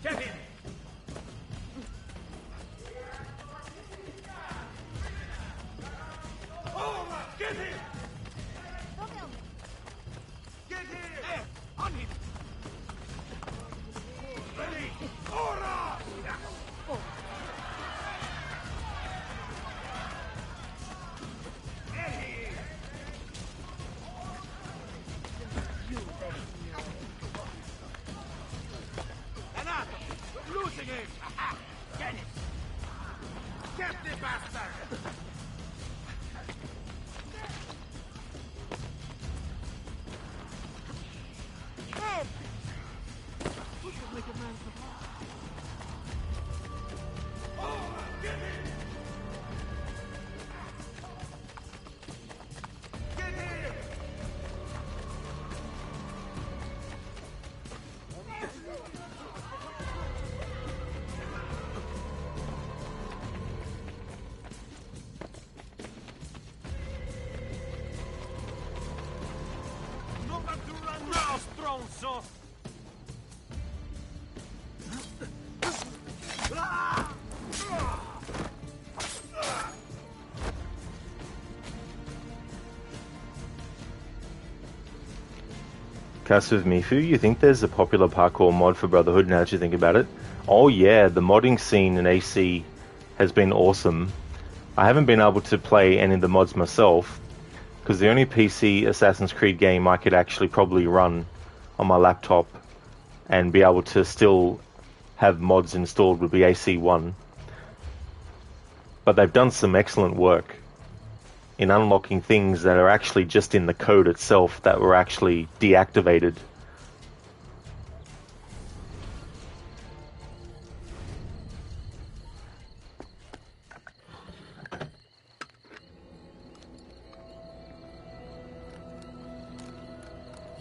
[SPEAKER 9] Get him! Get him! Get here! On him! Ready! Ora! Renato, we're losing him! Aha! Get it! Get the bastard!
[SPEAKER 23] Hey!
[SPEAKER 9] Who could make a man so hard? Oh, get it! Get him! Non cattura now, stronzo!
[SPEAKER 2] Cast with Mifu, you think there's a popular parkour mod for Brotherhood now that you think about it? Oh yeah, the modding scene in AC has been awesome. I haven't been able to play any of the mods myself, because the only PC Assassin's Creed game I could actually probably run on my laptop and be able to still have mods installed would be AC1. But they've done some excellent work in unlocking things that are actually just in the code itself that were actually deactivated.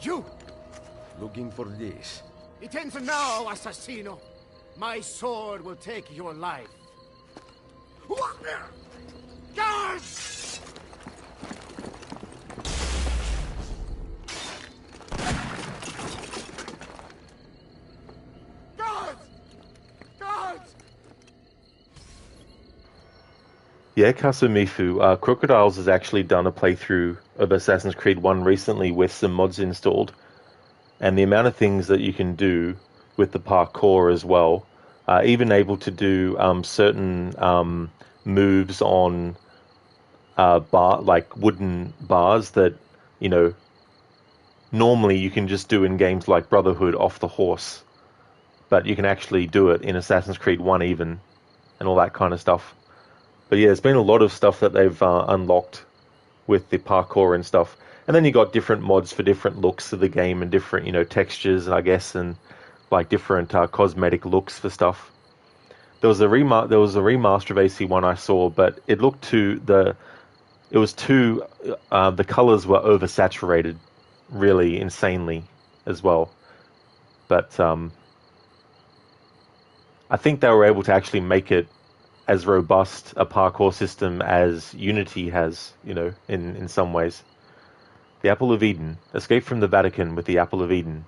[SPEAKER 1] You!
[SPEAKER 12] Looking for this.
[SPEAKER 1] It ends now, assassino! My sword will take your life. Guards! Guards! Guards!
[SPEAKER 2] Yeah, Kasumifu, Crocodiles has actually done a playthrough of Assassin's Creed 1 recently with some mods installed, and the amount of things that you can do with the parkour as well, even able to do certain moves on like wooden bars that, you know, normally you can just do in games like Brotherhood off the horse, but you can actually do it in Assassin's Creed 1 even, and all that kind of stuff. But yeah, there's been a lot of stuff that they've unlocked with the parkour and stuff. And then you got different mods for different looks of the game and different, you know, textures, I guess, and like different cosmetic looks for stuff. There was a remaster of AC1 I saw, but it looked the colors were oversaturated really insanely as well. But I think they were able to actually make it as robust a parkour system as Unity has, you know, in some ways. The Apple of Eden. Escape from the Vatican with the Apple of Eden.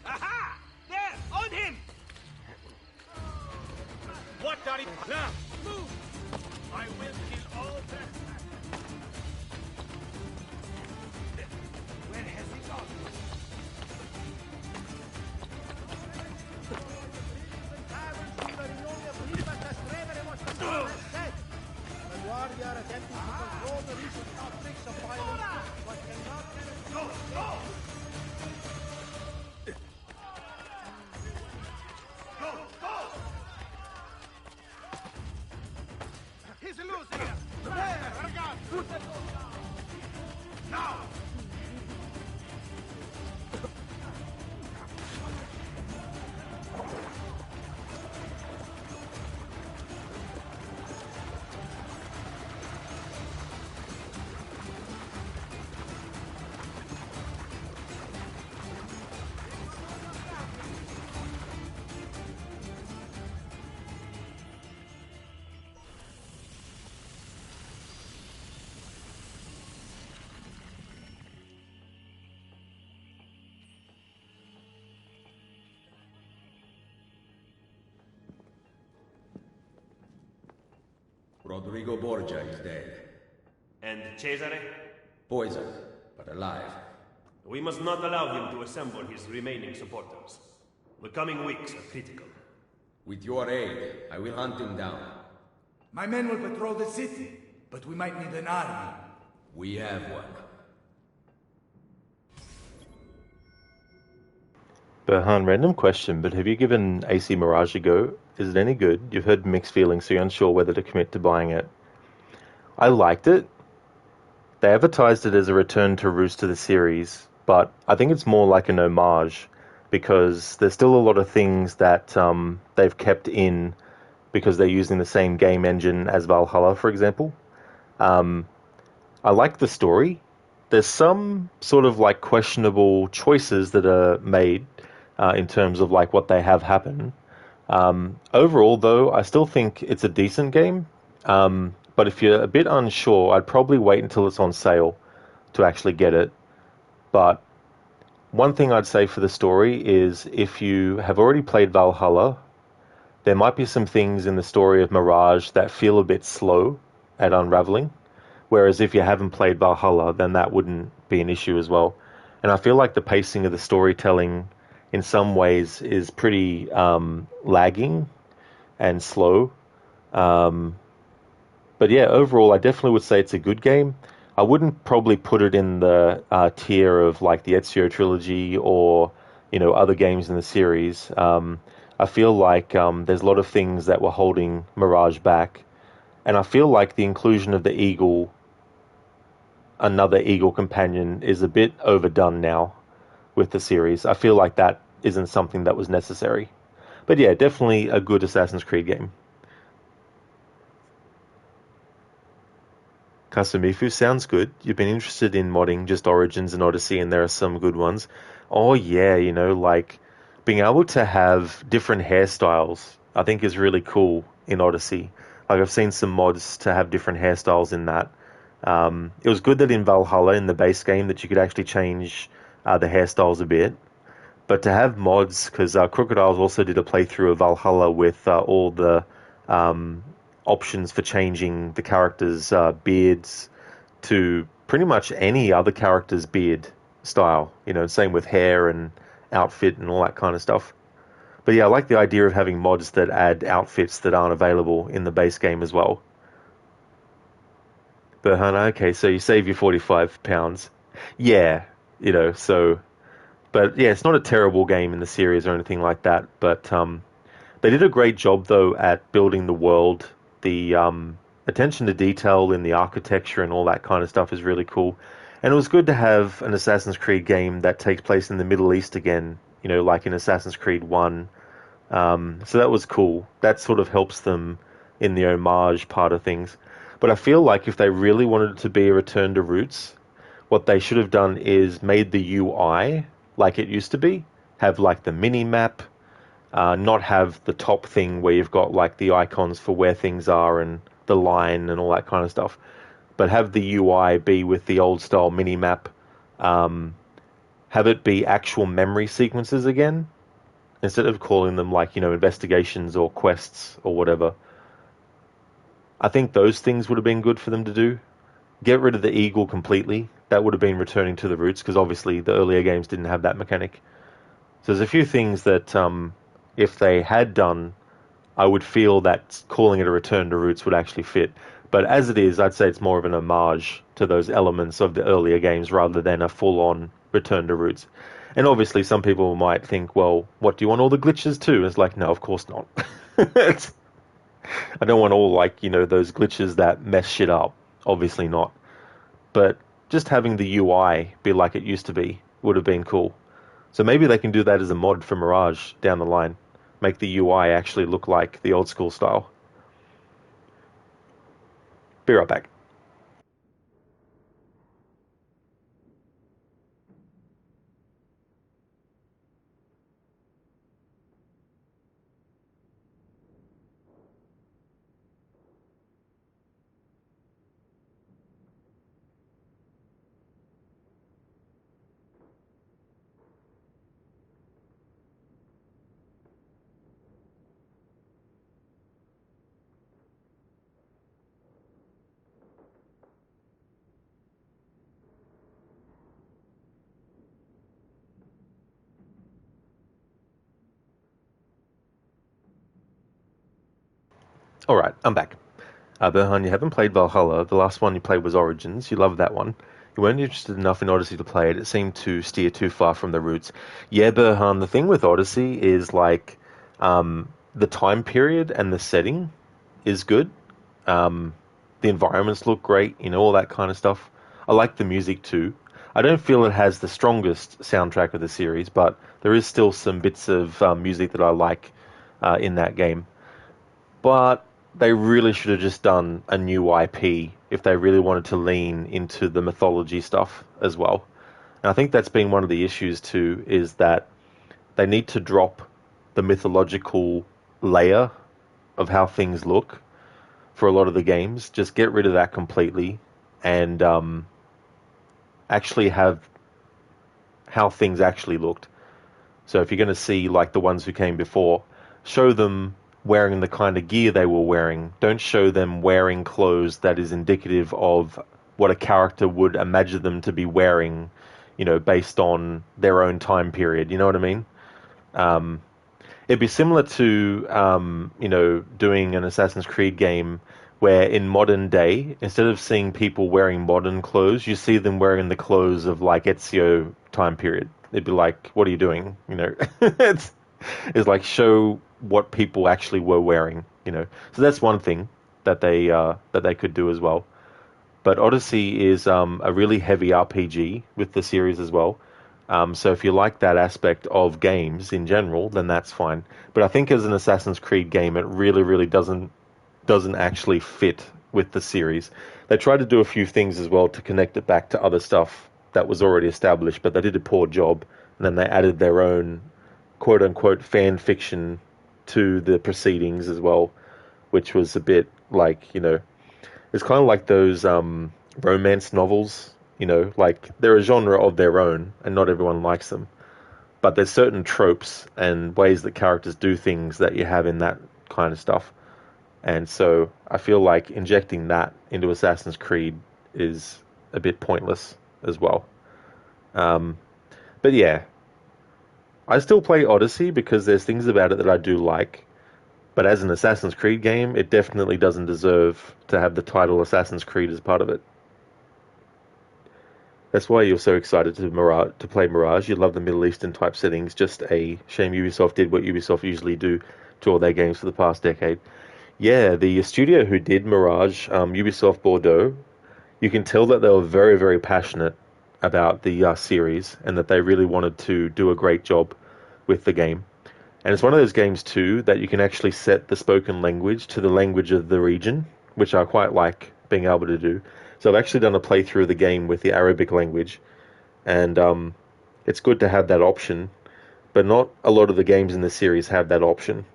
[SPEAKER 9] Aha! There! On him! What are you... Now, move! I will kill all that. Where has he gone?
[SPEAKER 14] The Guardia are attempting to control the recent outbreaks of violence, but cannot get it. Go! Go!
[SPEAKER 9] He's losing it! There!
[SPEAKER 12] Rodrigo Borgia is dead.
[SPEAKER 17] And Cesare?
[SPEAKER 12] Poisoned, but alive.
[SPEAKER 17] We must not allow him to assemble his remaining supporters. The coming weeks are critical.
[SPEAKER 12] With your aid, I will hunt him down.
[SPEAKER 6] My men will patrol the city, but we might need an army.
[SPEAKER 12] We have one.
[SPEAKER 2] Berhan, random question, but have you given AC Mirage a go? Is it any good? You've heard mixed feelings, so you're unsure whether to commit to buying it. I liked it. They advertised it as a return to roots to the series, but I think it's more like an homage, because there's still a lot of things that they've kept in because they're using the same game engine as Valhalla, for example. I like the story. There's some sort of like questionable choices that are made in terms of like what they have happen. Overall, though, I still think it's a decent game. But if you're a bit unsure, I'd probably wait until it's on sale to actually get it. But one thing I'd say for the story is if you have already played Valhalla, there might be some things in the story of Mirage that feel a bit slow at unraveling. Whereas if you haven't played Valhalla, then that wouldn't be an issue as well. And I feel like the pacing of the storytelling in some ways is pretty lagging and slow. But yeah, overall, I definitely would say it's a good game. I wouldn't probably put it in the tier of like the Ezio trilogy or, you know, other games in the series. I feel like there's a lot of things that were holding Mirage back. And I feel like the inclusion of the Eagle, another Eagle companion, is a bit overdone now with the series. I feel like that isn't something that was necessary. But yeah, definitely a good Assassin's Creed game. Kasumifu sounds good. You've been interested in modding just Origins and Odyssey, and there are some good ones. Oh yeah, you know, like being able to have different hairstyles, I think is really cool in Odyssey. Like I've seen some mods to have different hairstyles in that. It was good that in Valhalla, in the base game, that you could actually change the hairstyles a bit. But to have mods, because Crocodiles also did a playthrough of Valhalla with all the options for changing the characters' beards to pretty much any other character's beard style. You know, same with hair and outfit and all that kind of stuff. But yeah, I like the idea of having mods that add outfits that aren't available in the base game as well. Berhana, okay, so you save your £45. Yeah, you know, so... But yeah, it's not a terrible game in the series or anything like that. But they did a great job, though, at building the world. The attention to detail in the architecture and all that kind of stuff is really cool. And it was good to have an Assassin's Creed game that takes place in the Middle East again, you know, like in Assassin's Creed 1. So that was cool. That sort of helps them in the homage part of things. But I feel like if they really wanted it to be a return to roots, what they should have done is made the UI like it used to be, have like the mini map, not have the top thing where you've got like the icons for where things are and the line and all that kind of stuff, but have the UI be with the old style mini map, have it be actual memory sequences again, instead of calling them like, you know, investigations or quests or whatever. I think those things would have been good for them to do. Get rid of the eagle completely. That would have been returning to the roots, because obviously the earlier games didn't have that mechanic. So there's a few things that if they had done, I would feel that calling it a return to roots would actually fit. But as it is, I'd say it's more of an homage to those elements of the earlier games rather than a full-on return to roots. And obviously some people might think, well, what, do you want all the glitches too? It's like, no, of course not. I don't want all, like, you know, those glitches that mess shit up. Obviously not. But just having the UI be like it used to be would have been cool. So maybe they can do that as a mod for Mirage down the line. Make the UI actually look like the old school style. Be right back. Alright, I'm back. Berhan, you haven't played Valhalla. The last one you played was Origins. You loved that one. You weren't interested enough in Odyssey to play it. It seemed to steer too far from the roots. Yeah, Berhan, the thing with Odyssey is like the time period and the setting is good. The environments look great, all that kind of stuff. I like the music too. I don't feel it has the strongest soundtrack of the series, but there is still some bits of music that I like in that game. But they really should have just done a new IP if they really wanted to lean into the mythology stuff as well. And I think that's been one of the issues too, is that they need to drop the mythological layer of how things look for a lot of the games. Just get rid of that completely and actually have how things actually looked. So if you're going to see like the ones who came before, show them wearing the kind of gear they were wearing. Don't show them wearing clothes that is indicative of what a character would imagine them to be wearing, based on their own time period. You know what I mean? It'd be similar to, doing an Assassin's Creed game where in modern day, instead of seeing people wearing modern clothes, you see them wearing the clothes of like Ezio time period. It'd be like, what are you doing? It's like show what people actually were wearing. So that's one thing that they could do as well. But Odyssey is a really heavy RPG with the series as well. So if you like that aspect of games in general, then that's fine. But I think as an Assassin's Creed game, it really, really doesn't actually fit with the series. They tried to do a few things as well to connect it back to other stuff that was already established, but they did a poor job. And then they added their own quote-unquote fan fiction to the proceedings as well, which was a bit like, it's kind of like those romance novels, like they're a genre of their own and not everyone likes them. But there's certain tropes and ways that characters do things that you have in that kind of stuff. And so I feel like injecting that into Assassin's Creed is a bit pointless as well. But yeah, I still play Odyssey because there's things about it that I do like. But as an Assassin's Creed game, it definitely doesn't deserve to have the title Assassin's Creed as part of it. That's why you're so excited to play Mirage. You love the Middle Eastern type settings. Just a shame Ubisoft did what Ubisoft usually do to all their games for the past decade. Yeah, the studio who did Mirage, Ubisoft Bordeaux, you can tell that they were very, very passionate about the series and that they really wanted to do a great job with the game. And it's one of those games too that you can actually set the spoken language to the language of the region, which I quite like being able to do. So I've actually done a playthrough of the game with the Arabic language, and it's good to have that option, but not a lot of the games in the series have that option.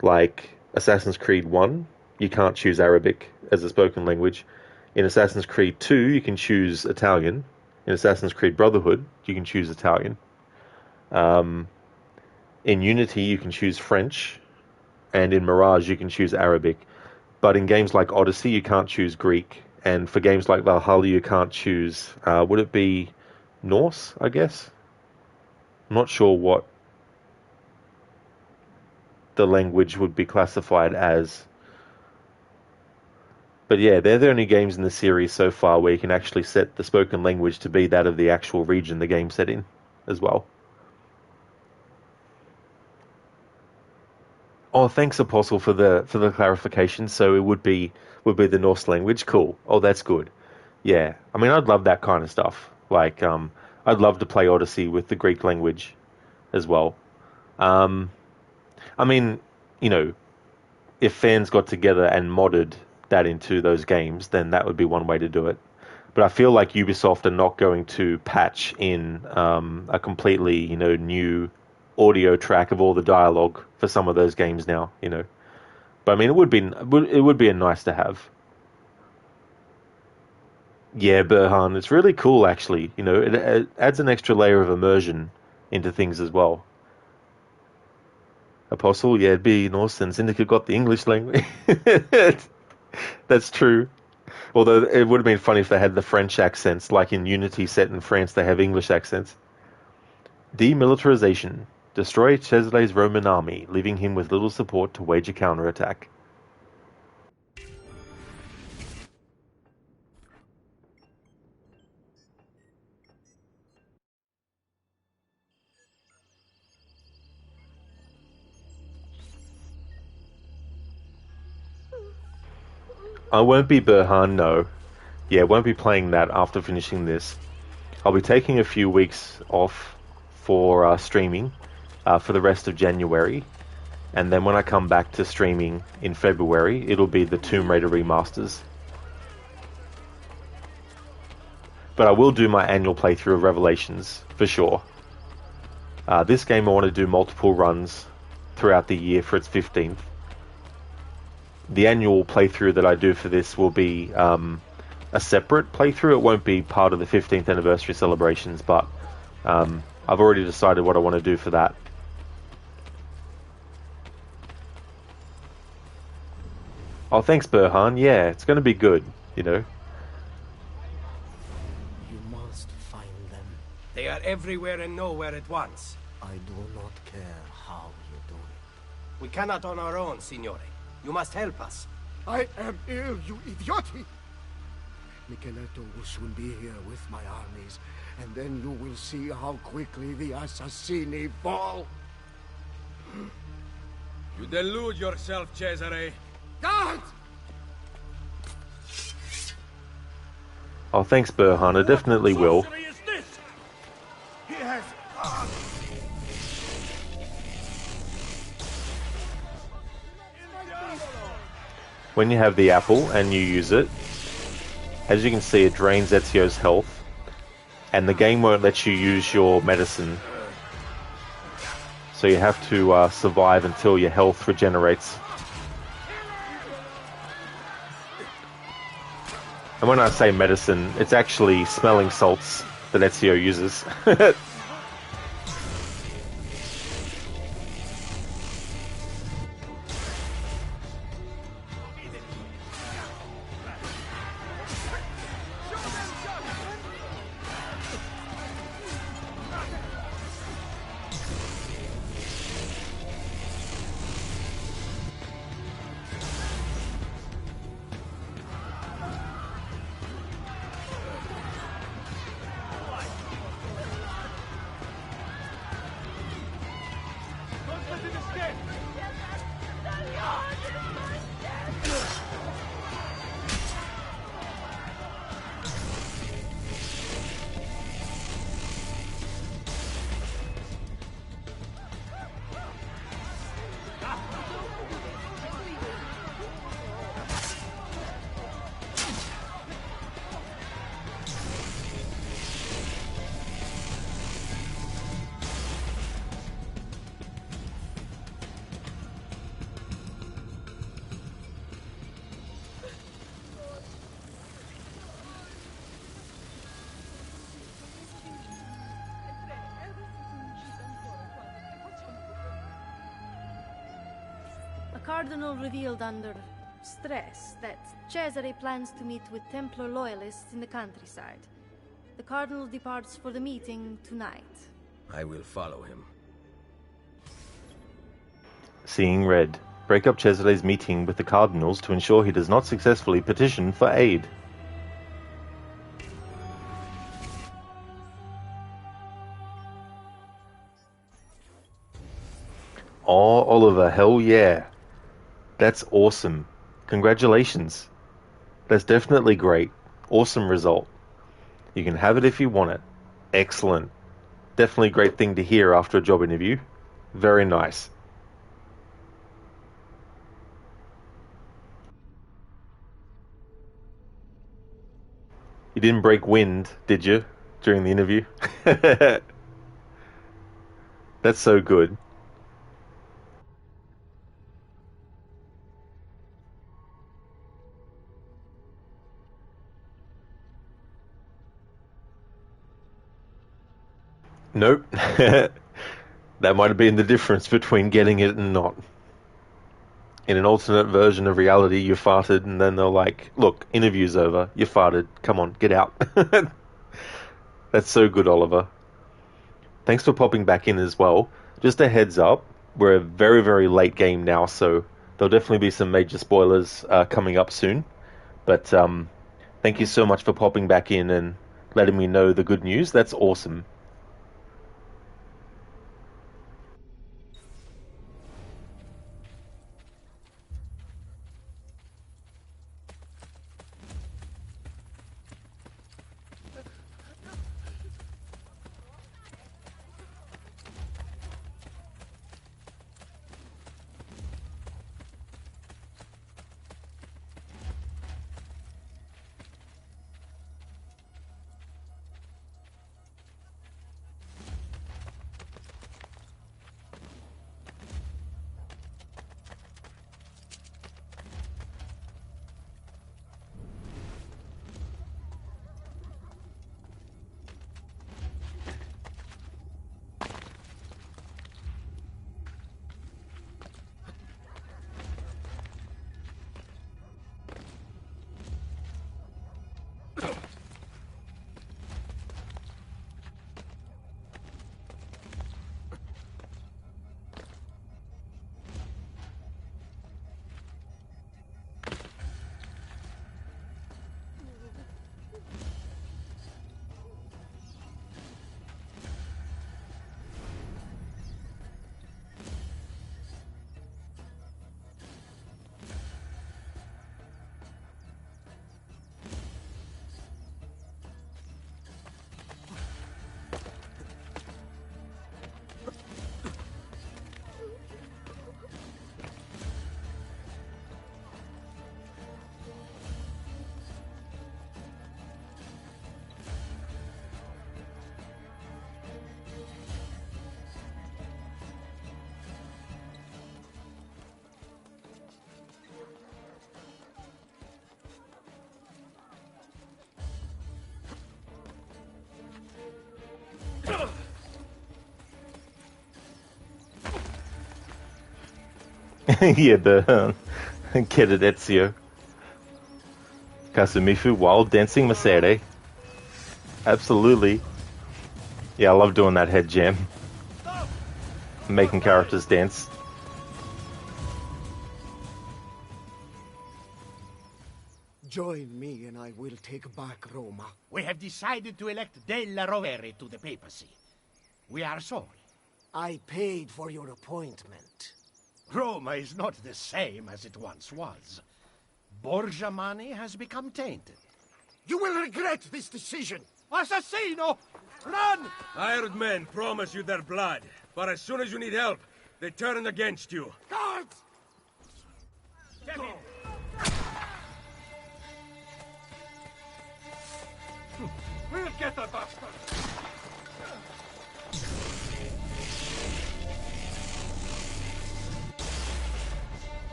[SPEAKER 2] Like Assassin's Creed 1, you can't choose Arabic as a spoken language. In Assassin's Creed 2, you can choose Italian. In Assassin's Creed Brotherhood, you can choose Italian. In Unity, you can choose French, and in Mirage, you can choose Arabic. But in games like Odyssey, you can't choose Greek, and for games like Valhalla, you can't choose, would it be Norse, I guess? I'm not sure what the language would be classified as. But yeah, they're the only games in the series so far where you can actually set the spoken language to be that of the actual region the game's set in as well. Oh, thanks, Apostle, for the clarification. So it would be the Norse language. Cool. Oh, that's good. Yeah, I mean, I'd love that kind of stuff. Like, I'd love to play Odyssey with the Greek language as well. I mean, if fans got together and modded that into those games, then that would be one way to do it. But I feel like Ubisoft are not going to patch in a completely, new audio track of all the dialogue for some of those games now, But I mean, it would be a nice to have. Yeah, Burhan, it's really cool actually. It adds an extra layer of immersion into things as well. Apostle, yeah, it'd be Norse and Syndicate got the English language. That's true. Although it would have been funny if they had the French accents, like in Unity set in France, they have English accents. Demilitarization. Destroy Chesley's Roman army, leaving him with little support to wage a counterattack. I won't be Burhan, no. Yeah, won't be playing that after finishing this. I'll be taking a few weeks off for streaming for the rest of January. And then when I come back to streaming in February, it'll be the Tomb Raider remasters. But I will do my annual playthrough of Revelations, for sure. This game I want to do multiple runs throughout the year for its 15th. The annual playthrough that I do for this will be a separate playthrough. It won't be part of the 15th anniversary celebrations, but I've already decided what I want to do for that. Oh, thanks, Burhan. Yeah, it's going to be good, you know.
[SPEAKER 16] You must find them.
[SPEAKER 4] They are everywhere and nowhere at once.
[SPEAKER 16] I do not care how you do it.
[SPEAKER 4] We cannot on our own, Signore. You must help us.
[SPEAKER 1] I am ill, you idioti! Micheletto will soon be here with my armies, and then you will see how quickly the Assassini fall.
[SPEAKER 3] You delude yourself, Cesare.
[SPEAKER 1] God!
[SPEAKER 2] Oh, thanks, Burhan. I definitely will.
[SPEAKER 1] He has...
[SPEAKER 2] When you have the apple and you use it, as you can see, it drains Ezio's health, and the game won't let you use your medicine. So you have to survive until your health regenerates. And when I say medicine, it's actually smelling salts that Ezio uses.
[SPEAKER 8] The Cardinal revealed under stress that Cesare plans to meet with Templar loyalists in the countryside. The Cardinal departs for the meeting tonight.
[SPEAKER 12] I will follow him.
[SPEAKER 2] Seeing red. Break up Cesare's meeting with the Cardinals to ensure he does not successfully petition for aid. Oh, Oliver, hell yeah. That's awesome. Congratulations. That's definitely great. Awesome result. You can have it if you want it. Excellent. Definitely a great thing to hear after a job interview. Very nice. You didn't break wind, did you, during the interview? That's so good. Nope. That might have been the difference between getting it and not. In an alternate version of reality, you farted, and then they're like, look, interview's over. You farted. Come on, get out. That's so good, Oliver. Thanks for popping back in as well. Just a heads up, we're a very, very late game now, so there'll definitely be some major spoilers coming up soon. But thank you so much for popping back in and letting me know the good news. That's awesome. Yeah, the Kid at Ezio. Kasumifu Wild Dancing Masere. Absolutely. Yeah, I love doing that head jam. Making characters dance.
[SPEAKER 1] Join me and I will take back Roma.
[SPEAKER 9] We have decided to elect Della Rovere to the papacy. We are sorry.
[SPEAKER 1] I paid for your appointment.
[SPEAKER 9] Roma is not the same as it once was. Borgia money has become tainted.
[SPEAKER 1] You will regret this decision!
[SPEAKER 9] Assassino! Run!
[SPEAKER 12] Hired men promise you their blood, but as soon as you need help, they turn against you.
[SPEAKER 1] Guards!
[SPEAKER 9] Go. We'll get the bastard!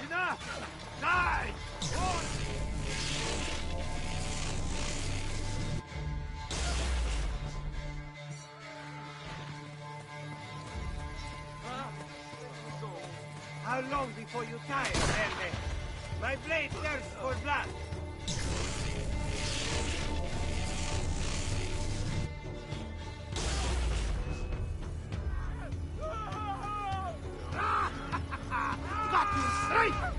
[SPEAKER 9] Enough! Die! How long before you tire, Herme? My blade thirsts for blood. Got you straight!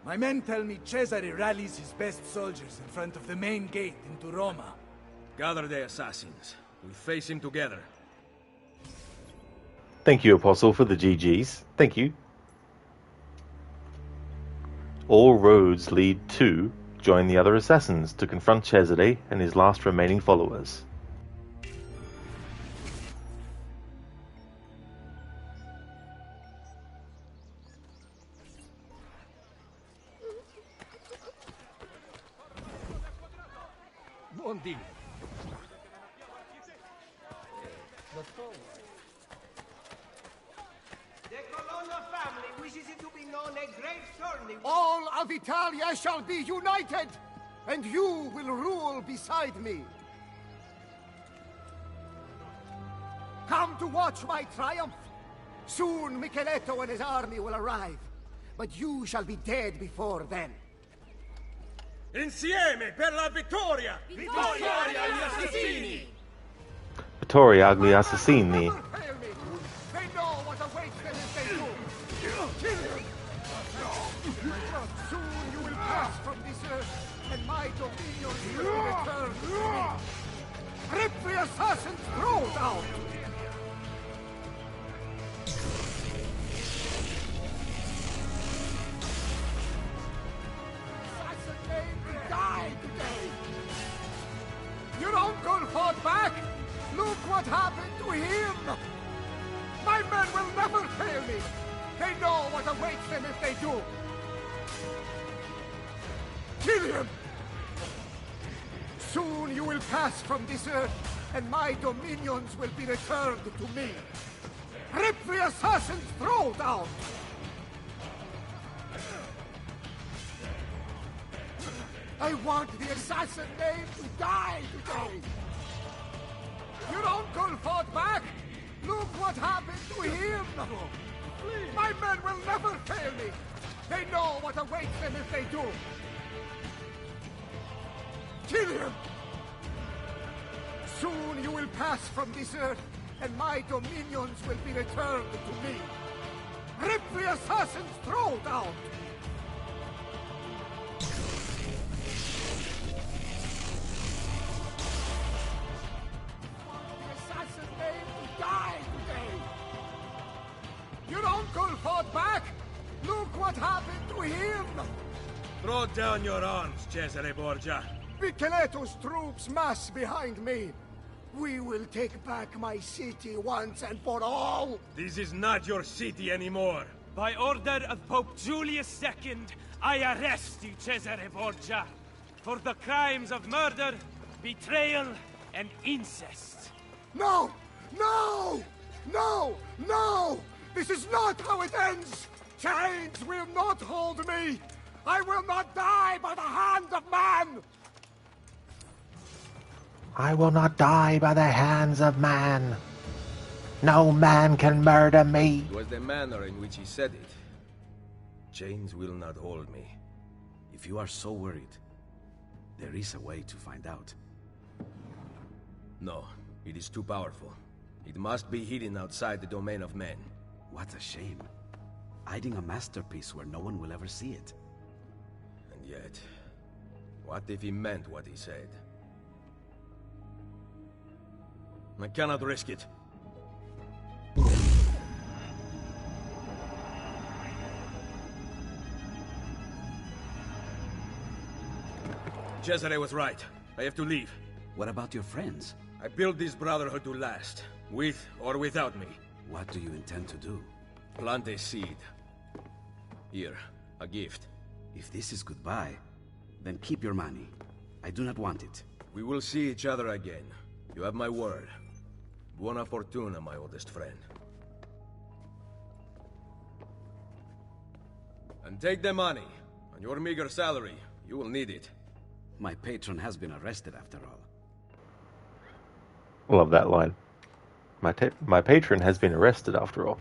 [SPEAKER 6] My men tell me Cesare rallies his best soldiers in front of the main gate into Roma.
[SPEAKER 12] Gather the assassins. We'll face him together.
[SPEAKER 2] Thank you, Apostle, for the GGs. Thank you. All roads lead to join the other assassins to confront Cesare and his last remaining followers.
[SPEAKER 9] Buon
[SPEAKER 16] The Colonna family wishes it to be known a great tourney.
[SPEAKER 1] All of Italia shall be united, and you will rule beside me. Come to watch my triumph. Soon Micheletto and his army will arrive, but you shall be dead before then.
[SPEAKER 12] Insieme per la vittoria! Vittoria agli assassini!
[SPEAKER 2] Vittoria agli assassini.
[SPEAKER 1] They know what awaits them if they do. Kill them! Soon you will pass from this earth, and my dominion will return to me. Rip the assassin's throat out! Die today! Your uncle fought back! Look what happened to him! My men will never fail me! They know what awaits them if they do! Kill him! Soon you will pass from this earth, and my dominions will be returned to me! Rip the assassin's throat out! I want the assassin name to die today! Your uncle fought back! Look what happened to him! My men will never fail me! They know what awaits them if they do! Kill him! Soon you will pass from this earth, and my dominions will be returned to me! Rip the assassin's throat out! Die today! Your uncle fought back! Look what happened to him!
[SPEAKER 9] Throw down your arms, Cesare Borgia.
[SPEAKER 1] Micheletto's troops mass behind me. We will take back my city once and for all!
[SPEAKER 9] This is not your city anymore.
[SPEAKER 11] By order of Pope Julius II, I arrest you, Cesare Borgia, for the crimes of murder, betrayal, and incest.
[SPEAKER 1] No! No! No! No! This is not how it ends! Chains will not hold me! I will not die by the hand of man!
[SPEAKER 2] I will not die by the hands of man. No man can murder me.
[SPEAKER 12] It was the manner in which he said it. Chains will not hold me.
[SPEAKER 13] If you are so worried, there is a way to find out.
[SPEAKER 12] No, it is too powerful. It must be hidden outside the domain of men.
[SPEAKER 13] What a shame. Hiding a masterpiece where no one will ever see it.
[SPEAKER 12] And yet, what if he meant what he said? I cannot risk it. Cesare was right. I have to leave.
[SPEAKER 13] What about your friends?
[SPEAKER 12] I built this Brotherhood to last, with or without me.
[SPEAKER 13] What do you intend to do?
[SPEAKER 12] Plant a seed. Here, a gift.
[SPEAKER 13] If this is goodbye, then keep your money. I do not want it.
[SPEAKER 12] We will see each other again. You have my word. Buona fortuna, my oldest friend. And take the money. On your meager salary, you will need it.
[SPEAKER 13] My patron has been arrested after all.
[SPEAKER 2] Love that line. My patron has been arrested after all.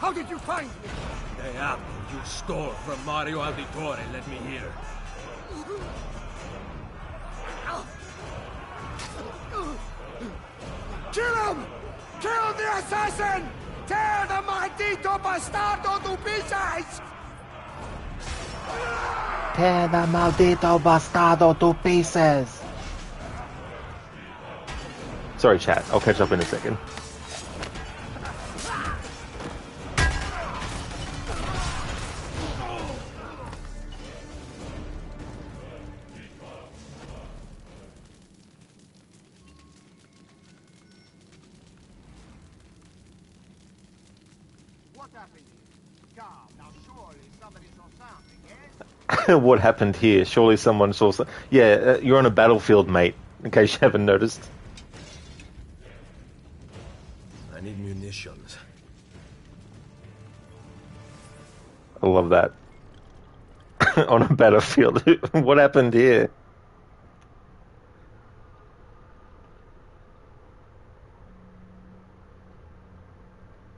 [SPEAKER 1] How did you find me?
[SPEAKER 9] The apple you stole from Mario Auditore led me here.
[SPEAKER 1] Kill him! Kill the assassin! Tear the maldito bastardo to pieces!
[SPEAKER 2] Tear the maldito bastardo to pieces! Sorry, chat. I'll catch up in a second. What happened here? Surely someone saw some... Yeah, you're on a battlefield, mate, in case you haven't noticed.
[SPEAKER 12] I need munitions.
[SPEAKER 2] I love that. On a battlefield. What happened here?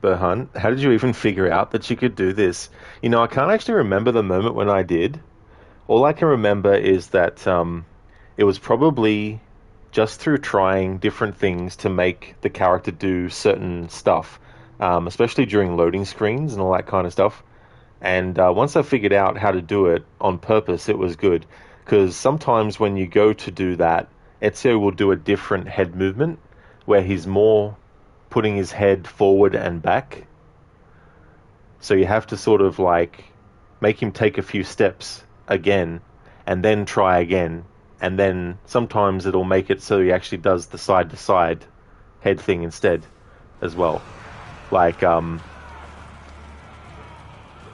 [SPEAKER 2] Burhan, how did you even figure out that you could do this? You know, I can't actually remember the moment when I did. All I can remember is that it was probably just through trying different things to make the character do certain stuff, especially during loading screens and all that kind of stuff. And once I figured out how to do it on purpose, it was good. Because sometimes when you go to do that, Ezio will do a different head movement, where he's more putting his head forward and back. So you have to sort of like make him take a few steps again and then try again. And then sometimes it'll make it so he actually does the side to side head thing instead as well. Like,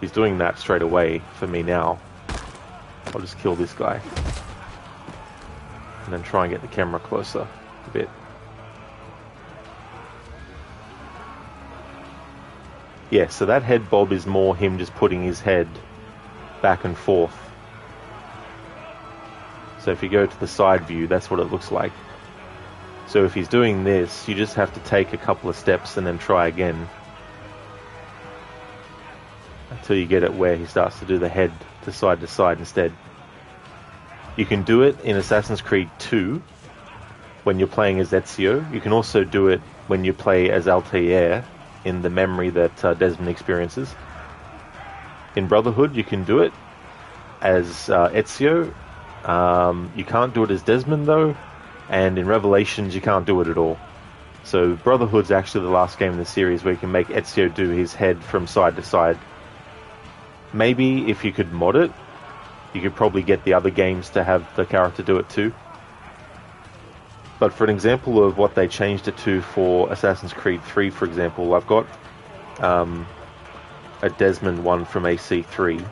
[SPEAKER 2] he's doing that straight away for me now. I'll just kill this guy. And then try and get the camera closer a bit. Yeah, so that head bob is more him just putting his head back and forth. So if you go to the side view, that's what it looks like. So if he's doing this, you just have to take a couple of steps and then try again. Until you get it where he starts to do the head to side instead. You can do it in Assassin's Creed 2 when you're playing as Ezio. You can also do it when you play as Altair in the memory that Desmond experiences. In Brotherhood, you can do it as Ezio. You can't do it as Desmond though, and in Revelations you can't do it at all. So Brotherhood's actually the last game in the series where you can make Ezio do his head from side to side. Maybe if you could mod it, you could probably get the other games to have the character do it too. But for an example of what they changed it to for Assassin's Creed 3, for example, I've got a Desmond one from AC3.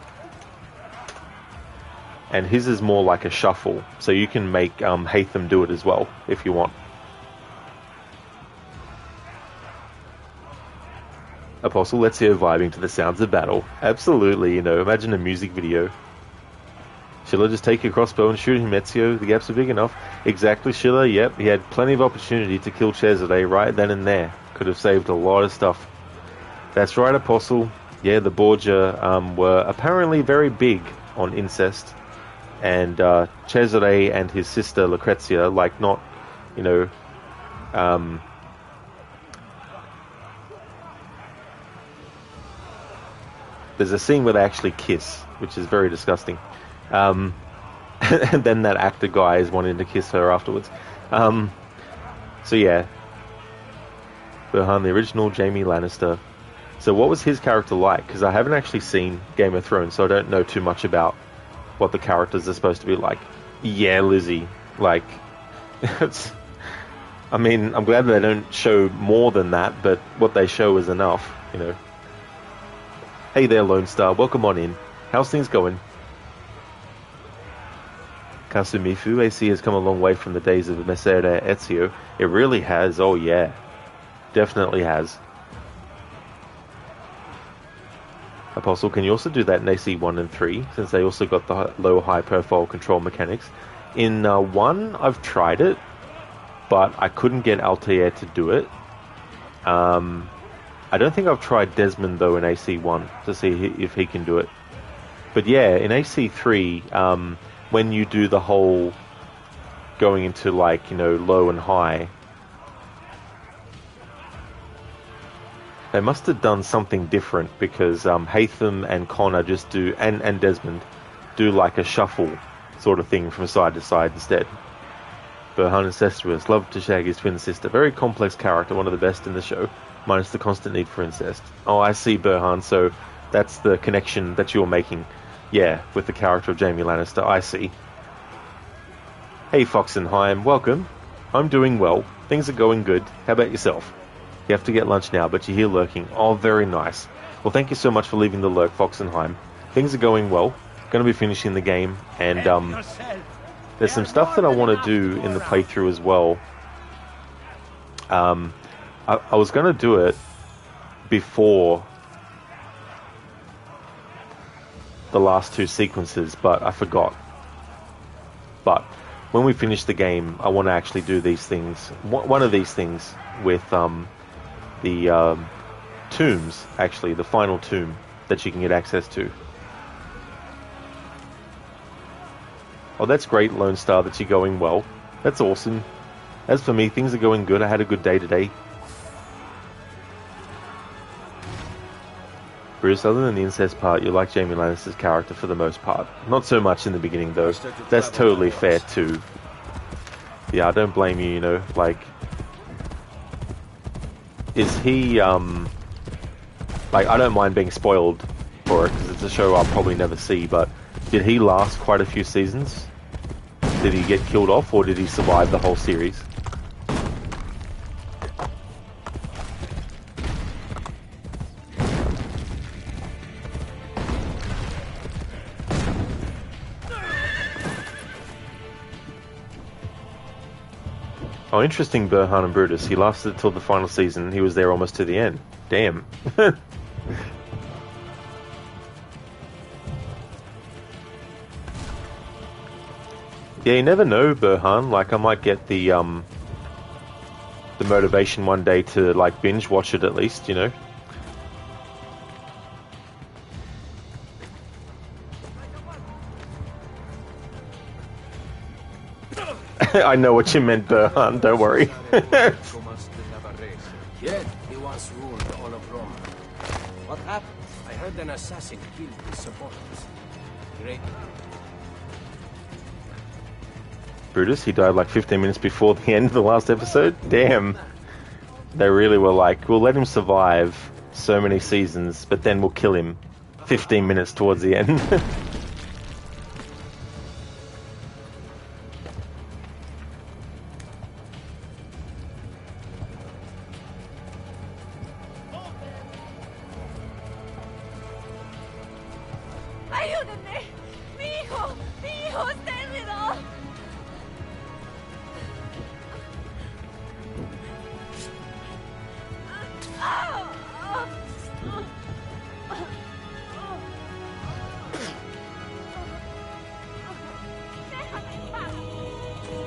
[SPEAKER 2] And his is more like a shuffle, so you can make Haytham do it as well, if you want. Apostle Ezio vibing to the sounds of battle. Absolutely, you know, imagine a music video. Schiller, just take your crossbow and shoot him, Ezio. The gaps are big enough. Exactly, Schiller, yep. He had plenty of opportunity to kill Cesare right then and there. Could have saved a lot of stuff. That's right, Apostle. Yeah, the Borgia were apparently very big on incest. And Cesare and his sister Lucrezia, like not, you know, there's a scene where they actually kiss, which is very disgusting. And then that actor guy is wanting to kiss her afterwards. So yeah, behind the original Jaime Lannister. So what was his character like? Because I haven't actually seen Game of Thrones, so I don't know too much about what the characters are supposed to be like. Yeah, Lizzie. Like, it's... I mean, I'm glad they don't show more than that, but what they show is enough, you know. Hey there, Lone Star. Welcome on in. How's things going? Kasumifu, AC has come a long way from the days of Messer Ezio. It really has. Oh, yeah. Definitely has. Apostle, can you also do that in AC 1 and 3, since they also got the low high profile control mechanics? In 1, I've tried it, but I couldn't get Altair to do it. I don't think I've tried Desmond, though, in AC 1, to see if he can do it. But yeah, in AC 3, when you do the whole going into, like, you know, low and high, they must have done something different, because Haytham and Connor just do, and Desmond, do like a shuffle sort of thing from side to side instead. Burhan Incestuous, love to shag his twin sister. Very complex character, one of the best in the show, minus the constant need for incest. Oh, I see, Burhan, so that's the connection that you're making. Yeah, with the character of Jaime Lannister, I see. Hey Foxenheim, welcome. I'm doing well. Things are going good. How about yourself? You have to get lunch now, but you're here lurking. Oh, very nice. Well, thank you so much for leaving the lurk, Foxenheim. Things are going well. Going to be finishing the game, and there's some stuff that I want to do in the playthrough as well. I was going to do it before the last two sequences, but I forgot. But when we finish the game, I want to actually do these things. One of these things with the tombs, actually, the final tomb that you can get access to. Oh, that's great, Lone Star, that you're going well. That's awesome. As for me, things are going good. I had a good day today. Bruce, other than the incest part, you like Jaime Lannister's character for the most part. Not so much in the beginning, though. That's totally fair, too. Yeah, I don't blame you, you know, like... is he like, I don't mind being spoiled for it because it's a show I'll probably never see, but did he last quite a few seasons? Did he get killed off, or did he survive the whole series? Oh, interesting, Burhan and Brutus. He lasted till the final season. He was there almost to the end. Damn. Yeah, you never know, Burhan. Like, I might get the motivation one day to, like, binge watch it at least, you know? I know what you meant, Burhan, don't worry.
[SPEAKER 4] Yet he once ruled all of Rome. What happened? I heard an assassin killed his supporters. Great.
[SPEAKER 2] Brutus, he died like 15 minutes before the end of the last episode? Damn. They really were like, we'll let him survive so many seasons, but then we'll kill him 15 minutes towards the end.
[SPEAKER 23] ¡Ayúdenme! ¡Mi hijo! ¡Mi hijo está herido!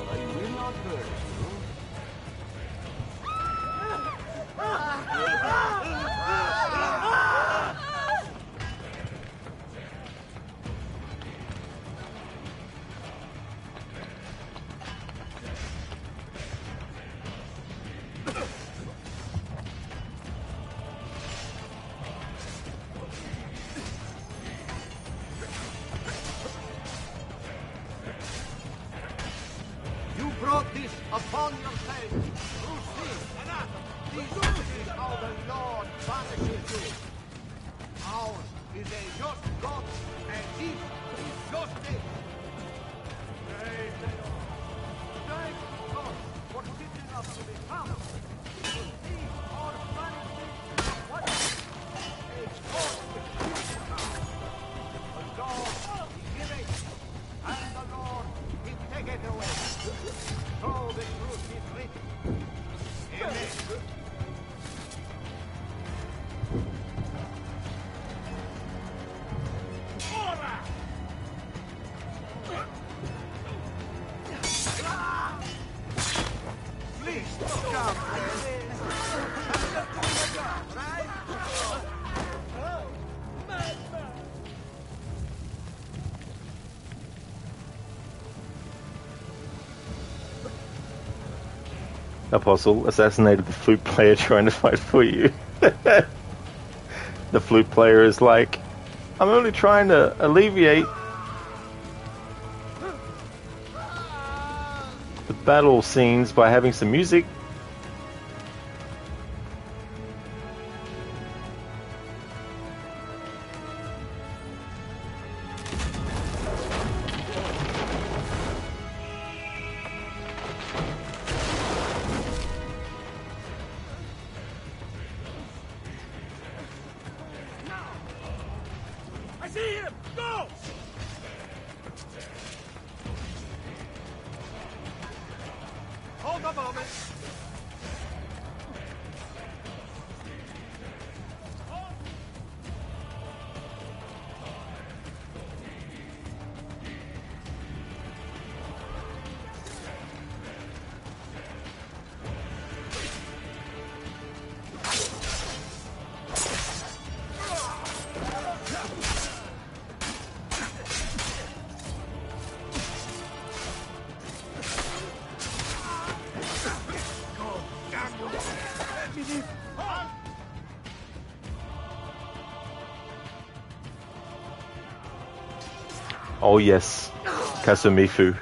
[SPEAKER 4] I will not hurt
[SPEAKER 16] You brought this upon yourself through sin. This is how the Lord punishes you. Ours is a just God, and this is justice. Praise the Lord. Thank God for giving us to the power to see our punishment. What is a God with human power? The Lord he giveth, and the Lord he taketh away. So the truth is written. Amen. Please come.
[SPEAKER 2] Apostle assassinated the flute player trying to fight for you. The flute player is like, I'm only trying to alleviate the battle scenes by having some music.
[SPEAKER 9] I see him! Go!
[SPEAKER 16] Hold a moment.
[SPEAKER 2] Oh yes, Kasumifu.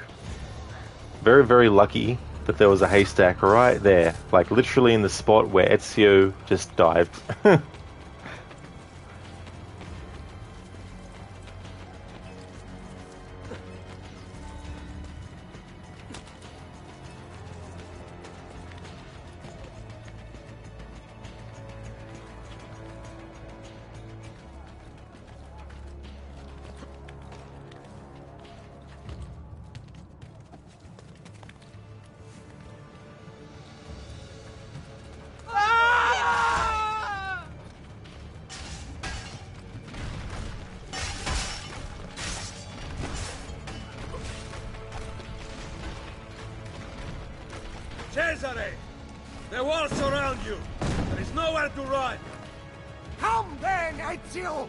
[SPEAKER 2] Very, very lucky that there was a haystack right there, like literally in the spot where Ezio just dived.
[SPEAKER 9] Cesare! The walls surround you! There is nowhere to run!
[SPEAKER 1] Come then, Ezio!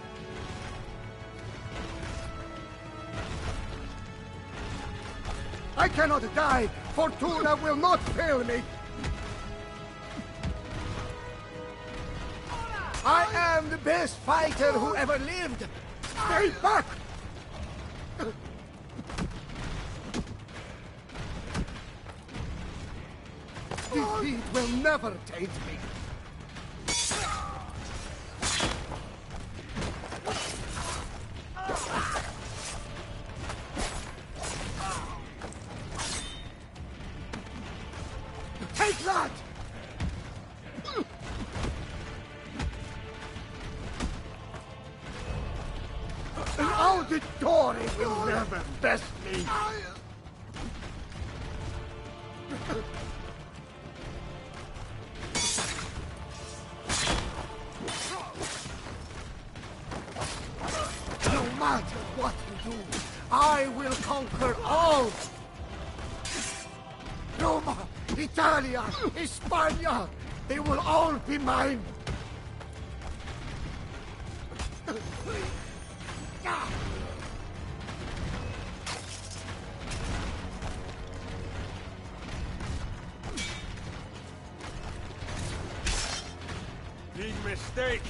[SPEAKER 1] I cannot die! Fortuna will not fail me! I am the best fighter who ever lived! Stay back! Defeat will never taint me! Take that! An auditory will never best me! No matter what you do, I will conquer all! Roma, Italia, Hispania, they will all be mine!
[SPEAKER 9] Big mistake!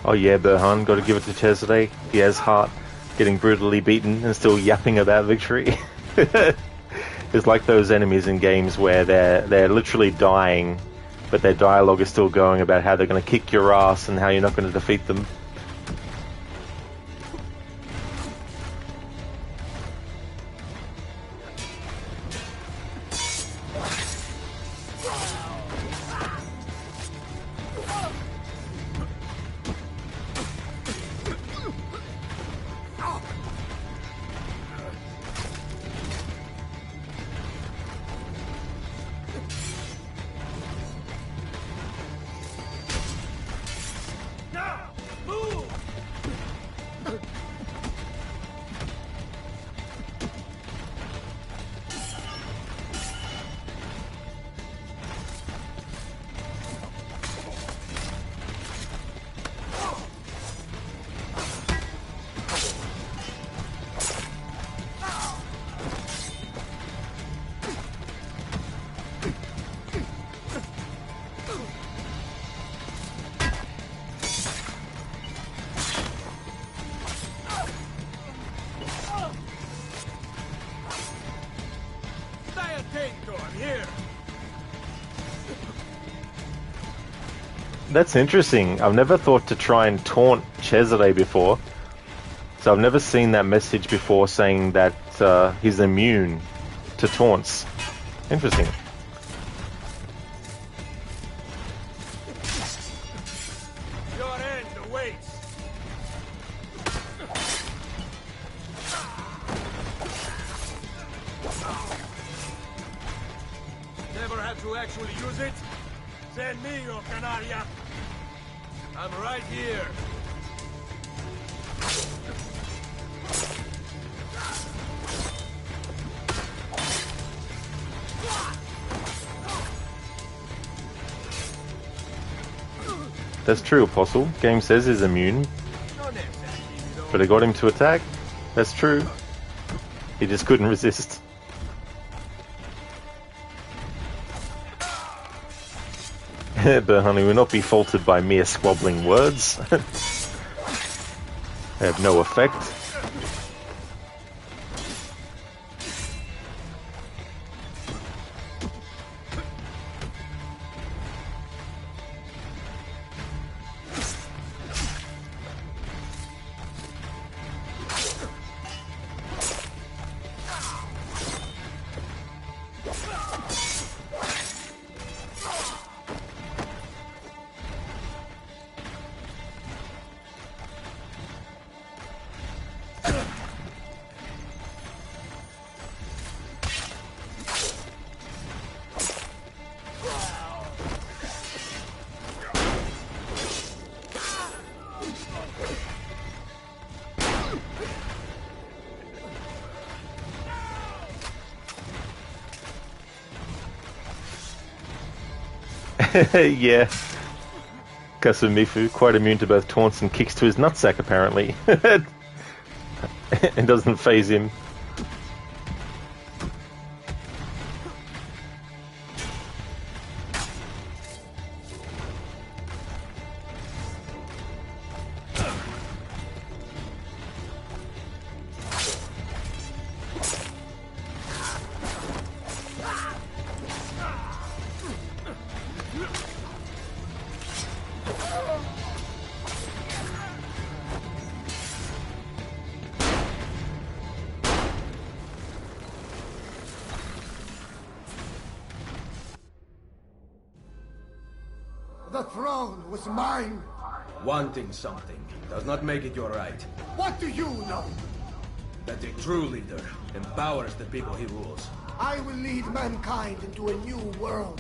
[SPEAKER 2] Oh yeah, Burhan, got to give it to Cesare. He has heart, getting brutally beaten and still yapping about victory. It's like those enemies in games where they're literally dying, but their dialogue is still going about how they're going to kick your ass and how you're not going to defeat them. That's interesting. I've never thought to try and taunt Cesare before. So I've never seen that message before saying that he's immune to taunts. Interesting.
[SPEAKER 9] Your end awaits. Never had to actually use it? Send me, O Canaria. I'm right here.
[SPEAKER 2] That's true, Apostle. Game says he's immune. But it got him to attack. That's true. He just couldn't resist. But honey, will not be faulted by mere squabbling words. They have no effect. Yeah. Kasumifu, quite immune to both taunts and kicks to his nutsack, apparently. It doesn't faze him.
[SPEAKER 1] The throne was mine.
[SPEAKER 12] Wanting something does not make it your right.
[SPEAKER 1] What do you know?
[SPEAKER 12] That a true leader empowers the people he rules.
[SPEAKER 1] I will lead mankind into a new world.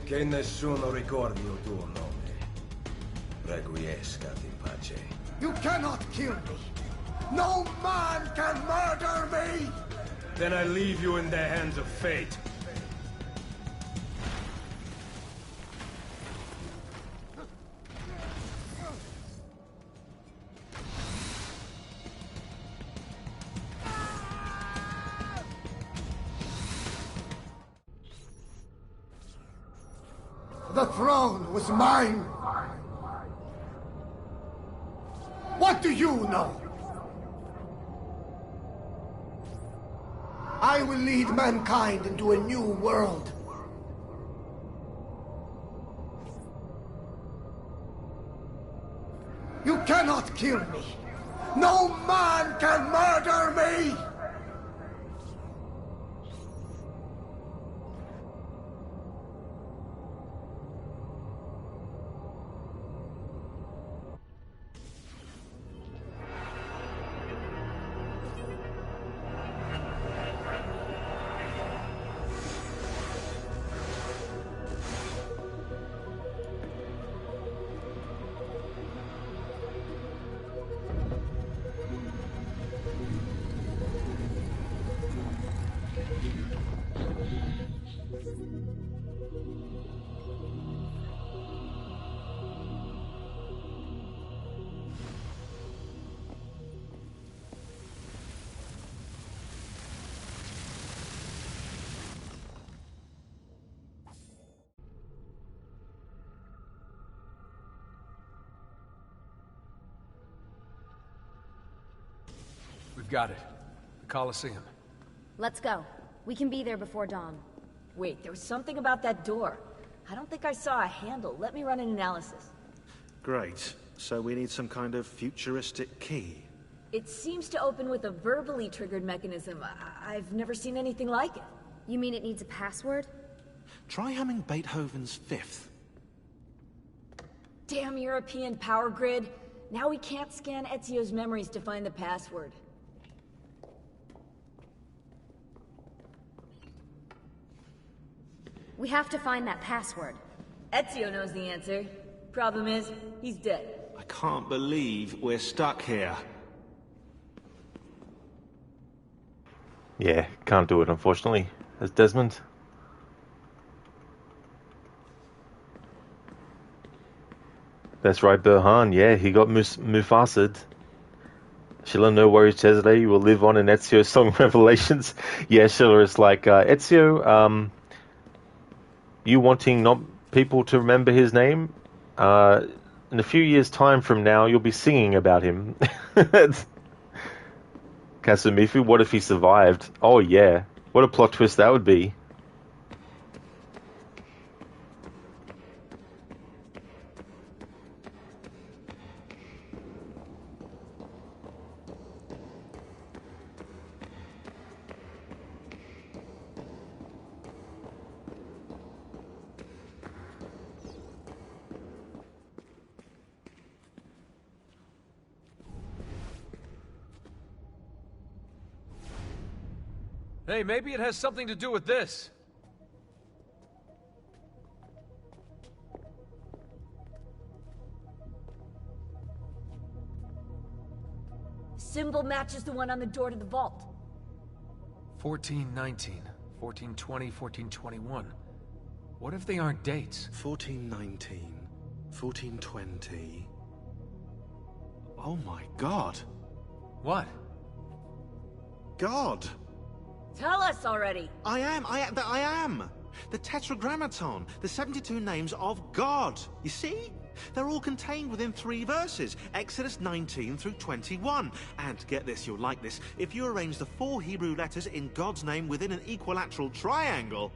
[SPEAKER 12] Che nessuno ricordi il tuo nome. Requiescat in pace.
[SPEAKER 1] You cannot kill me. No man can murder me!
[SPEAKER 12] Then I leave you in the hands of fate.
[SPEAKER 1] The throne was mine. What do you know? I will lead mankind into a new world. You cannot kill me. No man can murder me!
[SPEAKER 7] We've got it. The Colosseum.
[SPEAKER 19] Let's go. We can be there before dawn.
[SPEAKER 20] Wait, there was something about that door. I don't think I saw a handle. Let me run an analysis.
[SPEAKER 5] Great. So we need some kind of futuristic key.
[SPEAKER 20] It seems to open with a verbally triggered mechanism. I've never seen anything like it.
[SPEAKER 19] You mean it needs a password?
[SPEAKER 5] Try humming Beethoven's Fifth.
[SPEAKER 20] Damn European power grid. Now we can't scan Ezio's memories to find the password.
[SPEAKER 19] We have to find that password.
[SPEAKER 20] Ezio knows the answer. Problem is, he's dead.
[SPEAKER 5] I can't believe we're stuck here.
[SPEAKER 2] Yeah, can't do it, unfortunately. As Desmond. That's right, Burhan. Yeah, he got Mufasa'd. Sheila, no worries, Cesare. You will live on in Ezio's Song of Revelations. Yeah, Sheila is like, Ezio, you wanting not people to remember his name? In a few years' time from now, you'll be singing about him. Kasumifu, what if he survived? Oh, yeah. What a plot twist that would be.
[SPEAKER 7] Hey, maybe it has something to do with this.
[SPEAKER 20] Symbol matches the one on the door to the vault.
[SPEAKER 7] 1419, 1420, 1421. What if they aren't dates?
[SPEAKER 5] 1419, 1420... Oh my god.
[SPEAKER 7] What?
[SPEAKER 5] God!
[SPEAKER 20] Tell us already!
[SPEAKER 5] I am! The Tetragrammaton, the 72 names of God. You see? They're all contained within 3 verses, Exodus 19 through 21. And get this, you'll like this, if you arrange the 4 Hebrew letters in God's name within an equilateral triangle,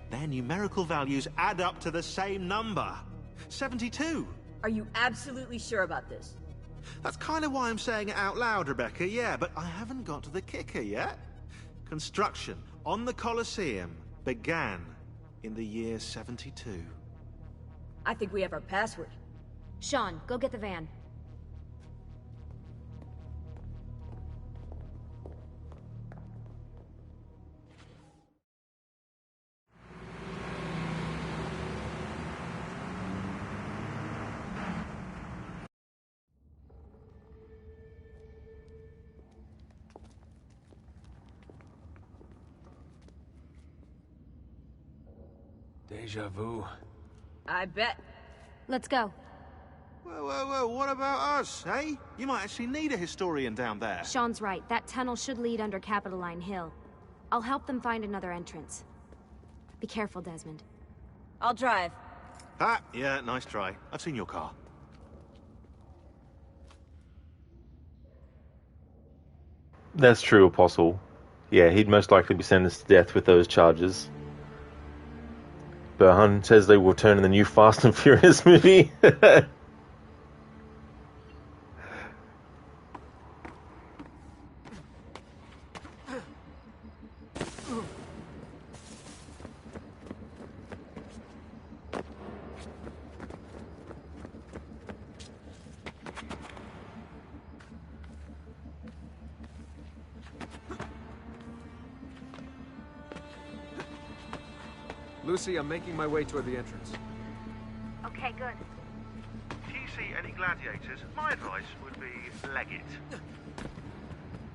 [SPEAKER 5] their numerical values add up to the same number. 72.
[SPEAKER 20] Are you absolutely sure about this?
[SPEAKER 5] That's kind of why I'm saying it out loud, Rebecca, yeah, but I haven't got to the kicker yet. Construction on the Colosseum began in the year 72.
[SPEAKER 20] I think we have our password.
[SPEAKER 19] Sean, go get the van.
[SPEAKER 7] Deja vu.
[SPEAKER 20] I bet.
[SPEAKER 8] Let's go.
[SPEAKER 5] Whoa, what about us, eh? You might actually need a historian down there.
[SPEAKER 19] Sean's right. That tunnel should lead under Capitoline Hill. I'll help them find another entrance. Be careful, Desmond.
[SPEAKER 20] I'll drive.
[SPEAKER 5] Ah, yeah, nice try. I've seen your car.
[SPEAKER 2] That's true, Apostle. Yeah, he'd most likely be sentenced to death with those charges. Burhan says they will return in the new Fast and Furious movie.
[SPEAKER 7] Lucy, I'm making my way toward the entrance.
[SPEAKER 19] Okay, good.
[SPEAKER 5] If you see any gladiators, my advice would be leg it.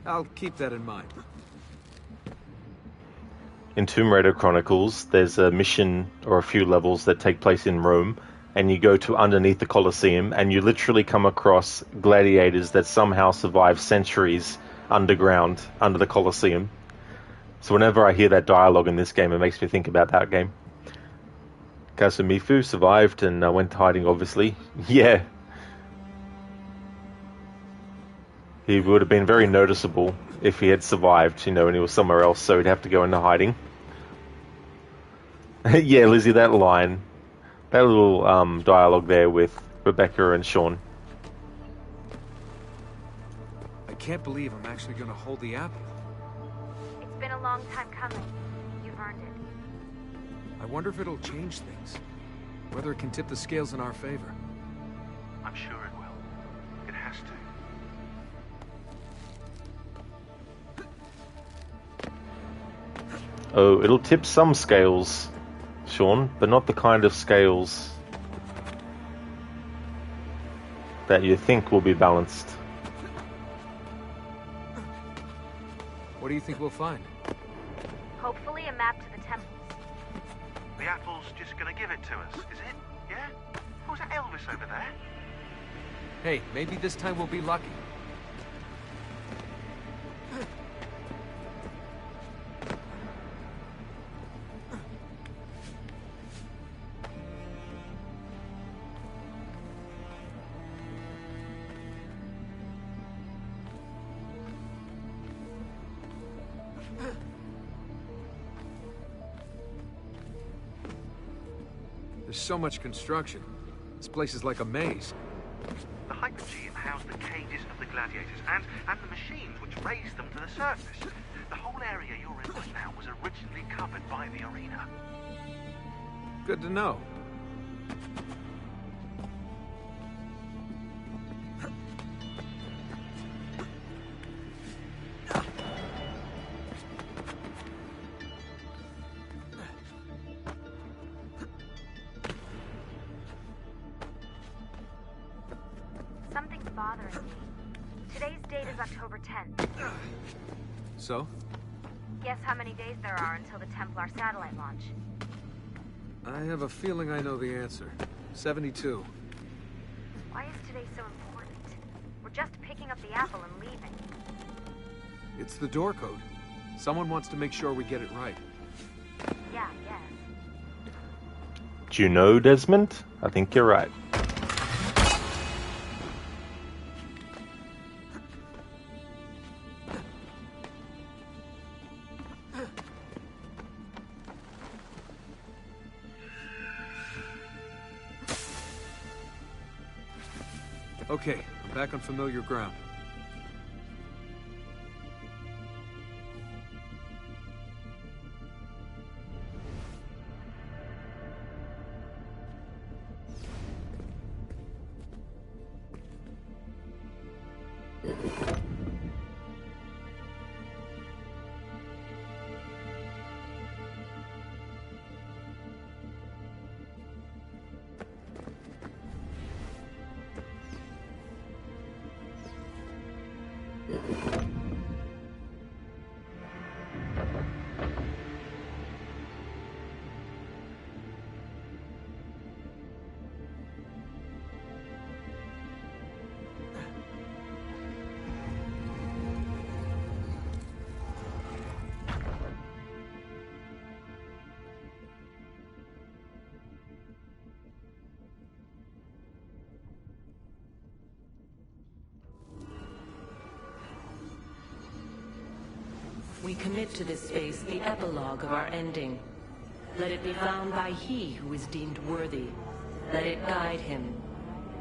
[SPEAKER 7] I'll keep that in mind.
[SPEAKER 2] In Tomb Raider Chronicles, there's a mission or a few levels that take place in Rome, and you go to underneath the Colosseum, and you literally come across gladiators that somehow survived centuries underground, under the Colosseum. So whenever I hear that dialogue in this game, it makes me think about that game. Kasumifu survived and went hiding, obviously. Yeah. He would have been very noticeable if he had survived, you know, and he was somewhere else, so he'd have to go into hiding. Yeah, Lizzie, that line. That little dialogue there with Rebecca and Sean.
[SPEAKER 7] I can't believe I'm actually going to hold the apple.
[SPEAKER 19] It's been a long time coming. You've earned it.
[SPEAKER 7] I wonder if it'll change things. Whether it can tip the scales in our favor.
[SPEAKER 5] I'm sure it will. It has to.
[SPEAKER 2] Oh, it'll tip some scales, Sean, but not the kind of scales that you think will be balanced.
[SPEAKER 7] What do you think we'll find?
[SPEAKER 19] Hopefully a map to the temples.
[SPEAKER 5] The apple's just gonna give it to us, is it? Yeah? Oh, is that Elvis over there?
[SPEAKER 7] Hey, maybe this time we'll be lucky. There's so much construction. This place is like a maze.
[SPEAKER 5] The Hypogeum housed the cages of the gladiators and the machines which raised them to the surface. The whole area you're in right now was originally covered by the arena.
[SPEAKER 7] Good to know.
[SPEAKER 19] Something's bothering me. Today's date is October 10th.
[SPEAKER 7] So?
[SPEAKER 19] Guess how many days there are until the Templar satellite launch?
[SPEAKER 7] I have a feeling I know the answer. 72.
[SPEAKER 19] Why is today so important? We're just picking up the apple and leaving.
[SPEAKER 7] It's the door code. Someone wants to make sure we get it right.
[SPEAKER 19] Yeah, I guess.
[SPEAKER 2] Do you know, Desmond? I think you're right.
[SPEAKER 7] Okay, I'm back on familiar ground.
[SPEAKER 15] We commit to this space the epilogue of our ending. Let it be found by he who is deemed worthy. Let it guide him.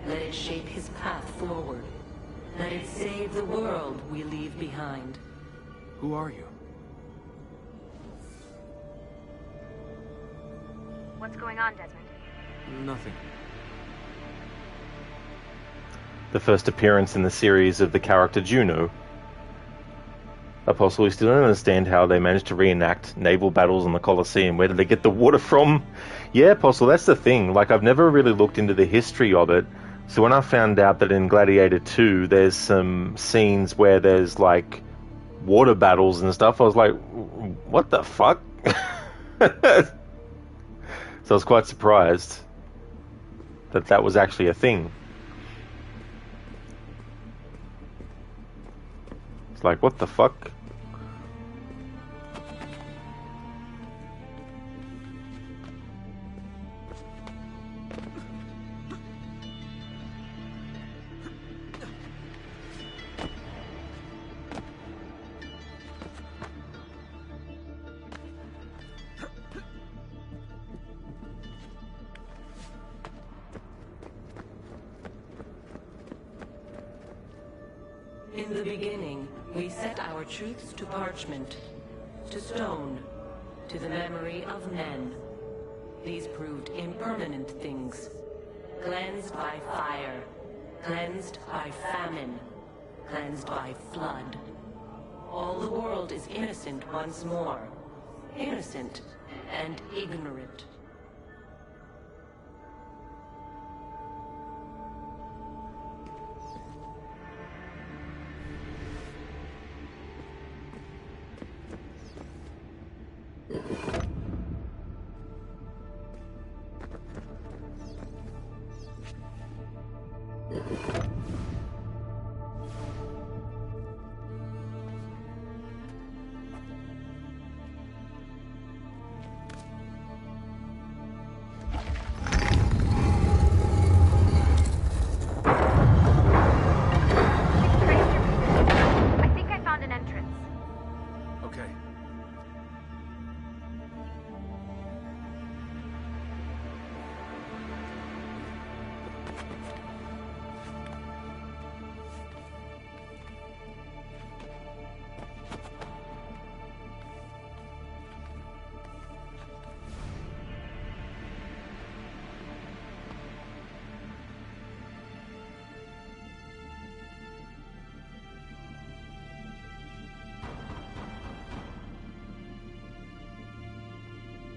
[SPEAKER 15] Let it shape his path forward. Let it save the world we leave behind.
[SPEAKER 7] Who are you?
[SPEAKER 19] What's going on, Desmond?
[SPEAKER 7] Nothing.
[SPEAKER 2] The first appearance in the series of the character Juno. Apostle, we still don't understand how they managed to reenact naval battles in the Colosseum. Where did they get the water from? Yeah, Apostle, that's the thing. Like, I've never really looked into the history of it. So when I found out that in Gladiator 2, there's some scenes where there's, like, water battles and stuff, I was like, what the fuck? So I was quite surprised that that was actually a thing. It's like, what the fuck?
[SPEAKER 15] In the beginning, we set our truths to parchment, to stone, to the memory of men. These proved impermanent things, cleansed by fire, cleansed by famine, cleansed by flood. All the world is innocent once more, innocent and ignorant.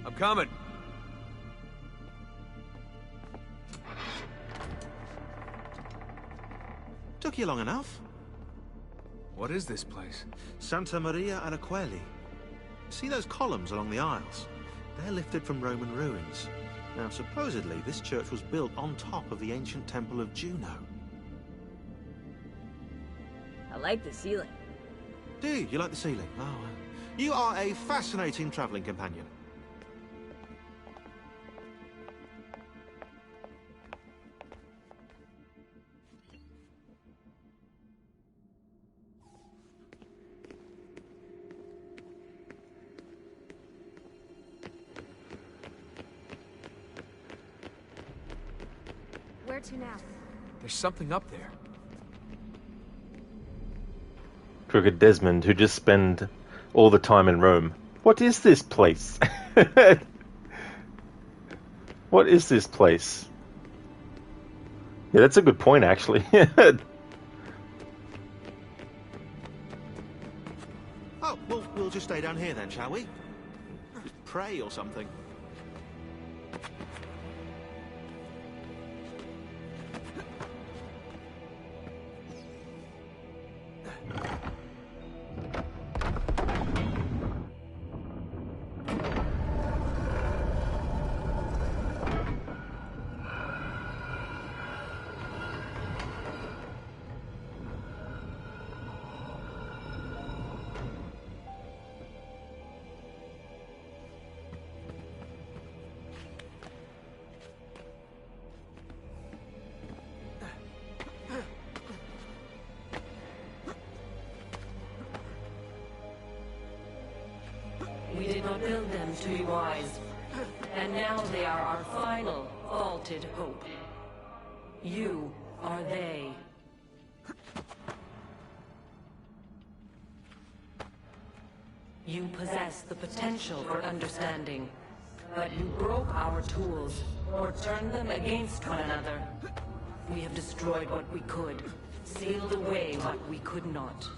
[SPEAKER 7] I'm coming.
[SPEAKER 5] Took you long enough.
[SPEAKER 7] What is this place?
[SPEAKER 5] Santa Maria Araqueli. See those columns along the aisles? They're lifted from Roman ruins. Now, supposedly, this church was built on top of the ancient temple of Juno.
[SPEAKER 20] I like the ceiling.
[SPEAKER 5] Do you like the ceiling? Oh, you are a fascinating traveling companion.
[SPEAKER 19] Where to now?
[SPEAKER 7] There's something up there.
[SPEAKER 2] Crooked Desmond, who just spend all the time in Rome. What is this place? What is this place? Yeah, that's a good point, actually.
[SPEAKER 5] Oh, well, we'll just stay down here then, shall we? Just pray or something.
[SPEAKER 15] We did not build them to be wise, and now they are our final, vaulted hope. You are they. You possess the potential for understanding, but you broke our tools, or turned them against one another. We have destroyed what we could, sealed away what we could not.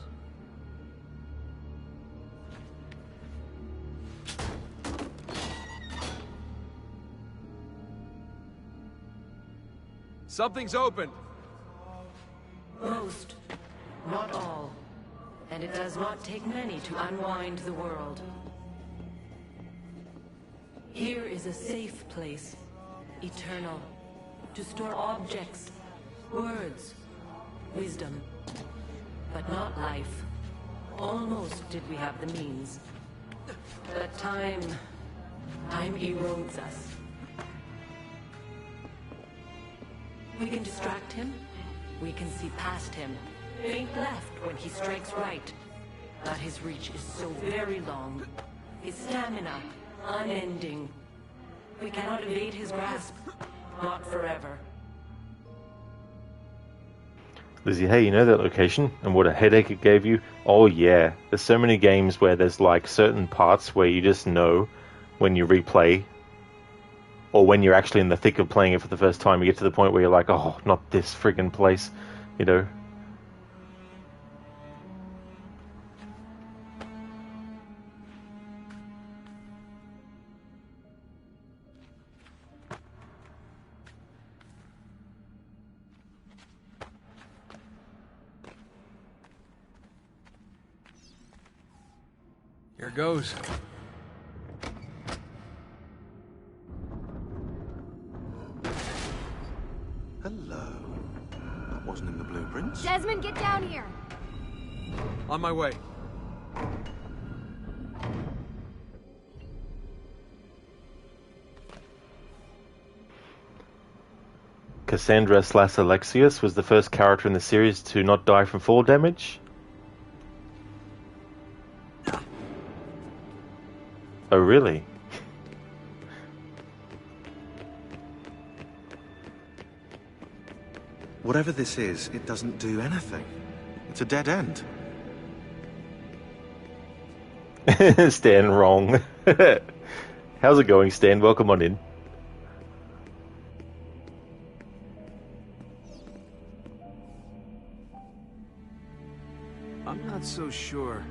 [SPEAKER 7] Something's open.
[SPEAKER 15] Most, not all. And it does not take many to unwind the world. Here is a safe place, eternal, to store objects, words, wisdom, but not life. Almost did we have the means. But time erodes us. We can distract him. We can see past him. Feint left when he strikes right. But his reach is so very long. His stamina, unending. We cannot evade his grasp. Not forever.
[SPEAKER 2] Lizzie, hey, you know that location and what a headache it gave you? Oh yeah, there's so many games where there's like certain parts where you just know when you replay, or when you're actually in the thick of playing it for the first time, you get to the point where you're like, oh, not this friggin' place, you know?
[SPEAKER 7] Here goes.
[SPEAKER 5] Hello. That wasn't in the blueprints.
[SPEAKER 19] Desmond, get down here!
[SPEAKER 7] On my way.
[SPEAKER 2] Cassandra / Alexius was the first character in the series to not die from fall damage. Oh, really?
[SPEAKER 5] Whatever this is, it doesn't do anything. It's a dead end.
[SPEAKER 2] Stan, wrong. How's it going, Stan? Welcome on in.
[SPEAKER 7] I'm not so sure.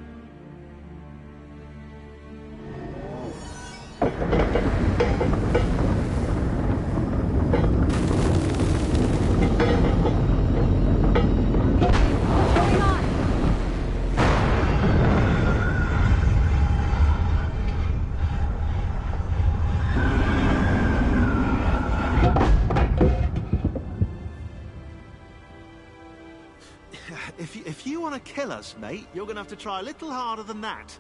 [SPEAKER 5] want to kill us, mate, you're going to have to try a little harder than that.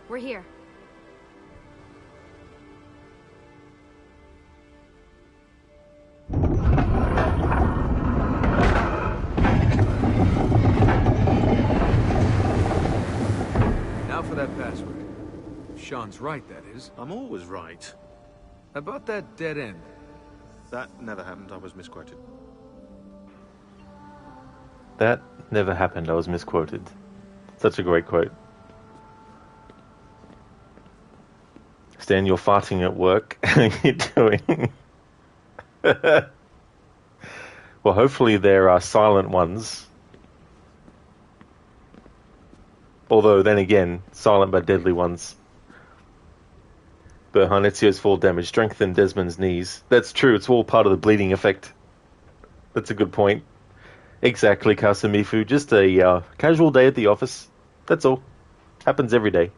[SPEAKER 19] We're here.
[SPEAKER 7] Now for that password. Sean's right, that is.
[SPEAKER 5] I'm always right.
[SPEAKER 7] About that dead end.
[SPEAKER 5] That never happened. I was misquoted.
[SPEAKER 2] That never happened. I was misquoted. Such a great quote. Stan, you're farting at work. How are you doing? Well, hopefully there are silent ones. Although, then again, silent but deadly ones. But Harnezio's fall damage strengthened Desmond's knees. That's true, it's all part of the bleeding effect. That's a good point. Exactly, Kasamifu. Just a casual day at the office. That's all. Happens every day.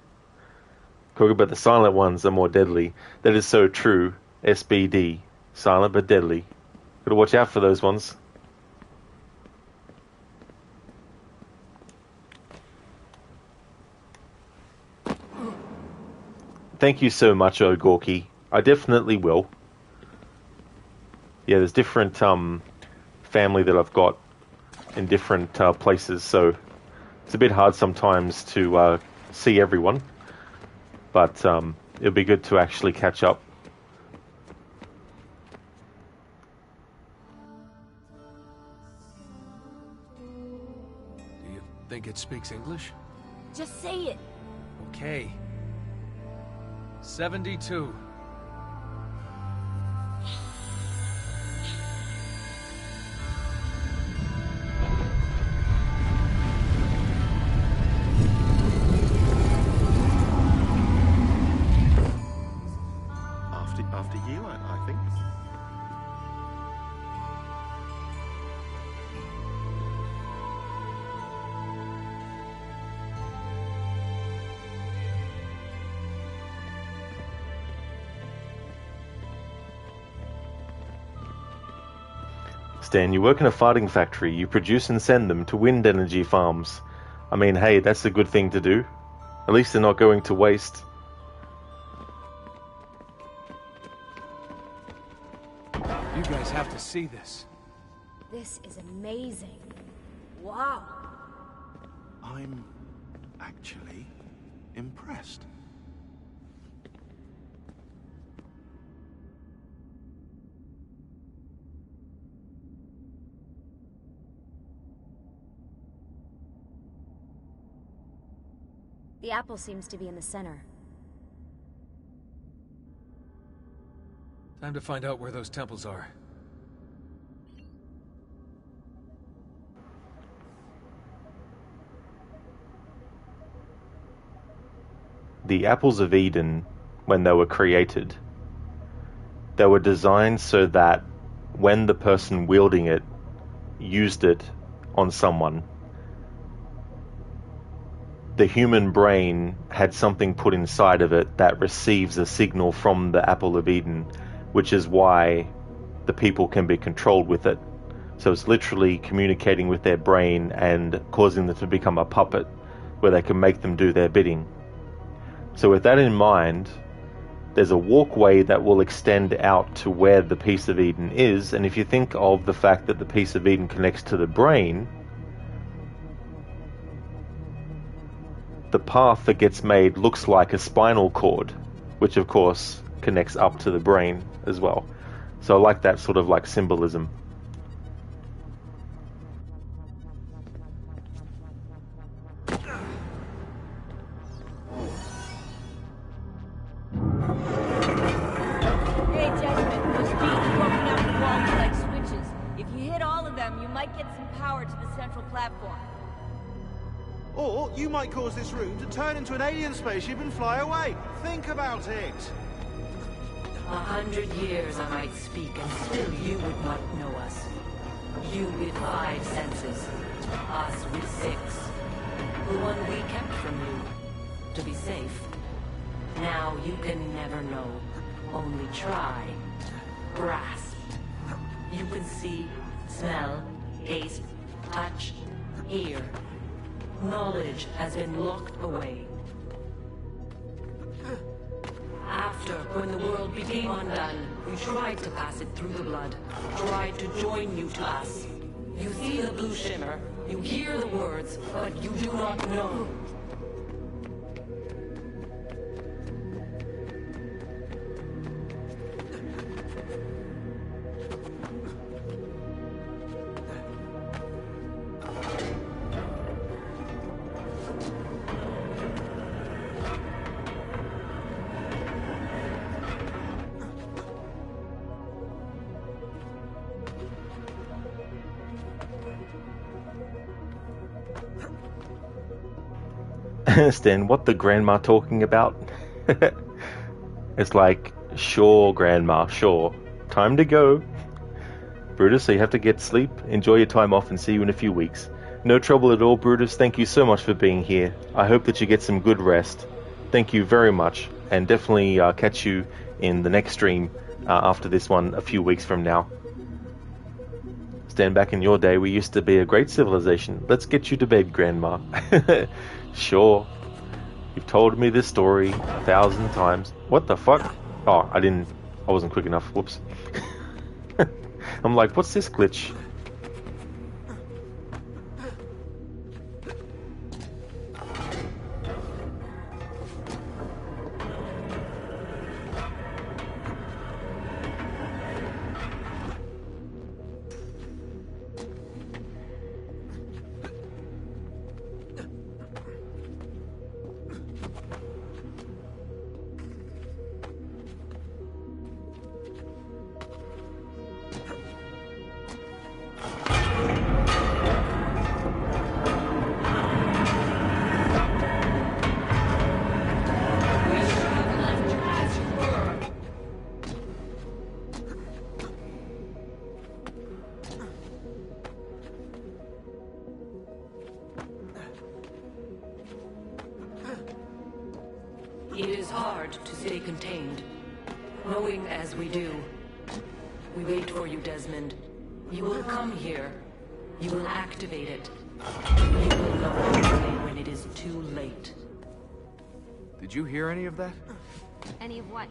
[SPEAKER 2] Talking about the silent ones are more deadly. That is so true. SBD. Silent but deadly. Gotta watch out for those ones. Thank you so much, O'Gorky. I definitely will. Yeah, there's different family that I've got in different places, so it's a bit hard sometimes to see everyone. But it'll be good to actually catch up.
[SPEAKER 7] Do you think it speaks English?
[SPEAKER 20] Just say it.
[SPEAKER 7] Okay. 72.
[SPEAKER 5] After you, I think.
[SPEAKER 2] Stan, you work in a farting factory. You produce and send them to wind energy farms. I mean, hey, that's a good thing to do. At least they're not going to waste.
[SPEAKER 7] You guys have to see this.
[SPEAKER 19] This is amazing. Wow.
[SPEAKER 5] I'm actually impressed.
[SPEAKER 19] The apple seems to be in the center.
[SPEAKER 7] Time to find out where those temples are.
[SPEAKER 2] The apples of Eden, when they were created, they were designed so that when the person wielding it used it on someone, the human brain had something put inside of it that receives a signal from the apple of Eden, which is why the people can be controlled with it. So it's literally communicating with their brain and causing them to become a puppet where they can make them do their bidding. So with that in mind, there's a walkway that will extend out to where the piece of Eden is, and if you think of the fact that the piece of Eden connects to the brain, the path that gets made looks like a spinal cord, which of course connects up to the brain as well. So I like that sort of like symbolism.
[SPEAKER 20] Hey, Desmond, those beams poking out the walls are like switches. If you hit all of them, you might get some power to the central platform.
[SPEAKER 5] Or you might cause this room to turn into an alien spaceship and fly away. Think about it.
[SPEAKER 15] 100 years I might speak, and still you would not know us. You with 5 senses, us with 6. The one we kept from you, to be safe. Now you can never know, only try, grasp. You can see, smell, taste, touch, hear. Knowledge has been locked away. After, when the world became undone, we tried to pass it through the blood, tried to join you to us. You see the blue shimmer, you hear the words, but you do not know.
[SPEAKER 2] Stan, what the grandma talking about? It's like, sure, grandma, sure. Time to go. Brutus, so you have to get sleep. Enjoy your time off and see you in a few weeks. No trouble at all, Brutus. Thank you so much for being here. I hope that you get some good rest. Thank you very much. And definitely catch you in the next stream after this one a few weeks from now. Stan, back in your day, we used to be a great civilization. Let's get you to bed, grandma. Sure. You've told me this story 1,000 times. What the fuck? Oh, I wasn't quick enough. Whoops. I'm like, what's this glitch?
[SPEAKER 15] It is hard to stay contained, knowing as we do. We wait for you, Desmond. You will come here. You will activate it. You will know only when it is too late.
[SPEAKER 7] Did you hear any of that?
[SPEAKER 19] Any of what?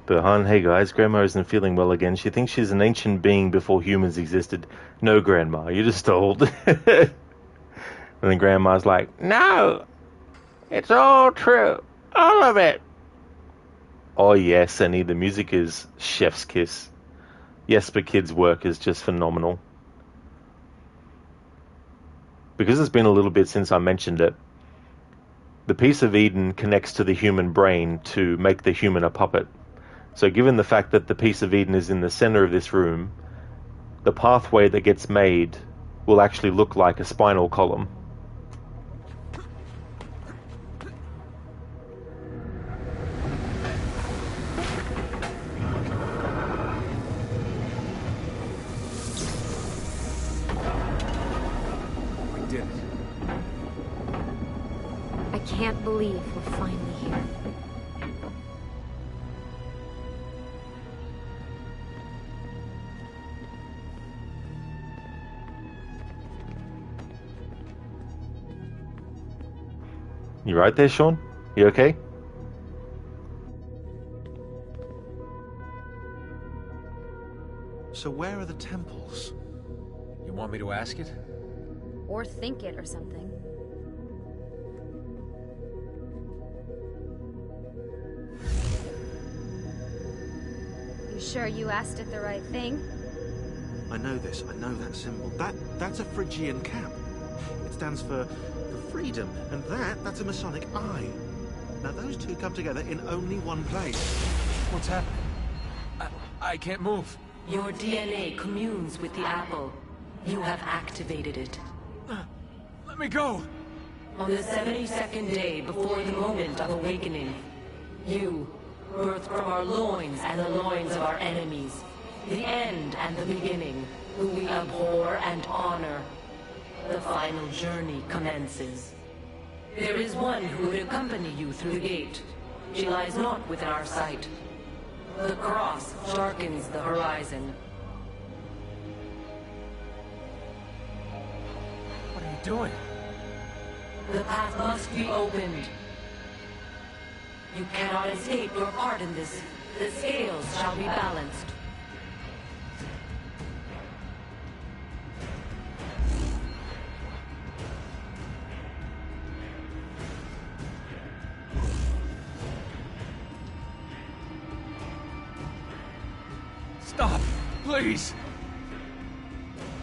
[SPEAKER 2] But Han, hey guys, Grandma isn't feeling well again. She thinks she's an ancient being before humans existed. No, Grandma, you're just old. And then Grandma's like, no, it's all true. All of it. Oh yes, Annie, the music is chef's kiss. Yes, but kids' work is just phenomenal. Because it's been a little bit since I mentioned it, the piece of Eden connects to the human brain to make the human a puppet. So given the fact that the piece of Eden is in the center of this room, the pathway that gets made will actually look like a spinal column.
[SPEAKER 19] I can't believe we're finally here.
[SPEAKER 2] You right there, Sean? You okay?
[SPEAKER 5] So where are the temples?
[SPEAKER 7] You want me to ask it?
[SPEAKER 19] Or think it or something. You sure you asked it the right thing?
[SPEAKER 5] I know this. I know that symbol. That's a Phrygian cap. It stands for freedom. And that's a Masonic eye. Now those two come together in only one place.
[SPEAKER 7] What's happening? I can't move.
[SPEAKER 15] Your DNA communes with the apple. You have activated it.
[SPEAKER 7] Let me go!
[SPEAKER 15] On the 72nd day before the moment of awakening, you, birthed from our loins and the loins of our enemies, the end and the beginning, who we abhor and honor, the final journey commences. There is one who would accompany you through the gate. She lies not within our sight. The cross darkens the horizon.
[SPEAKER 7] you doing?
[SPEAKER 15] The path must be opened. You cannot escape your part in this. The scales shall be balanced.
[SPEAKER 7] Stop! Please!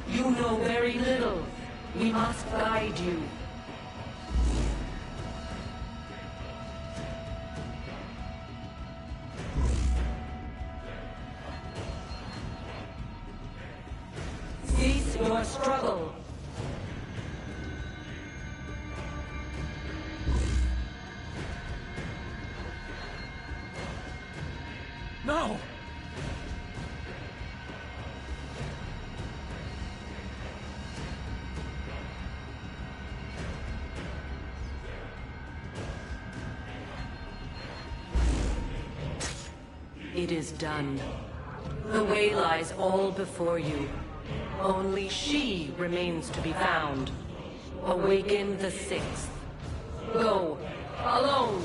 [SPEAKER 15] You know very little. We must guide you. Cease your struggle.
[SPEAKER 7] No!
[SPEAKER 15] It is done. The way lies all before you. Only she remains to be found. Awaken the sixth. Go, alone.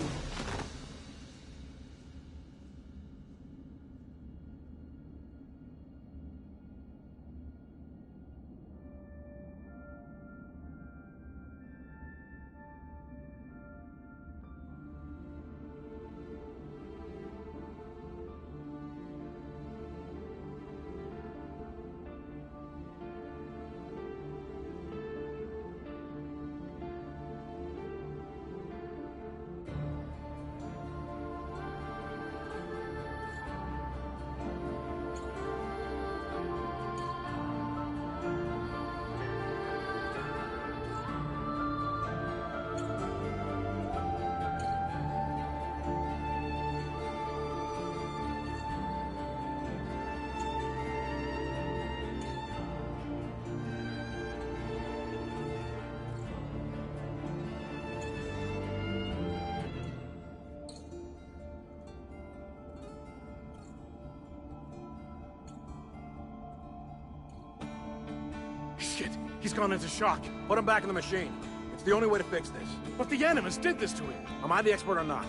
[SPEAKER 10] Shit! He's gone into shock. Put him back in the machine. It's the only way to fix this. But the Animus did this to him. Am I the expert or not?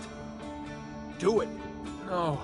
[SPEAKER 10] Do it.
[SPEAKER 7] No.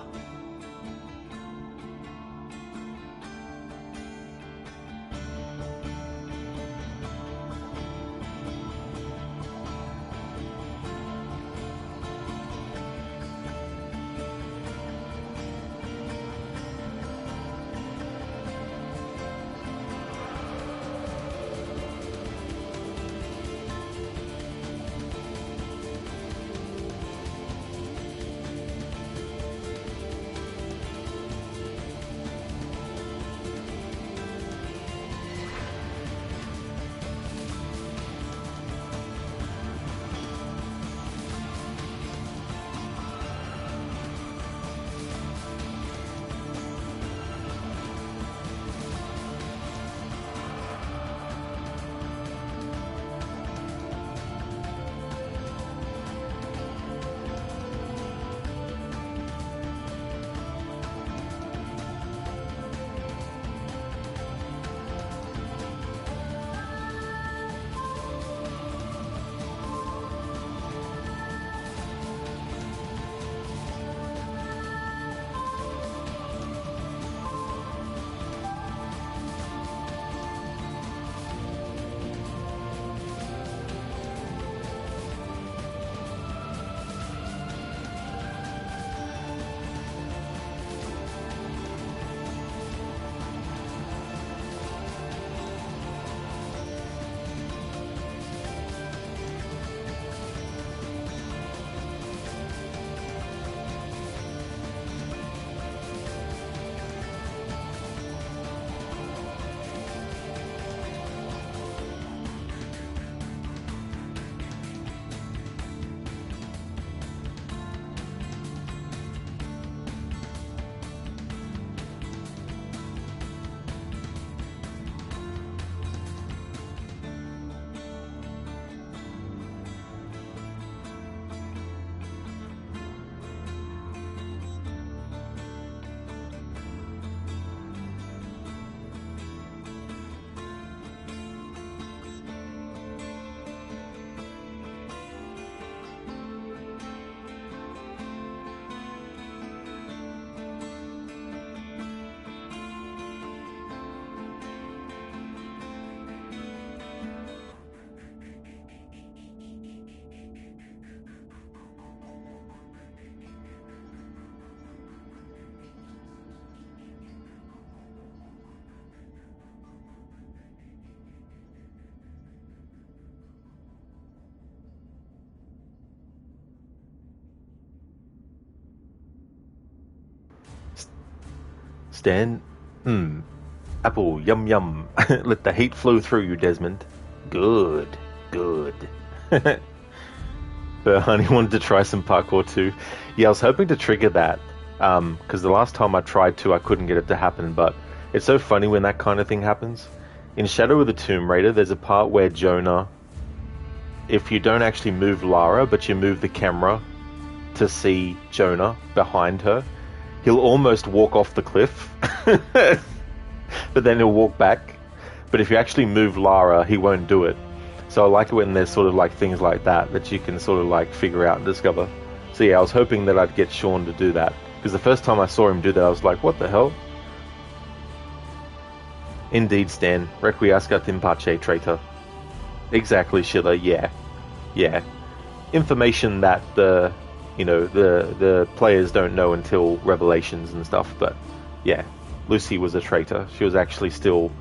[SPEAKER 2] Stan? Apple, yum yum. Let the heat flow through you, Desmond. Good. But Honey wanted to try some parkour too. Yeah, I was hoping to trigger that. Because the last time I tried to, I couldn't get it to happen. But it's so funny when that kind of thing happens. In Shadow of the Tomb Raider, there's a part where Jonah, if you don't actually move Lara, but you move the camera to see Jonah behind her, he'll almost walk off the cliff. But then he'll walk back. But if you actually move Lara, he won't do it. So I like it when there's sort of like things like that you can sort of like figure out and discover. So yeah, I was hoping that I'd get Sean to do that. Because the first time I saw him do that, I was like, what the hell? Indeed, Stan. Requiescat in pace, traitor. Exactly, Schiller, yeah. Information that the players don't know until Revelations and stuff, but yeah. Lucy was a traitor. She was actually still,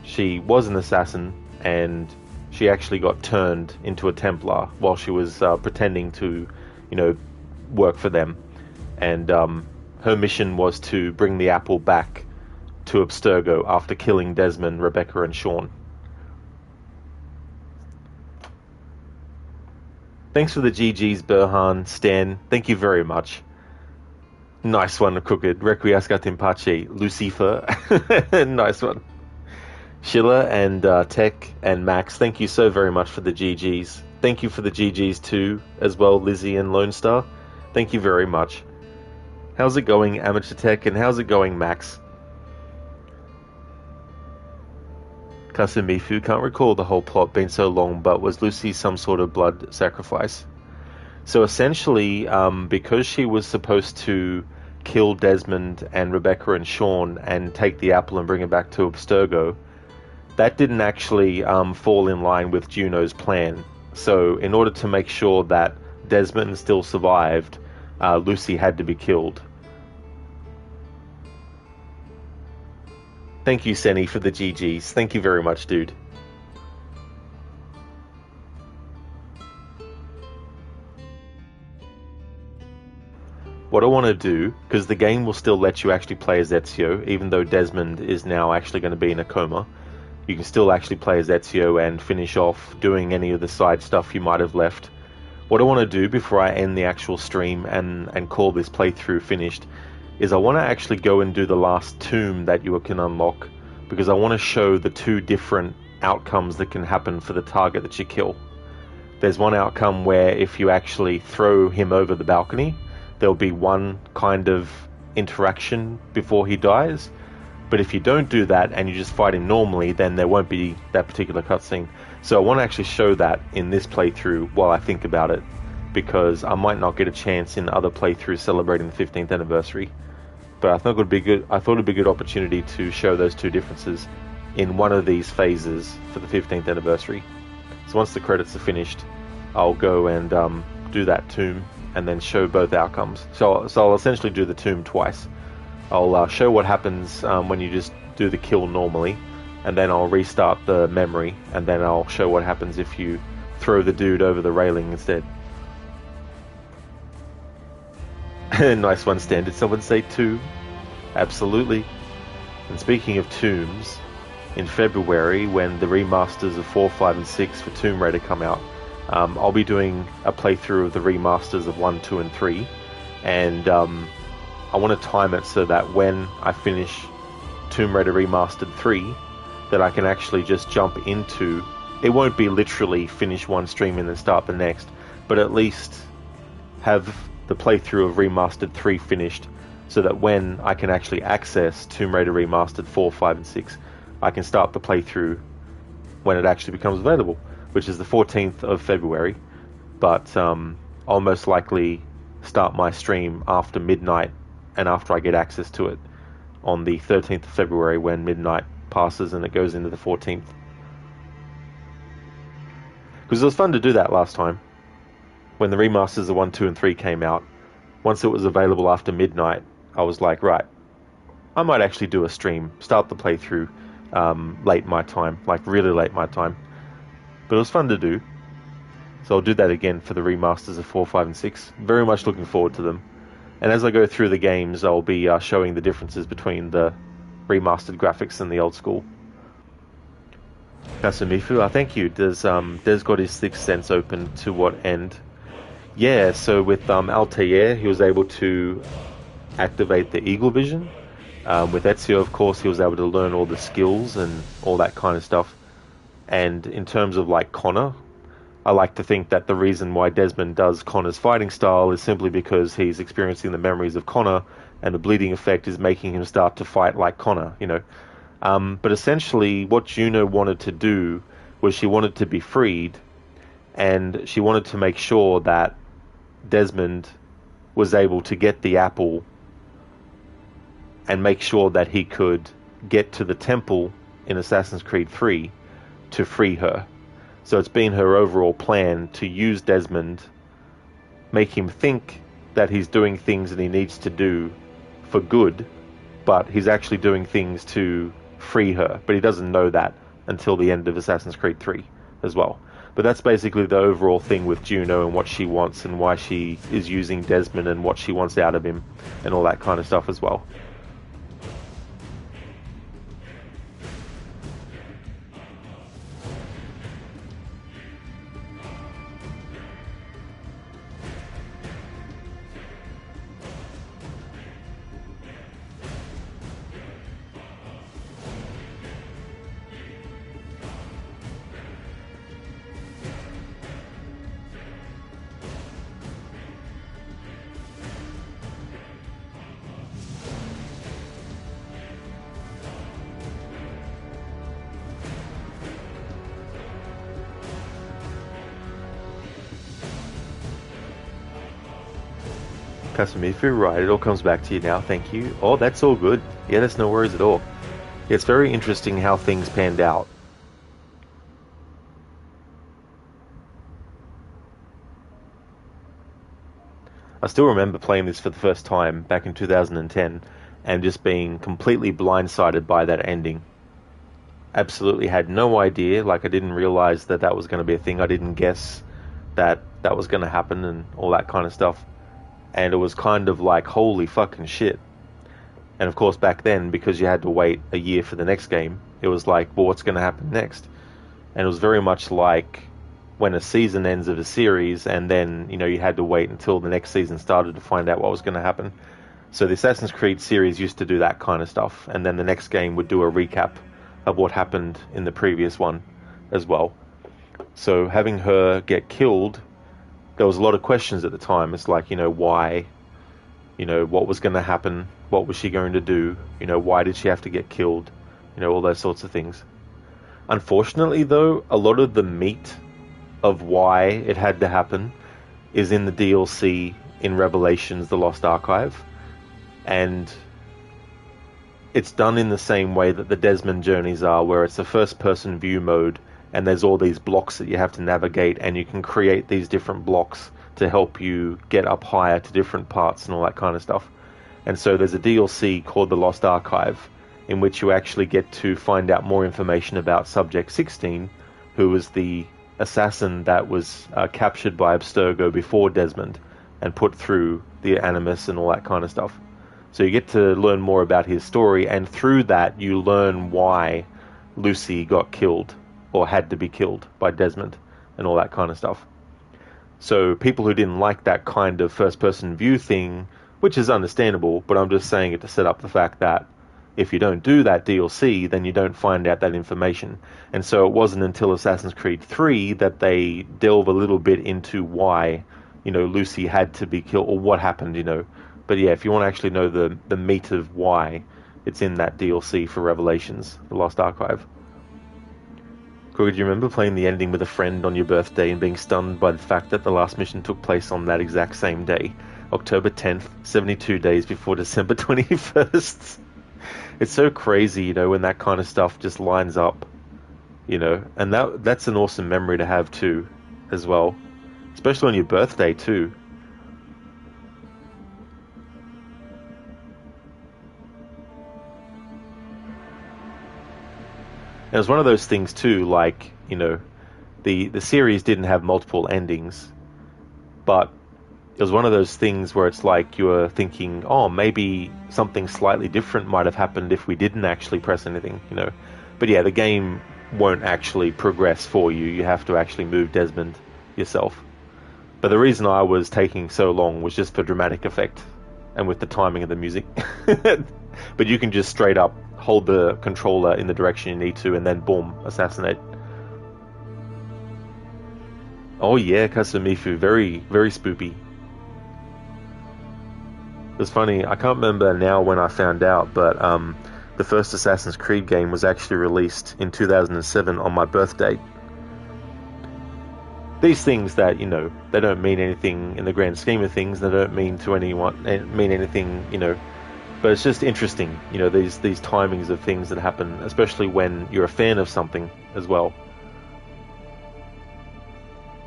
[SPEAKER 2] she was an assassin, and she actually got turned into a Templar while she was pretending to, work for them. And her mission was to bring the apple back to Abstergo after killing Desmond, Rebecca, and Sean. Thanks for the GGs, Burhan, Stan. Thank you very much. Nice one, Crooked. Requiescat in pace, Lucifer. Nice one. Schiller and Tech and Max, thank you so very much for the GGs. Thank you for the GGs too, as well, Lizzie and Lone Star. Thank you very much. How's it going, Amateur Tech, and how's it going, Max? Kasamifu, can't recall the whole plot being so long, but was Lucy some sort of blood sacrifice? So essentially, because she was supposed to kill Desmond and Rebecca and Sean and take the apple and bring it back to Abstergo, that didn't actually fall in line with Juno's plan. So in order to make sure that Desmond still survived, Lucy had to be killed. Thank you, Senny, for the GGs. Thank you very much, dude. What I want to do, because the game will still let you actually play as Ezio, even though Desmond is now actually going to be in a coma, you can still actually play as Ezio and finish off doing any of the side stuff you might have left. What I want to do before I end the actual stream and call this playthrough finished is I want to actually go and do the last tomb that you can unlock, because I want to show the two different outcomes that can happen for the target that you kill. There's one outcome where if you actually throw him over the balcony, there'll be one kind of interaction before he dies, but if you don't do that and you just fight him normally, then there won't be that particular cutscene. So I want to actually show that in this playthrough while I think about it, because I might not get a chance in other playthroughs celebrating the 15th anniversary. But I thought it would be good. I thought it'd be a good opportunity to show those two differences in one of these phases for the 15th anniversary. So once the credits are finished, I'll go and do that tomb and then show both outcomes. So I'll essentially do the tomb twice. I'll show what happens when you just do the kill normally, and then I'll restart the memory, and then I'll show what happens if you throw the dude over the railing instead. Nice one, Stan. Did someone say tomb? Absolutely. And speaking of tombs, in February, when the remasters of 4, 5, and 6 for Tomb Raider come out, I'll be doing a playthrough of the remasters of 1, 2, and 3, and I want to time it so that when I finish Tomb Raider Remastered 3, that I can actually just jump into... It won't be literally finish one stream and then start the next, but at least have the playthrough of Remastered 3 finished, so that when I can actually access Tomb Raider Remastered 4, 5, and 6, I can start the playthrough when it actually becomes available, which is the 14th of February, but I'll most likely start my stream after midnight and after I get access to it on the 13th of February when midnight passes and it goes into the 14th. Because it was fun to do that last time. When the remasters of 1, 2, and 3 came out, once it was available after midnight, I was like, right, I might actually do a stream, start the playthrough late my time, like really late my time. But it was fun to do. So I'll do that again for the remasters of 4, 5, and 6. Very much looking forward to them. And as I go through the games, I'll be showing the differences between the remastered graphics and the old school. Kasumifu, thank you. Des got his sixth sense open to what end? Yeah, so with Altair, he was able to activate the Eagle Vision. With Ezio, of course, he was able to learn all the skills and all that kind of stuff. And in terms of like Connor, I like to think that the reason why Desmond does Connor's fighting style is simply because he's experiencing the memories of Connor, and the bleeding effect is making him start to fight like Connor, you know. But essentially, what Juno wanted to do was she wanted to be freed, and she wanted to make sure that Desmond was able to get the apple and make sure that he could get to the temple in Assassin's Creed 3 to free her. So it's been her overall plan to use Desmond, make him think that he's doing things that he needs to do for good, but he's actually doing things to free her. But he doesn't know that until the end of Assassin's Creed 3 as well. But that's basically the overall thing with Juno and what she wants and why she is using Desmond and what she wants out of him and all that kind of stuff as well. Kasumifu, right, it all comes back to you now, thank you. Oh, that's all good. Yeah, that's no worries at all. It's very interesting how things panned out. I still remember playing this for the first time back in 2010 and just being completely blindsided by that ending. Absolutely had no idea, like I didn't realize that that was going to be a thing. I didn't guess that that was going to happen and all that kind of stuff. And it was kind of like, holy fucking shit. And of course back then, because you had to wait a year for the next game, it was like, well, what's going to happen next? And it was very much like when a season ends of a series and then, you know, you had to wait until the next season started to find out what was going to happen. So the Assassin's Creed series used to do that kind of stuff. And then the next game would do a recap of what happened in the previous one as well. So having her get killed, there was a lot of questions at the time. It's like, you know, why? You know, what was going to happen? What was she going to do? You know, why did she have to get killed? You know, all those sorts of things. Unfortunately, though, a lot of the meat of why it had to happen is in the DLC in Revelations, The Lost Archive. And it's done in the same way that the Desmond journeys are, where it's a first-person view mode, and there's all these blocks that you have to navigate, and you can create these different blocks to help you get up higher to different parts and all that kind of stuff. And so there's a DLC called The Lost Archive, in which you actually get to find out more information about Subject 16, who was the assassin that was captured by Abstergo before Desmond, and put through the Animus and all that kind of stuff. So you get to learn more about his story, and through that you learn why Lucy got killed, or had to be killed by Desmond, and all that kind of stuff. So people who didn't like that kind of first-person view thing, which is understandable, but I'm just saying it to set up the fact that if you don't do that DLC, then you don't find out that information. And so it wasn't until Assassin's Creed 3 that they delve a little bit into why, you know, Lucy had to be killed, or what happened, you know. But yeah, if you want to actually know the meat of why, it's in that DLC for Revelations, The Lost Archive. Corey, do you remember playing the ending with a friend on your birthday and being stunned by the fact that the last mission took place on that exact same day, October 10th, 72 days before December 21st? It's so crazy, you know, when that kind of stuff just lines up, you know, and that's an awesome memory to have too, as well, especially on your birthday too. And it was one of those things too, like, you know, the series didn't have multiple endings, but it was one of those things where it's like you were thinking, oh, maybe something slightly different might have happened if we didn't actually press anything, you know. But yeah, the game won't actually progress for you. You have to actually move Desmond yourself. But the reason I was taking so long was just for dramatic effect and with the timing of the music. But you can just straight up hold the controller in the direction you need to and then boom, assassinate. Oh yeah, Kasumifu, very, very spoopy. It's funny, I can't remember now when I found out, but the first Assassin's Creed game was actually released in 2007 on my birthday. These things that, you know, they don't mean anything in the grand scheme of things, they don't mean to anyone, mean anything, you know, but it's just interesting, you know, these timings of things that happen, especially when you're a fan of something as well.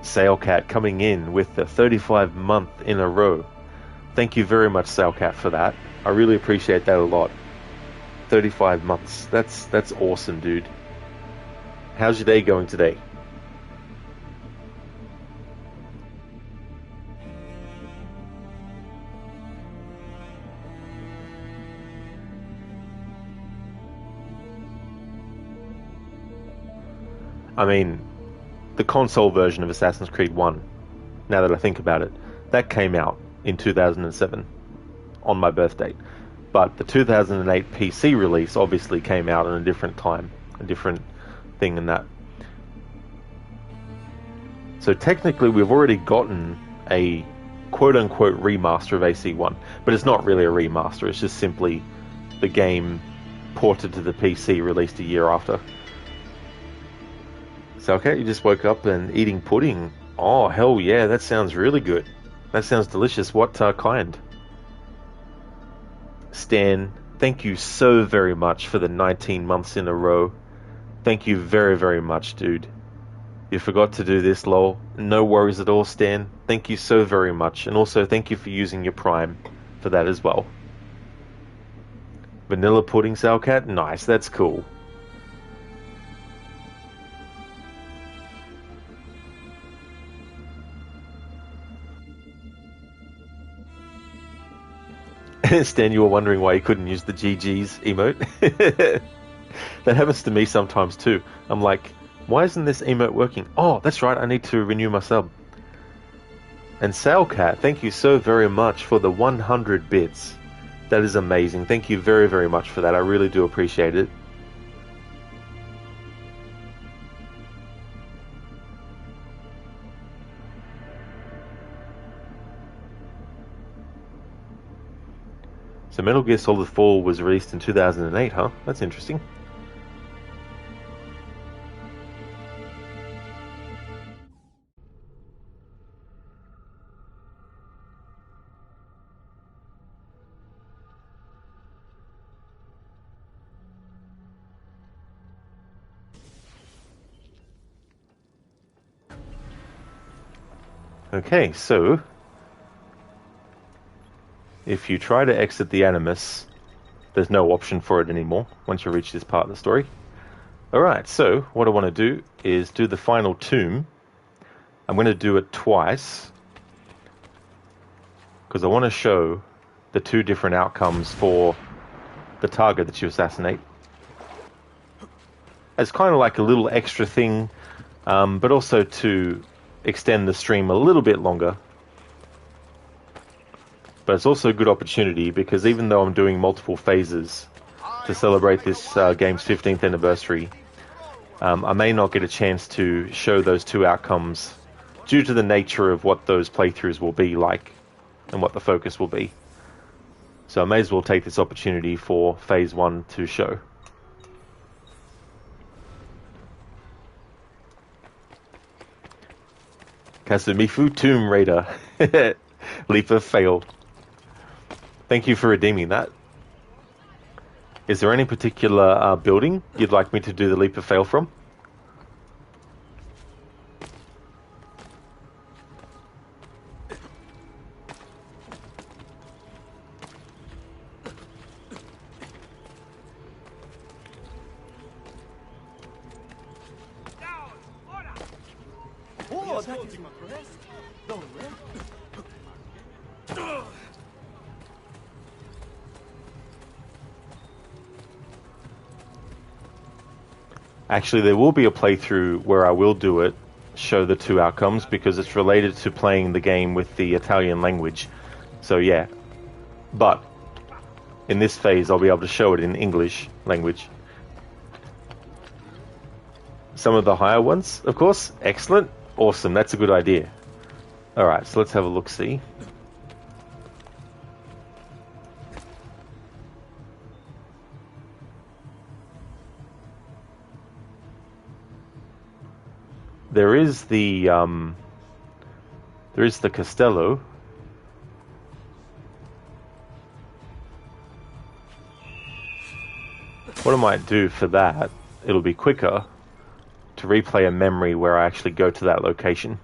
[SPEAKER 2] Sailcat coming in with the 35 month in a row. Thank you very much, Sailcat, for that. I really appreciate that a lot. 35 months. That's awesome, dude. How's your day going today? I mean, the console version of Assassin's Creed 1, now that I think about it, that came out in 2007 on my birthday. But the 2008 PC release obviously came out in a different time, a different thing in that. So technically we've already gotten a quote-unquote remaster of AC1, but it's not really a remaster, it's just simply the game ported to the PC released a year after. So okay, you just woke up and eating pudding. Oh, hell yeah, that sounds really good. That sounds delicious. What kind? Stan, thank you so very much for the 19 months in a row. Thank you very, very much, dude. You forgot to do this, lol. No worries at all, Stan. Thank you so very much. And also, thank you for using your Prime for that as well. Vanilla pudding, Salcat? Nice, that's cool. Stan, you were wondering why you couldn't use the GG's emote? That happens to me sometimes too. I'm like, why isn't this emote working? Oh, that's right, I need to renew my sub. And Sailcat, thank you so very much for the 100 bits. That is amazing. Thank you very, very much for that. I really do appreciate it. So Metal Gear Solid 4 was released in 2008, huh? That's interesting. Okay, so if you try to exit the Animus, there's no option for it anymore once you reach this part of the story. Alright, so what I want to do is do the final tomb. I'm going to do it twice because I want to show the two different outcomes for the target that you assassinate. It's kind of like a little extra thing, but also to extend the stream a little bit longer. But it's also a good opportunity because even though I'm doing multiple phases to celebrate this game's 15th anniversary, I may not get a chance to show those two outcomes due to the nature of what those playthroughs will be like and what the focus will be. So I may as well take this opportunity for phase 1 to show. Kasumifu Tomb Raider. Leap of fail. Thank you for redeeming that. Is there any particular building you'd like me to do the leap of fail from? Actually, there will be a playthrough where I will do it, show the two outcomes, because it's related to playing the game with the Italian language. So yeah. But in this phase, I'll be able to show it in English language. Some of the higher ones, of course. Excellent. Awesome. That's a good idea. Alright, so let's have a look-see. There is the Castello. What I might do for that, it'll be quicker to replay a memory where I actually go to that location.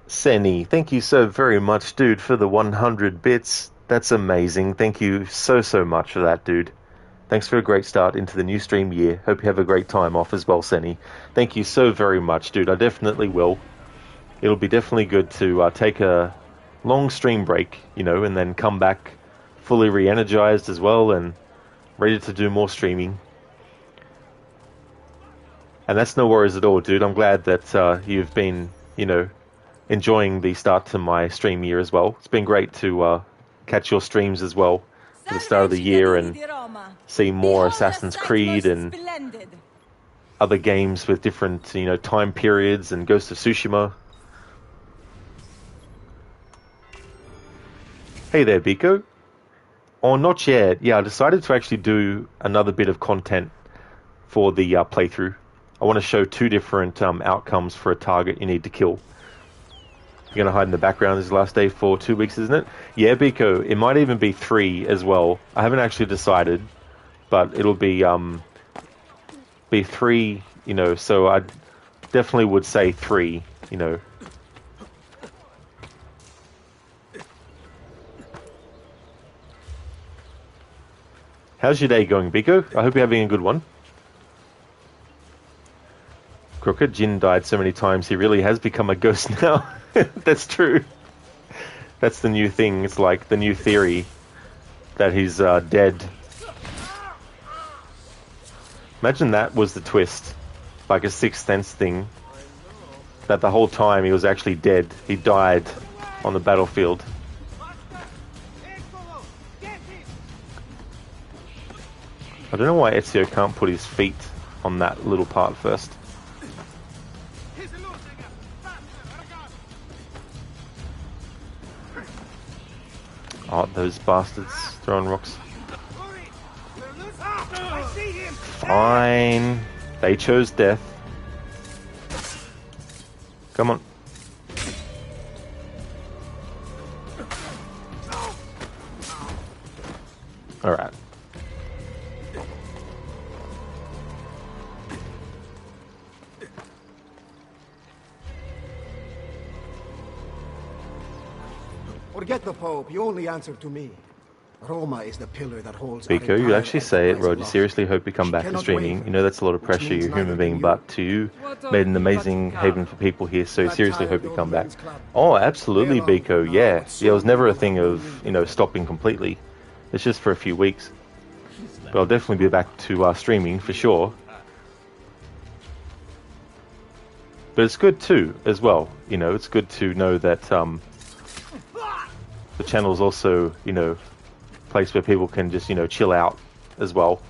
[SPEAKER 2] Senny, thank you so very much, dude, for the 100 bits. That's amazing. Thank you so much for that, dude. Thanks for a great start into the new stream year. Hope you have a great time off as well, Senny. Thank you so very much, dude. I definitely will. It'll be definitely good to take a long stream break, you know, and then come back fully re-energized as well and ready to do more streaming. And that's no worries at all, dude. I'm glad that you've been, you know, enjoying the start to my stream year as well. It's been great to catch your streams as well for the start of the year and see more Assassin's Creed and other games with different, you know, time periods and Ghost of Tsushima. Hey there, Biko. Oh, not yet. Yeah, I decided to actually do another bit of content for the playthrough. I want to show two different outcomes for a target you need to kill. You're going to hide in the background. This is the last day for 2 weeks, isn't it? Yeah, Biko. It might even be 3 as well. I haven't actually decided, but it'll be 3, you know, so I definitely would say 3, you know. How's your day going, Biko? I hope you're having a good one. Crooked, Jin died so many times he really has become a ghost now. That's true. That's the new thing. It's like the new theory that he's dead. Imagine that was the twist. Like a Sixth Sense thing. That the whole time he was actually dead. He died on the battlefield. I don't know why Ezio can't put his feet on that little part first. Oh, those bastards throwing rocks. Fine. They chose death. Come on. Alright.
[SPEAKER 1] Forget the Pope, you only answer to me. Roma is the pillar that holds...
[SPEAKER 2] Biko, you actually say it, Rod. You seriously hope you come back to streaming. You know that's a lot of pressure, you're a human being, but to you, made an amazing haven for people here, so seriously hope you come back. Oh, absolutely, Biko, yeah. Yeah, it was never a thing of, you know, stopping completely. It's just for a few weeks. But I'll definitely be back to streaming, for sure. But it's good too, as well. You know, it's good to know that the channel's also, you know, a place where people can just, you know, chill out as well.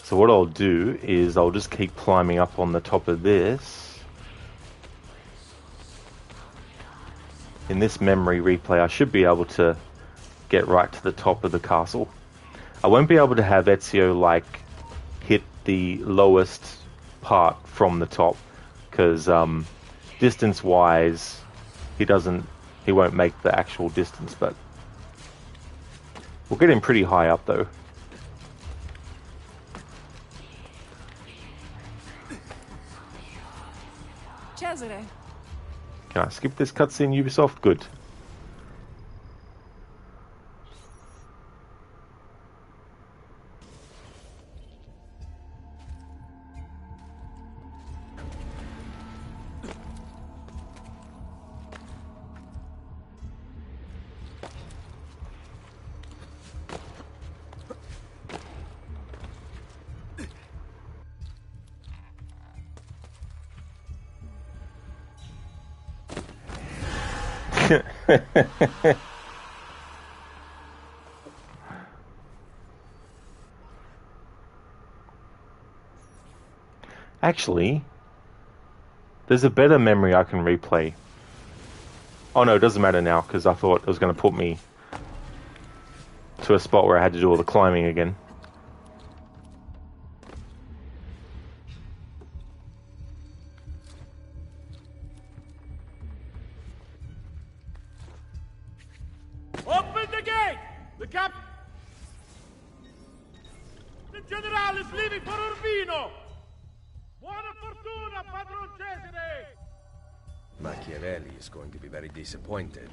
[SPEAKER 2] So what I'll do is I'll just keep climbing up on the top of this. In this memory replay, I should be able to get right to the top of the castle. I won't be able to have Ezio, like, hit the lowest part from the top, because distance-wise, he won't make the actual distance, but we'll get him pretty high up, though.
[SPEAKER 23] Cesare.
[SPEAKER 2] Can I skip this cutscene, Ubisoft? Good. Actually, there's a better memory I can replay. Oh no, it doesn't matter now, because I thought it was going to put me to a spot where I had to do all the climbing again.
[SPEAKER 9] Open the gate! The general is leaving for Urbino! Buona fortuna, Padron Cesare!
[SPEAKER 12] Machiavelli is going to be very disappointed.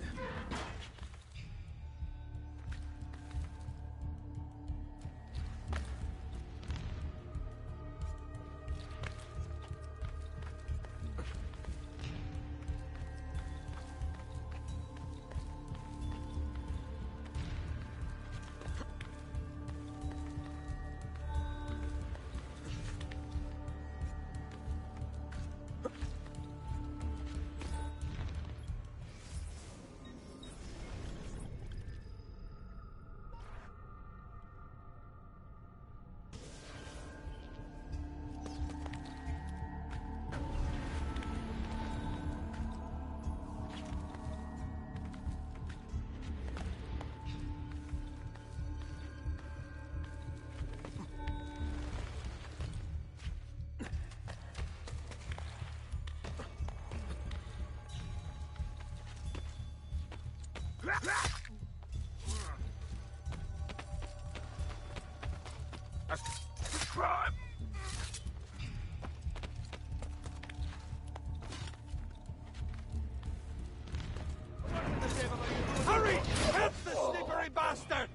[SPEAKER 9] Hurry! Help the slippery bastard!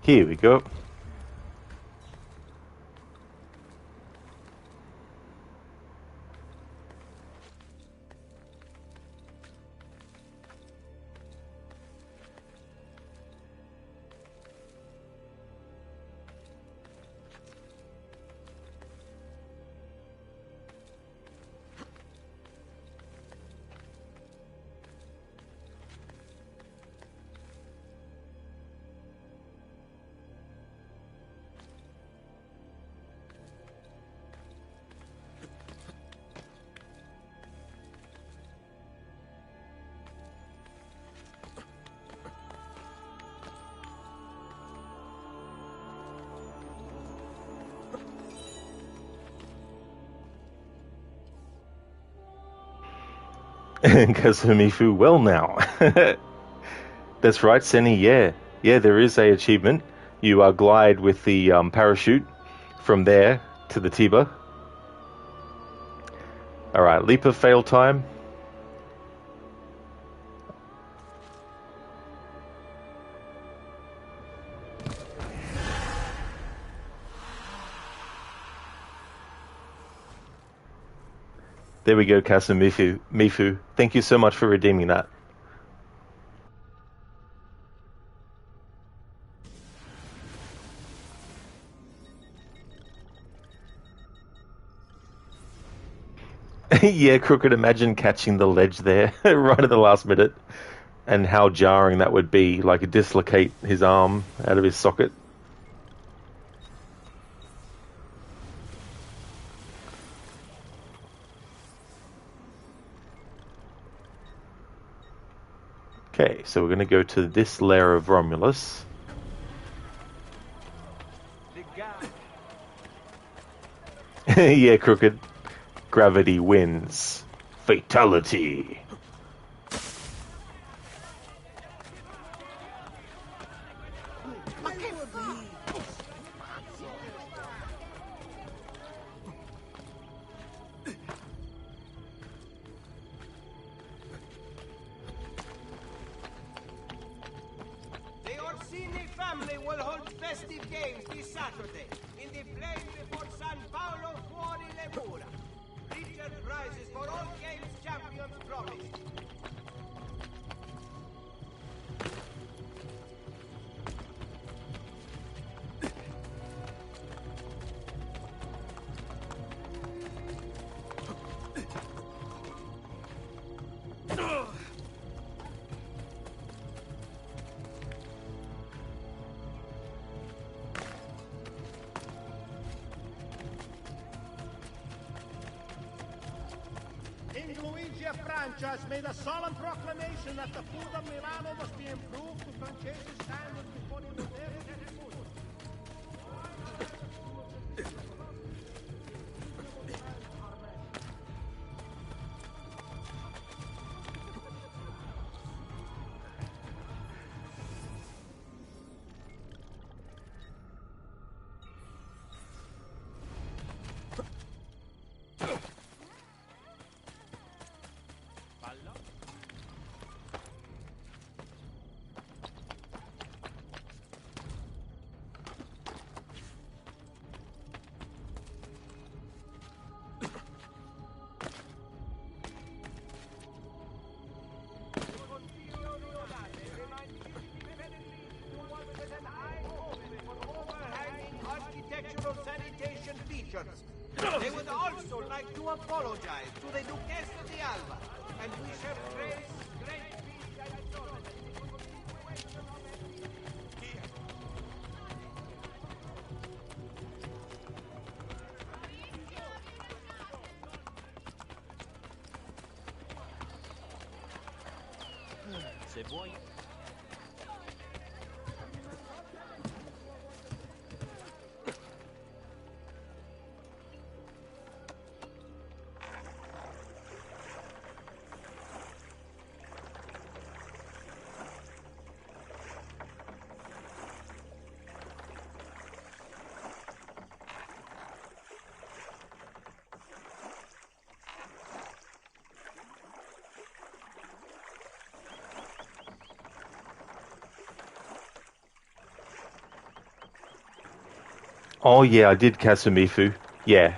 [SPEAKER 2] Here we go. Kazumifu well now. That's right, Senny, yeah. Yeah, there is a achievement. You glide with the parachute from there to the Tiba. Alright, leap of fail time. There we go, Kasumifu. Mifu, thank you so much for redeeming that. Yeah, Crooked, imagine catching the ledge there right at the last minute, and how jarring that would be, like dislocate his arm out of his socket. Okay, so we're going to go to this lair of Romulus. Yeah, Crooked. Gravity wins. Fatality.
[SPEAKER 4] The Orsini family will hold festive games this Saturday in the plain before San Paolo fuori le mura. Richer prizes for all games champions promised.
[SPEAKER 16] King Luigi of Francia has made a solemn proclamation that the food of Milano must be improved to Francese standards before the modern food. Architectural sanitation features. They would also like to apologize to the Duchess of the Alba, and we shall praise great peace and
[SPEAKER 18] Se vuoi.
[SPEAKER 2] Oh yeah, I did Kasumifu. Yeah.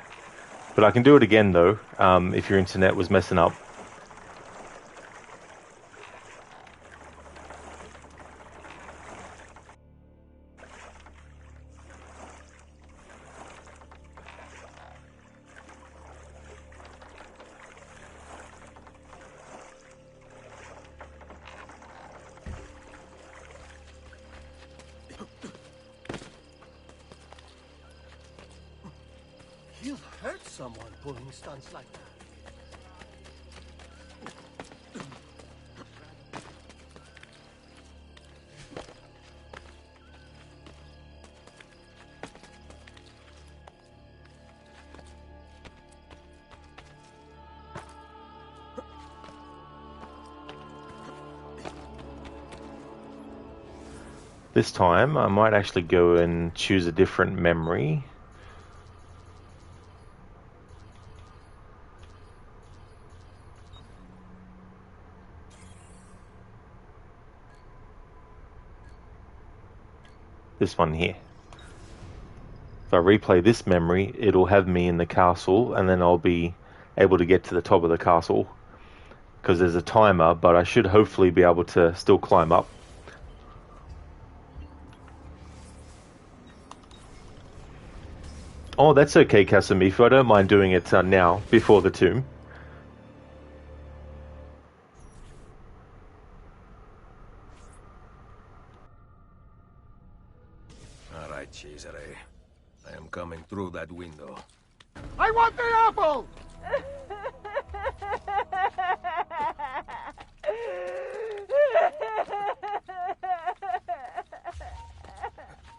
[SPEAKER 2] But I can do it again though, if your internet was messing up.
[SPEAKER 16] You've hurt someone pulling stunts like that.
[SPEAKER 2] This time I might actually go and choose a different memory. This one here. If I replay this memory, it'll have me in the castle, and then I'll be able to get to the top of the castle because there's a timer, but I should hopefully be able to still climb up. Oh, that's okay, Casamifu. I don't mind doing it now, before the tomb.
[SPEAKER 12] All right, Cesare. I am coming through that window.
[SPEAKER 1] I want the apple!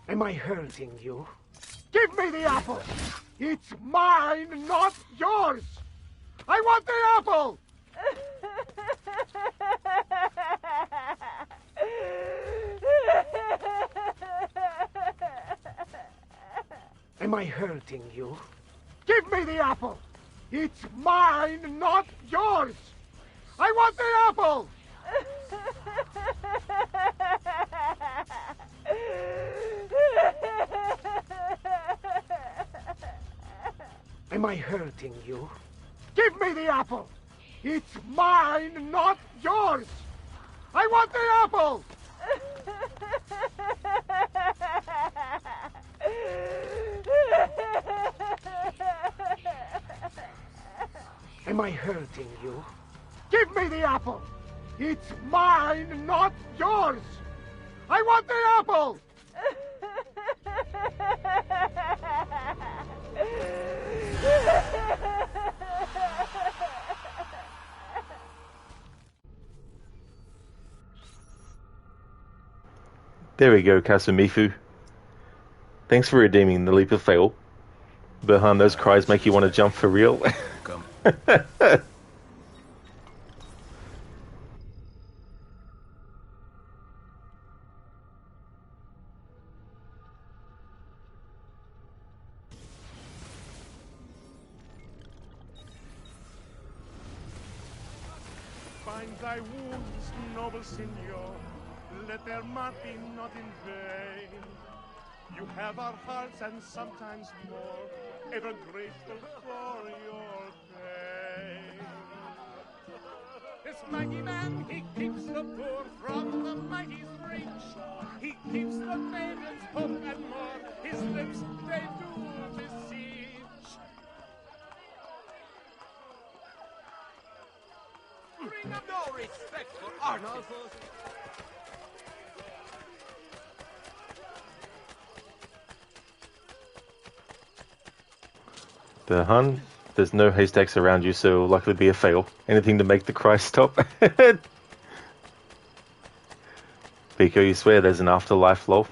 [SPEAKER 1] Am I hurting you? Give me the apple! It's mine, not yours! I want the apple! Am I hurting you? Give me the apple! It's mine, not yours! I want the apple! Am I hurting you? Give me the apple! It's mine, not yours! I want the apple! Am I hurting you? Give me the apple! It's mine, not yours! I want the apple!
[SPEAKER 2] There we go, Casamifu. Thanks for redeeming the leap of fail. Berhan, those cries make you want to jump for real.
[SPEAKER 12] Come.
[SPEAKER 1] Bind thy wounds, noble signor. Let their mark be not in vain. You have our hearts and sometimes more, ever grateful for your pain. This mighty man, he keeps the poor from the mighty's reach. He keeps the maiden's hope and more. His lips, they do beseech.
[SPEAKER 9] Bring up no respect for art.
[SPEAKER 2] Berhan, there's no haystacks around you, so it'll likely be a fail. Anything to make the cry stop. Pico, you swear there's an afterlife, lol.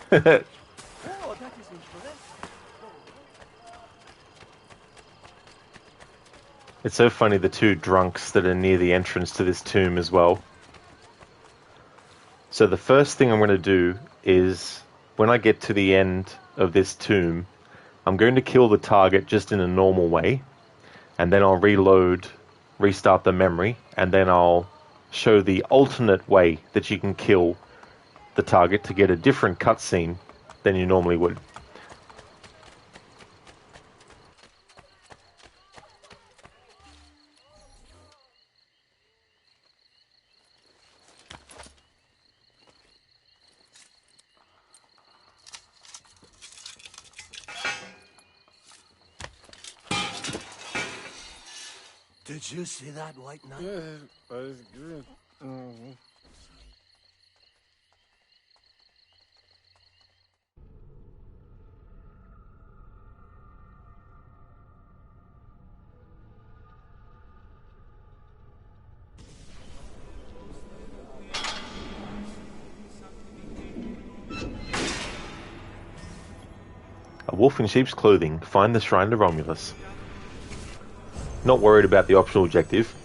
[SPEAKER 9] Oh, that is interesting.
[SPEAKER 2] It's so funny, the two drunks that are near the entrance to this tomb as well. So the first thing I'm going to do is, when I get to the end of this tomb, I'm going to kill the target just in a normal way, and then I'll reload, restart the memory, and then I'll show the alternate way that you can kill the target to get a different cutscene than you normally would.
[SPEAKER 9] Did you see that white knight?
[SPEAKER 1] Yeah, it's good.
[SPEAKER 2] A wolf in sheep's clothing. Find the shrine to Romulus. Not worried about the optional objective.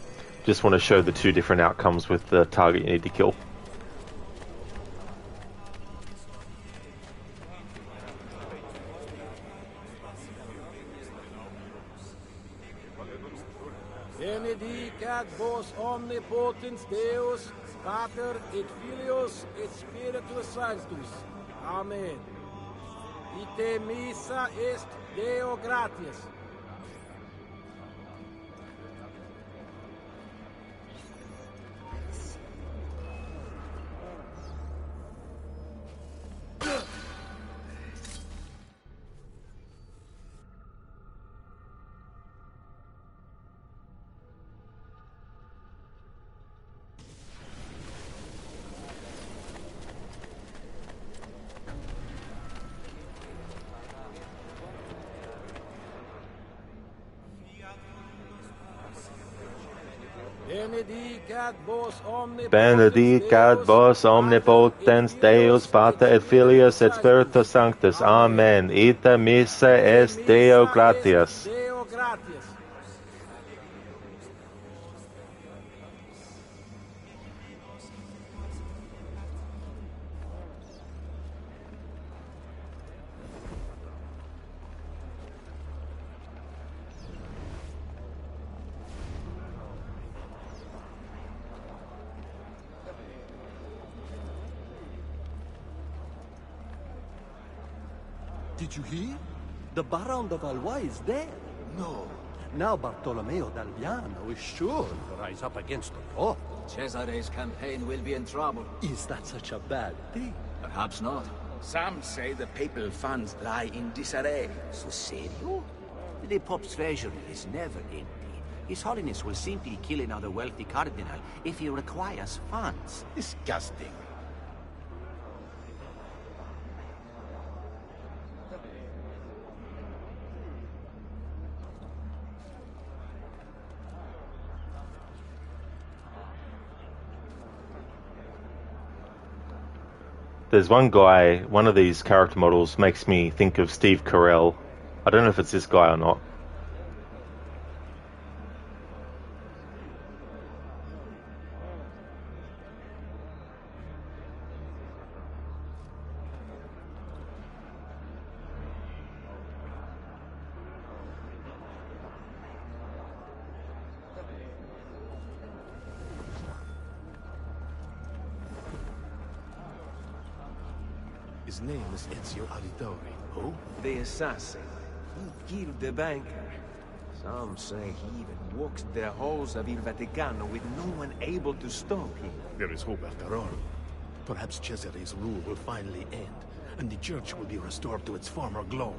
[SPEAKER 2] Just want to show the two different outcomes with the target you need to kill.
[SPEAKER 9] Benedicat vos omnipotens Deus, Pater et Filius et Spiritus Sanctus. Amen. Ite missa est Deo gratias.
[SPEAKER 2] Benedicat vos omnipotens Deus Pater et Filius et Spiritus Sanctus. Amen. Ita missa est Deo gratias.
[SPEAKER 9] Deo gratias.
[SPEAKER 14] Did you hear? The Baron de Valois is dead. No. Now Bartolomeo d'Alviano is sure to rise up against the Pope.
[SPEAKER 21] Cesare's campaign will be in trouble.
[SPEAKER 14] Is that such a bad thing?
[SPEAKER 21] Perhaps not.
[SPEAKER 22] Some say the papal funds lie in disarray.
[SPEAKER 13] So serio? The Pope's treasury is never empty. His Holiness will simply kill another wealthy cardinal if he requires funds.
[SPEAKER 22] Disgusting.
[SPEAKER 2] There's one guy, one of these character models makes me think of Steve Carell. I don't know if it's this guy or not.
[SPEAKER 14] His name is Ezio Auditore. Who?
[SPEAKER 24] The assassin. He killed the banker. Some say he even walks the halls of Il Vaticano with no one able to stop him.
[SPEAKER 14] There is hope after all. Perhaps Cesare's rule will finally end, and the church will be restored to its former glory.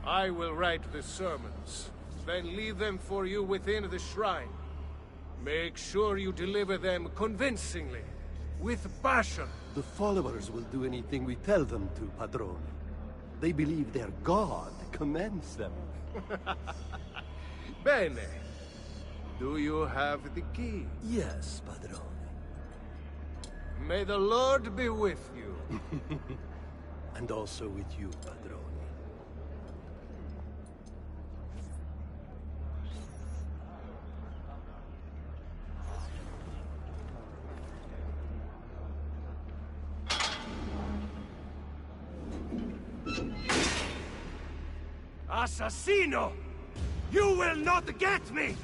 [SPEAKER 9] I will write the sermons, then leave them for you within the shrine. Make sure you deliver them convincingly, with passion.
[SPEAKER 14] The followers will do anything we tell them to, Padrone. They believe their God commands them.
[SPEAKER 9] Bene. Do you have the key?
[SPEAKER 14] Yes, Padrone.
[SPEAKER 9] May the Lord be with you.
[SPEAKER 14] And also with you, Padrone.
[SPEAKER 9] Assassino! You will not get me!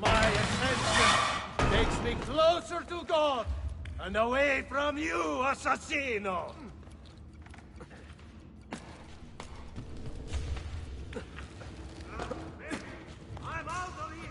[SPEAKER 9] My ascension takes me closer to God and away from you, Assassino! I'm out of here!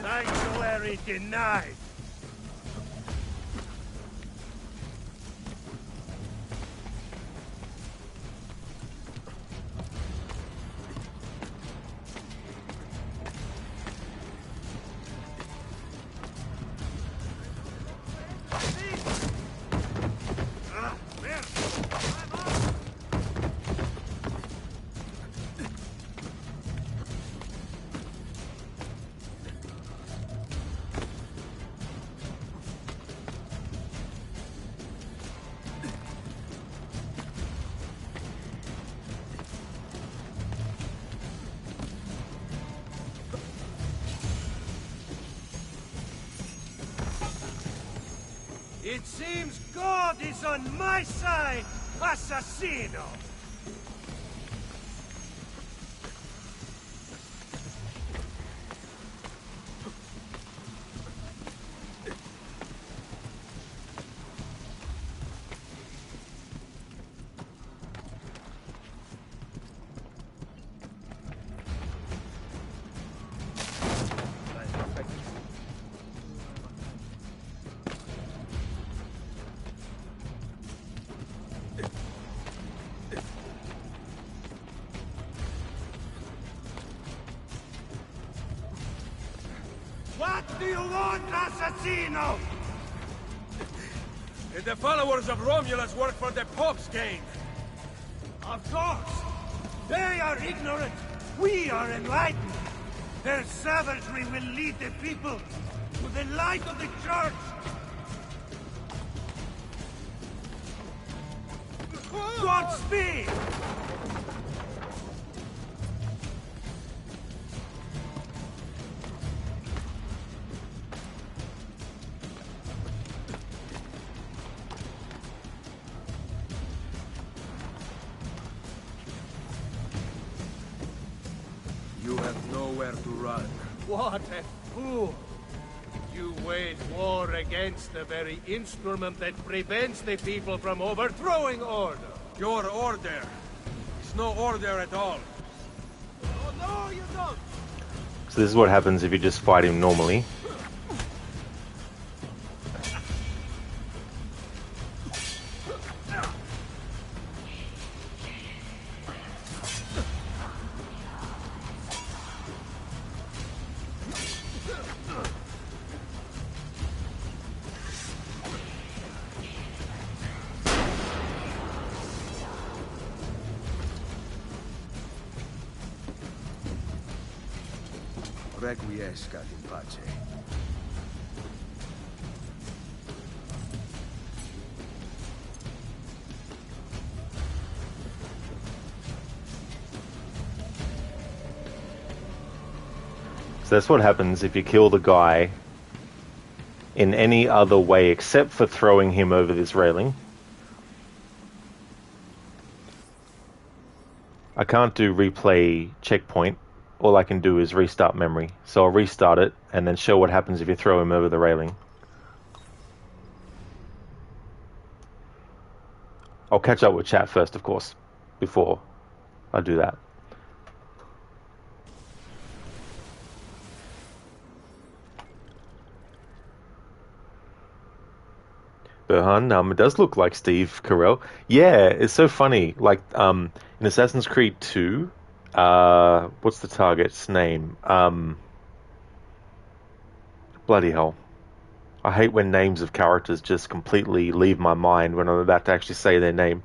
[SPEAKER 9] Sanctuary denied. It seems God is on my side, assassino! What do you want, assassino?
[SPEAKER 16] The followers of Romulus work for the Pope's gain.
[SPEAKER 9] Of course. They are ignorant. We are enlightened. Their savagery will lead the people to the light of the church. Godspeed!
[SPEAKER 16] You have nowhere to run.
[SPEAKER 9] What a fool! You wage war against the very instrument that prevents the people from overthrowing order.
[SPEAKER 16] Your order is no order at all.
[SPEAKER 9] Oh, no, you don't!
[SPEAKER 2] So this is what happens if you just fight him normally.
[SPEAKER 12] Requiescat in pace.
[SPEAKER 2] So that's what happens if you kill the guy in any other way except for throwing him over this railing. I can't do replay checkpoint. All I can do is restart memory. So I'll restart it and then show what happens if you throw him over the railing. I'll catch up with chat first, of course, before I do that. Burhan, it does look like Steve Carell. Yeah, it's so funny. Like, in Assassin's Creed 2, what's the target's name? Bloody hell. I hate when names of characters just completely leave my mind when I'm about to actually say their name.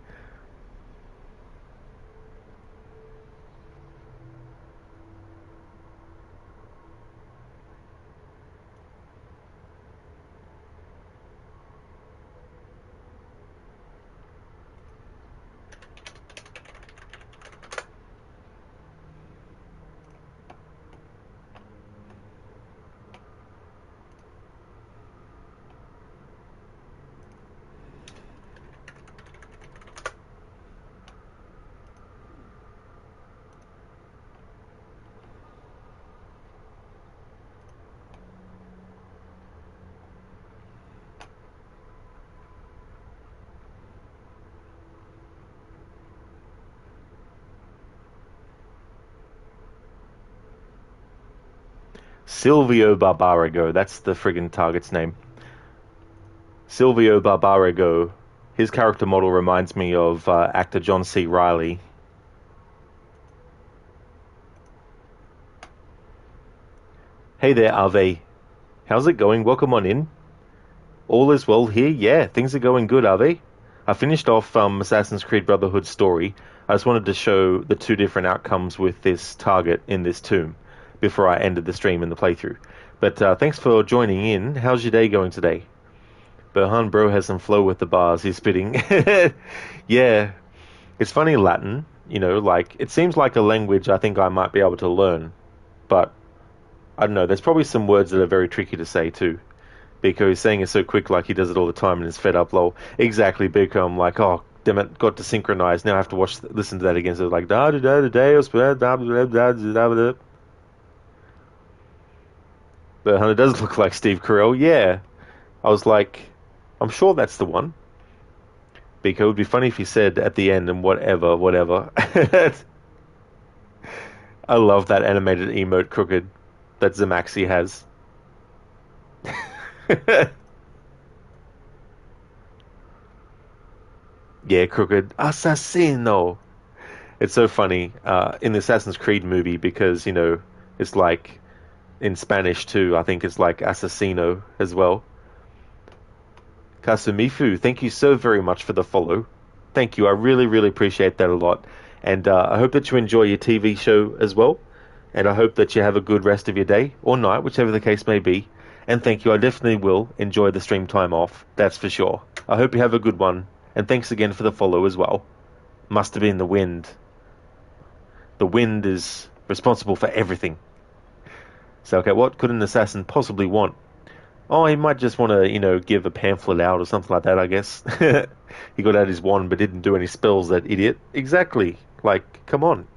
[SPEAKER 2] Silvio Barbarigo, that's the friggin' target's name. Silvio Barbarigo, his character model reminds me of actor John C. Reilly. Hey there, Ave. How's it going? Welcome on in. All is well here? Yeah, things are going good, Ave. I finished off Assassin's Creed Brotherhood story. I just wanted to show the two different outcomes with this target in this tomb before I ended the stream and the playthrough. But thanks for joining in. How's your day going today? Burhan bro has some flow with the bars. He's spitting. Yeah. It's funny, Latin, you know, like, it seems like a language I think I might be able to learn. But, I don't know, there's probably some words that are very tricky to say too. Biko is saying it so quick, like he does it all the time and is fed up. Lol. Exactly, Biko. I'm like, oh, damn it, got to synchronize. Now I have to listen to that again. So it's like da da da da da da da da da da. But Hunter does look like Steve Carell. Yeah, I was like, I'm sure that's the one. Biko, it would be funny if he said at the end and whatever. I love that animated emote, Crooked, that Zamaxi has. Yeah, Crooked. Assassino! It's so funny in the Assassin's Creed movie because, you know, it's like in Spanish too. I think it's like assassino as well. Kasumifu, thank you so very much for the follow. Thank you. I really, really appreciate that a lot. And I hope that you enjoy your TV show as well. And I hope that you have a good rest of your day or night, whichever the case may be. And thank you. I definitely will enjoy the stream time off. That's for sure. I hope you have a good one. And thanks again for the follow as well. Must have been the wind. The wind is responsible for everything. So, okay, what could an assassin possibly want? Oh, he might just want to, you know, give a pamphlet out or something like that, I guess. He got out his wand but didn't do any spells, that idiot. Exactly. Like, come on.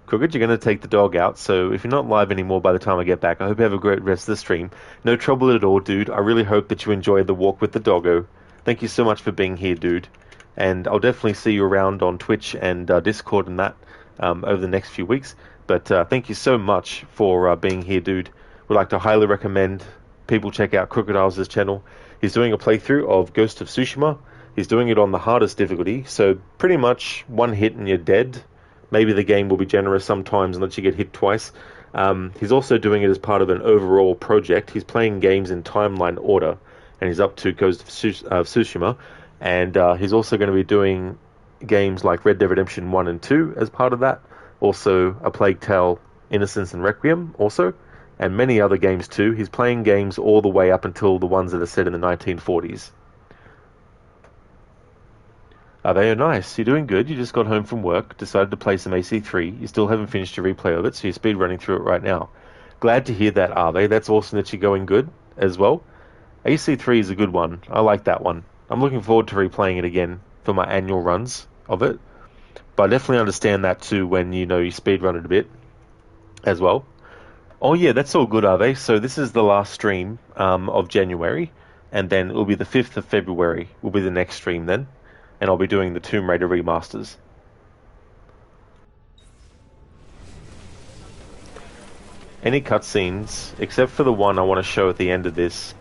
[SPEAKER 2] Crooked, you're going to take the dog out, so if you're not live anymore by the time I get back, I hope you have a great rest of the stream. No trouble at all, dude. I really hope that you enjoy the walk with the doggo. Thank you so much for being here, dude. And I'll definitely see you around on Twitch and Discord and that over the next few weeks. But thank you so much for being here, dude. Would like to highly recommend people check out Crocodile's channel. He's doing a playthrough of Ghost of Tsushima. He's doing it on the hardest difficulty, so pretty much one hit and you're dead. Maybe the game will be generous sometimes and let you get hit twice. He's also doing it as part of an overall project. He's playing games in timeline order, and he's up to Ghost of Tsushima. And he's also going to be doing games like Red Dead Redemption 1 and 2 as part of that. Also, A Plague Tale, Innocence and Requiem also. And many other games too. He's playing games all the way up until the ones that are set in the 1940s. They are nice. You're doing good. You just got home from work, decided to play some AC3. You still haven't finished your replay of it, so you're speed running through it right now. Glad to hear that, Ave. That's awesome that you're going good as well. AC3 is a good one. I like that one. I'm looking forward to replaying it again for my annual runs of it. But I definitely understand that too when, you know, you speed run it a bit as well. Oh yeah, that's all good, Ave. So this is the last stream of January, and then it'll be the 5th of February will be the next stream then, and I'll be doing the Tomb Raider remasters. Any cutscenes, except for the one I want to show at the end of this,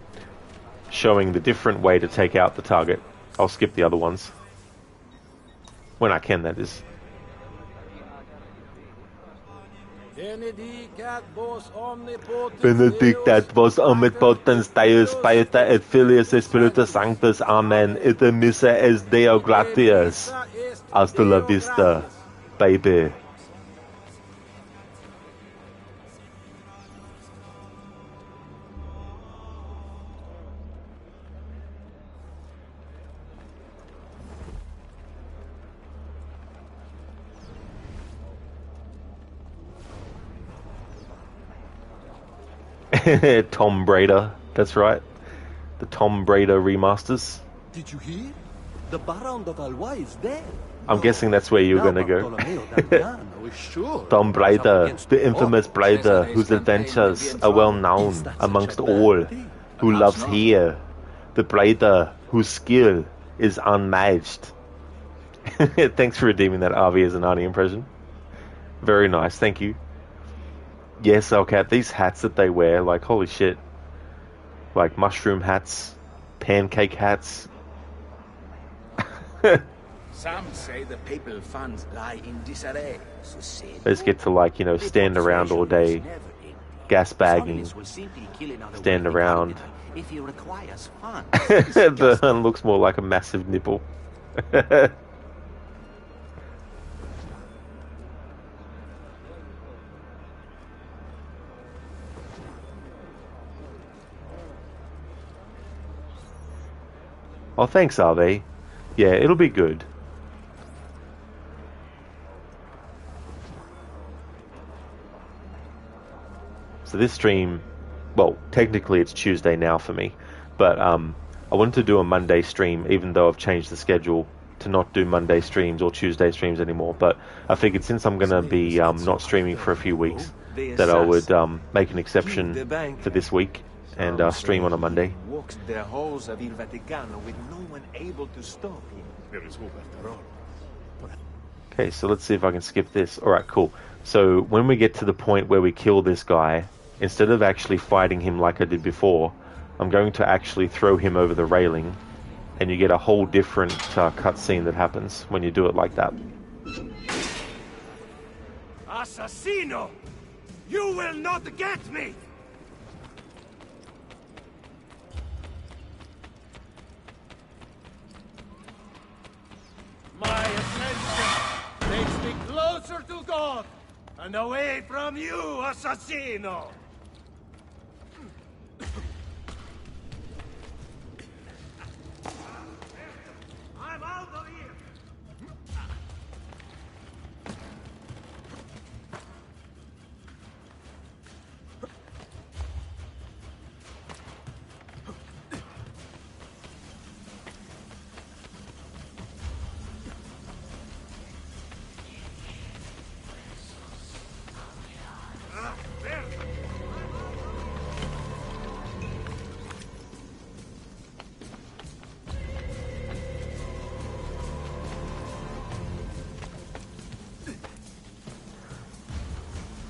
[SPEAKER 2] showing the different way to take out the target. I'll skip the other ones. When I can, that is. Benedictat vos omnipotens Deus Pater et Filius et Spiritus Sanctus. Amen. Et missa es Deo gratias. Hasta la vista, baby. Tom Brady, that's right. The Tom Brady remasters.
[SPEAKER 14] Did you hear? The Baron de Valois is dead.
[SPEAKER 2] I'm guessing that's where you're gonna go. Tom Brady, the infamous Brady, whose adventures are well known amongst all who loves here. The Brady whose skill is unmatched. Thanks for redeeming that RV as an Arnie impression. Very nice, thank you. Yes, Elcat, these hats that they wear, like, holy shit. Like mushroom hats, pancake hats.
[SPEAKER 22] Some say the papal funds lie in disarray.
[SPEAKER 2] They just get to, like, you know, stand around all day, gas bagging, stand around. Burhan looks more like a massive nipple. Oh, thanks, Ave. Yeah, it'll be good. So this stream well, technically it's Tuesday now for me, but I wanted to do a Monday stream, even though I've changed the schedule to not do Monday streams or Tuesday streams anymore. But I figured since I'm going to be not streaming for a few weeks, that I would make an exception for this week and stream on a Monday.
[SPEAKER 24] Walks the halls of Il Vaticano with no one able to stop him. There is hope after all.
[SPEAKER 2] Okay, so let's see if I can skip this. Alright, cool. So when we get to the point where we kill this guy, instead of actually fighting him like I did before, I'm going to actually throw him over the railing, and you get a whole different cutscene that happens when you do it like that.
[SPEAKER 9] Assassino! You will not get me! My ascension takes me closer to God and away from you, Assassino! I'm out of here!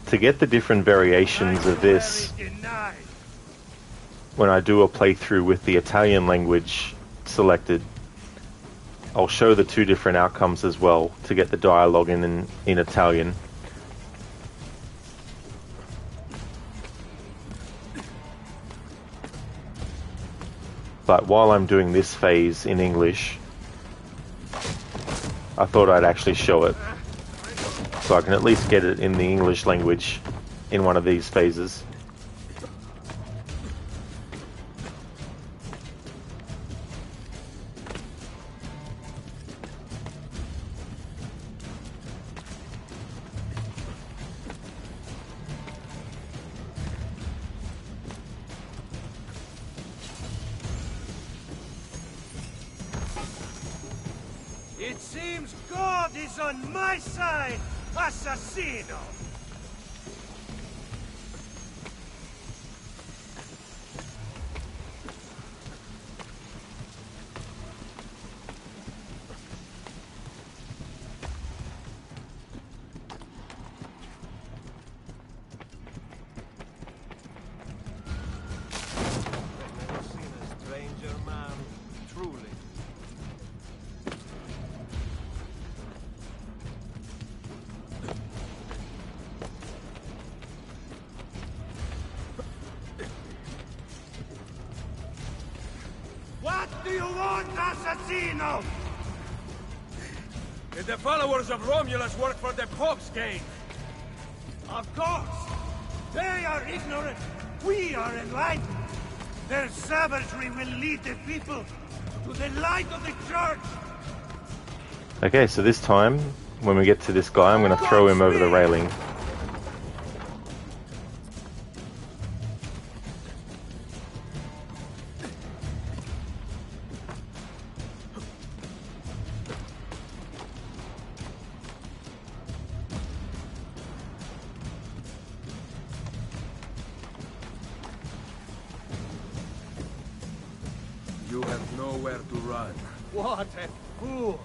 [SPEAKER 2] To get the different variations of this, when I do a playthrough with the Italian language selected, I'll show the two different outcomes as well to get the dialogue in Italian. But while I'm doing this phase in English, I thought I'd actually show it, so I can at least get it in the English language in one of these phases.
[SPEAKER 9] It seems God is on my side, Assassino! Never seen a stranger man, truly. What do you want, Assassino? Did the followers of Romulus work for the Pope's gain? Of course! They are ignorant! We are enlightened! Their savagery will lead the people to the light of the church!
[SPEAKER 2] Okay, so this time, when we get to this guy, I'm going to throw him over the railing.
[SPEAKER 24] You have nowhere to run.
[SPEAKER 9] What a fool!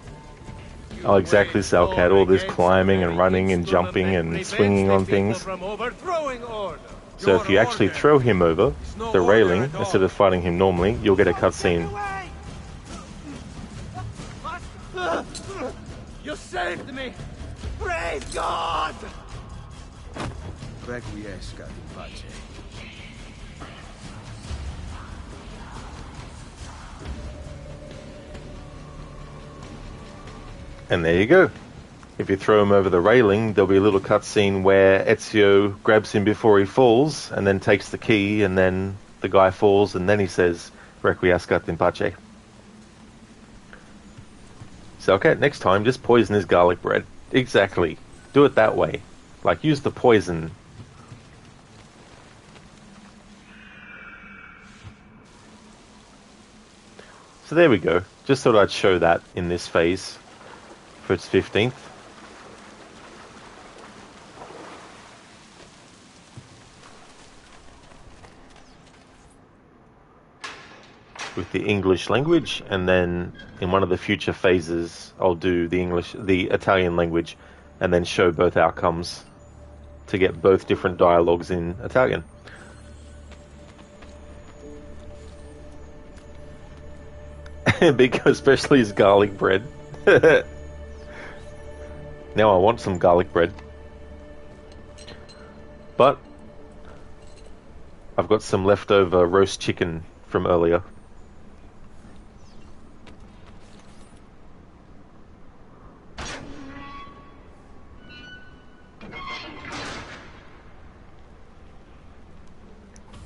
[SPEAKER 2] Oh, exactly, Salcat. All this climbing and running and jumping and swinging on things.
[SPEAKER 9] From overthrowing order.
[SPEAKER 2] So if you actually throw him over the railing instead of fighting him normally, you'll get a cutscene.
[SPEAKER 9] You saved me! Praise God!
[SPEAKER 24] Requiescat in pace.
[SPEAKER 2] And there you go. If you throw him over the railing, there'll be a little cutscene where Ezio grabs him before he falls, and then takes the key, and then the guy falls, and then he says, Requiescat in pace. So, okay, next time, just poison his garlic bread. Exactly. Do it that way. Like, use the poison. So there we go. Just thought I'd show that in this phase for its 15th. With the English language, and then in one of the future phases I'll do the Italian language, and then show both outcomes to get both different dialogues in Italian. Because especially his garlic bread. Now I want some garlic bread. But I've got some leftover roast chicken from earlier.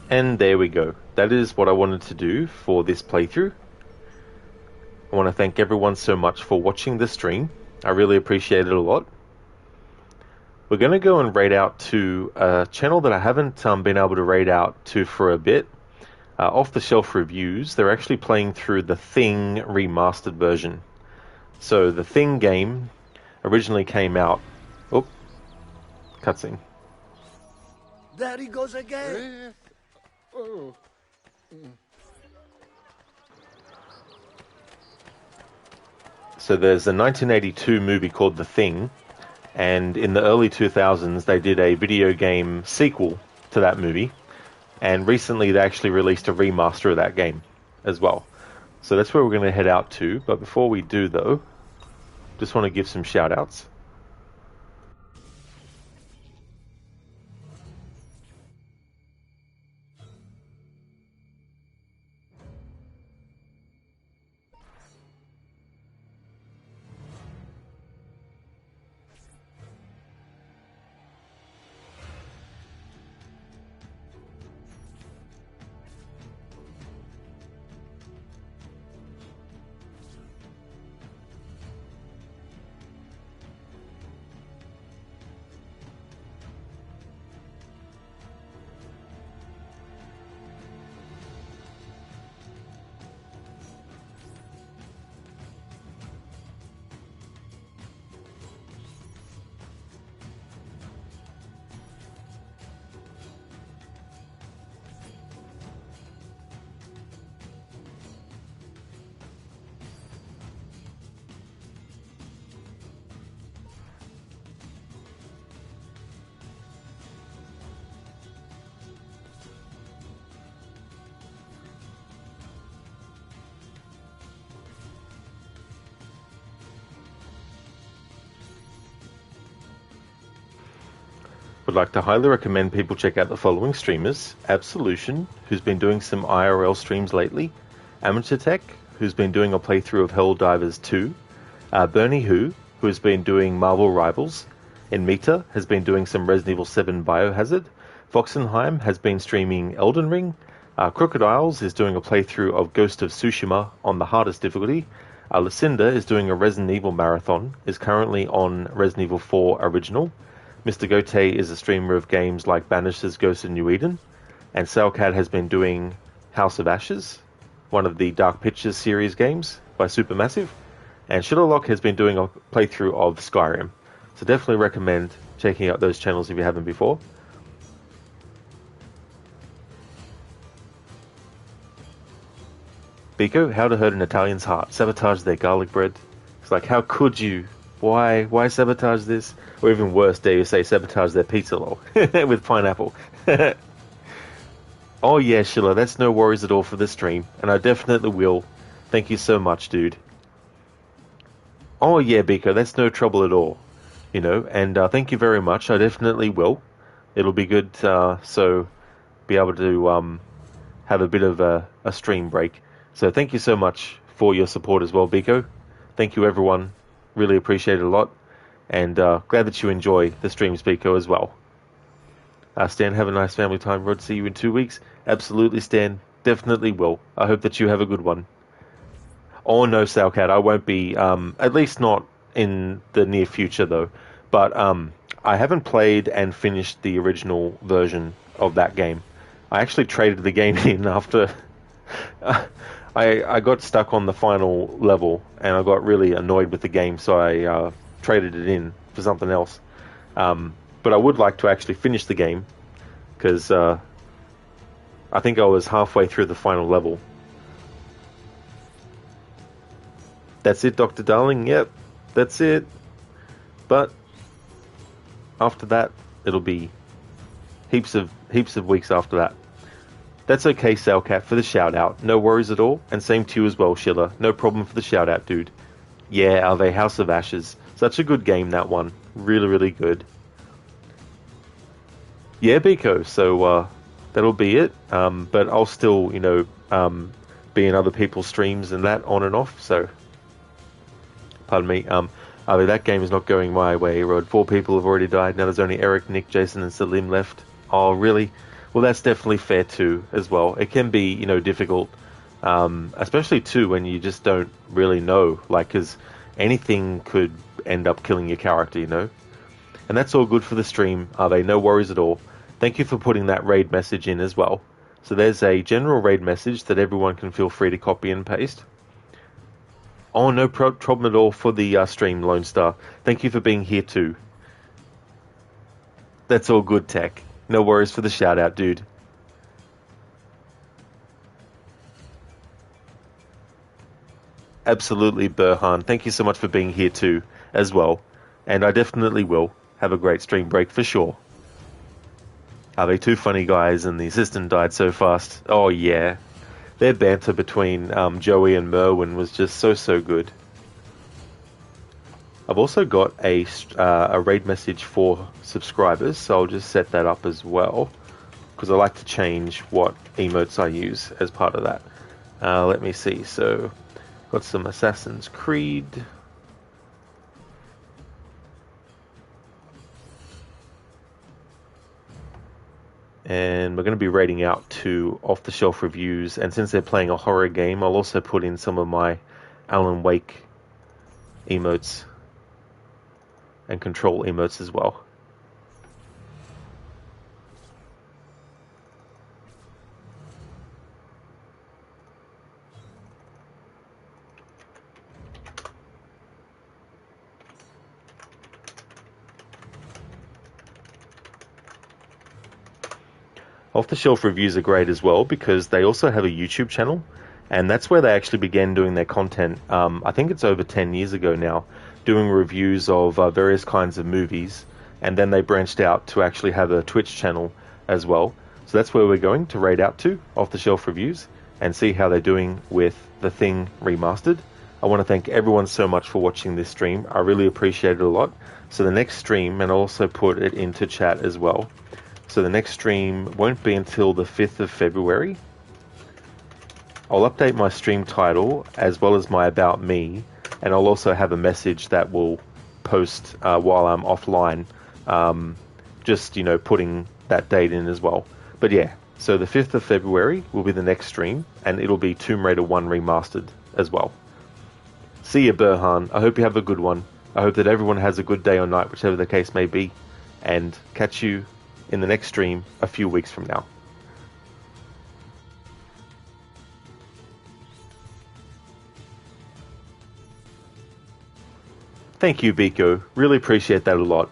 [SPEAKER 2] And there we go. That is what I wanted to do for this playthrough. I want to thank everyone so much for watching the stream. I really appreciate it a lot. We're going to go and raid out to a channel that I haven't been able to raid out to for a bit. Off the Shelf Reviews, they're actually playing through the Thing remastered version. So the Thing game originally came out... Oh, cutscene.
[SPEAKER 16] There he goes again.
[SPEAKER 1] Oh.
[SPEAKER 2] So there's a 1982 movie called The Thing, and in the early 2000s they did a video game sequel to that movie, and recently they actually released a remaster of that game as well. So that's where we're going to head out to, but before we do though, just want to give some shout outs. Would like to highly recommend people check out the following streamers: Absolution, who's been doing some IRL streams lately; Amateur Tech, who's been doing a playthrough of Helldivers 2; Bernie who has been doing Marvel Rivals; Enmita has been doing some Resident Evil 7 Biohazard; Foxenheim has been streaming Elden Ring; Crocodiles is doing a playthrough of Ghost of Tsushima on the hardest difficulty; Lucinda is doing a Resident Evil marathon, is currently on Resident Evil 4 Original; Mr. Gote is a streamer of games like Banishers Ghost of New Eden; and Salcat has been doing House of Ashes, one of the Dark Pictures series games by Supermassive; and Shitterlock has been doing a playthrough of Skyrim. So definitely recommend checking out those channels if you haven't before. Biko, how to hurt an Italian's heart. Sabotage their garlic bread. It's like, how could you? Why sabotage this? Or even worse, dare you say, sabotage their pizza roll with pineapple. Oh yeah, Schiller, that's no worries at all for the stream, and I definitely will. Thank you so much, dude. Oh yeah, Biko, that's no trouble at all. You know, and thank you very much. I definitely will. It'll be good, so be able to have a bit of a stream break. So thank you so much for your support as well, Biko. Thank you, everyone. Really appreciate it a lot, and glad that you enjoy the streams, Biko, as well. Stan, have a nice family time. Rod, see you in 2 weeks. Absolutely, Stan. Definitely will. I hope that you have a good one. Oh no, Salcat, I won't be, at least not in the near future though. But I haven't played and finished the original version of that game. I actually traded the game in after I got stuck on the final level, and I got really annoyed with the game, so I traded it in for something else. But I would like to actually finish the game, because I think I was halfway through the final level. That's it, Dr. Darling? Yep, that's it. But after that, it'll be heaps of weeks after that. That's okay, Sailcat, for the shout-out. No worries at all. And same to you as well, Schiller. No problem for the shout-out, dude. Yeah, Ave House of Ashes. Such a good game, that one. Really, really good. Yeah, Biko. So, that'll be it. But I'll still, be in other people's streams and that on and off, so... Pardon me. Ave, that game is not going my way, Rod. 4 people have already died. Now there's only Eric, Nick, Jason, and Salim left. Oh, really? Well, that's definitely fair too, as well. It can be, difficult, especially too when you just don't really know, because anything could end up killing your character, And that's all good for the stream, Ave. No worries at all. Thank you for putting that raid message in as well. So there's a general raid message that everyone can feel free to copy and paste. Oh, no problem at all for the stream, Lone Star. Thank you for being here too. That's all good, Tech. No worries for the shout-out, dude. Absolutely, Burhan. Thank you so much for being here too, as well. And I definitely will have a great stream break for sure. Are they 2 funny guys and the assistant died so fast? Oh, yeah. Their banter between Joey and Merwin was just so good. I've also got a raid message for subscribers, so I'll just set that up as well, because I like to change what emotes I use as part of that. Let me see, so got some Assassin's Creed. And we're going to be rating out to off-the-shelf reviews, and since they're playing a horror game, I'll also put in some of my Alan Wake emotes and control emotes as well. Off-the-shelf reviews are great as well because they also have a YouTube channel, and that's where they actually began doing their content. I think it's over 10 years ago now, doing reviews of various kinds of movies, and then they branched out to actually have a Twitch channel as well. So that's where we're going to raid out to, off-the-shelf reviews, and see how they're doing with The Thing Remastered. I want to thank everyone so much for watching this stream. I really appreciate it a lot. So the next stream, and I'll also put it into chat as well, so the next stream won't be until the 5th of February. I'll update my stream title as well as my About Me, and I'll also have a message that will post while I'm offline, just, putting that date in as well. But yeah, so the 5th of February will be the next stream, and it'll be Tomb Raider 1 Remastered as well. See ya, Burhan. I hope you have a good one. I hope that everyone has a good day or night, whichever the case may be, and catch you in the next stream a few weeks from now. Thank you, Biko. Really appreciate that a lot.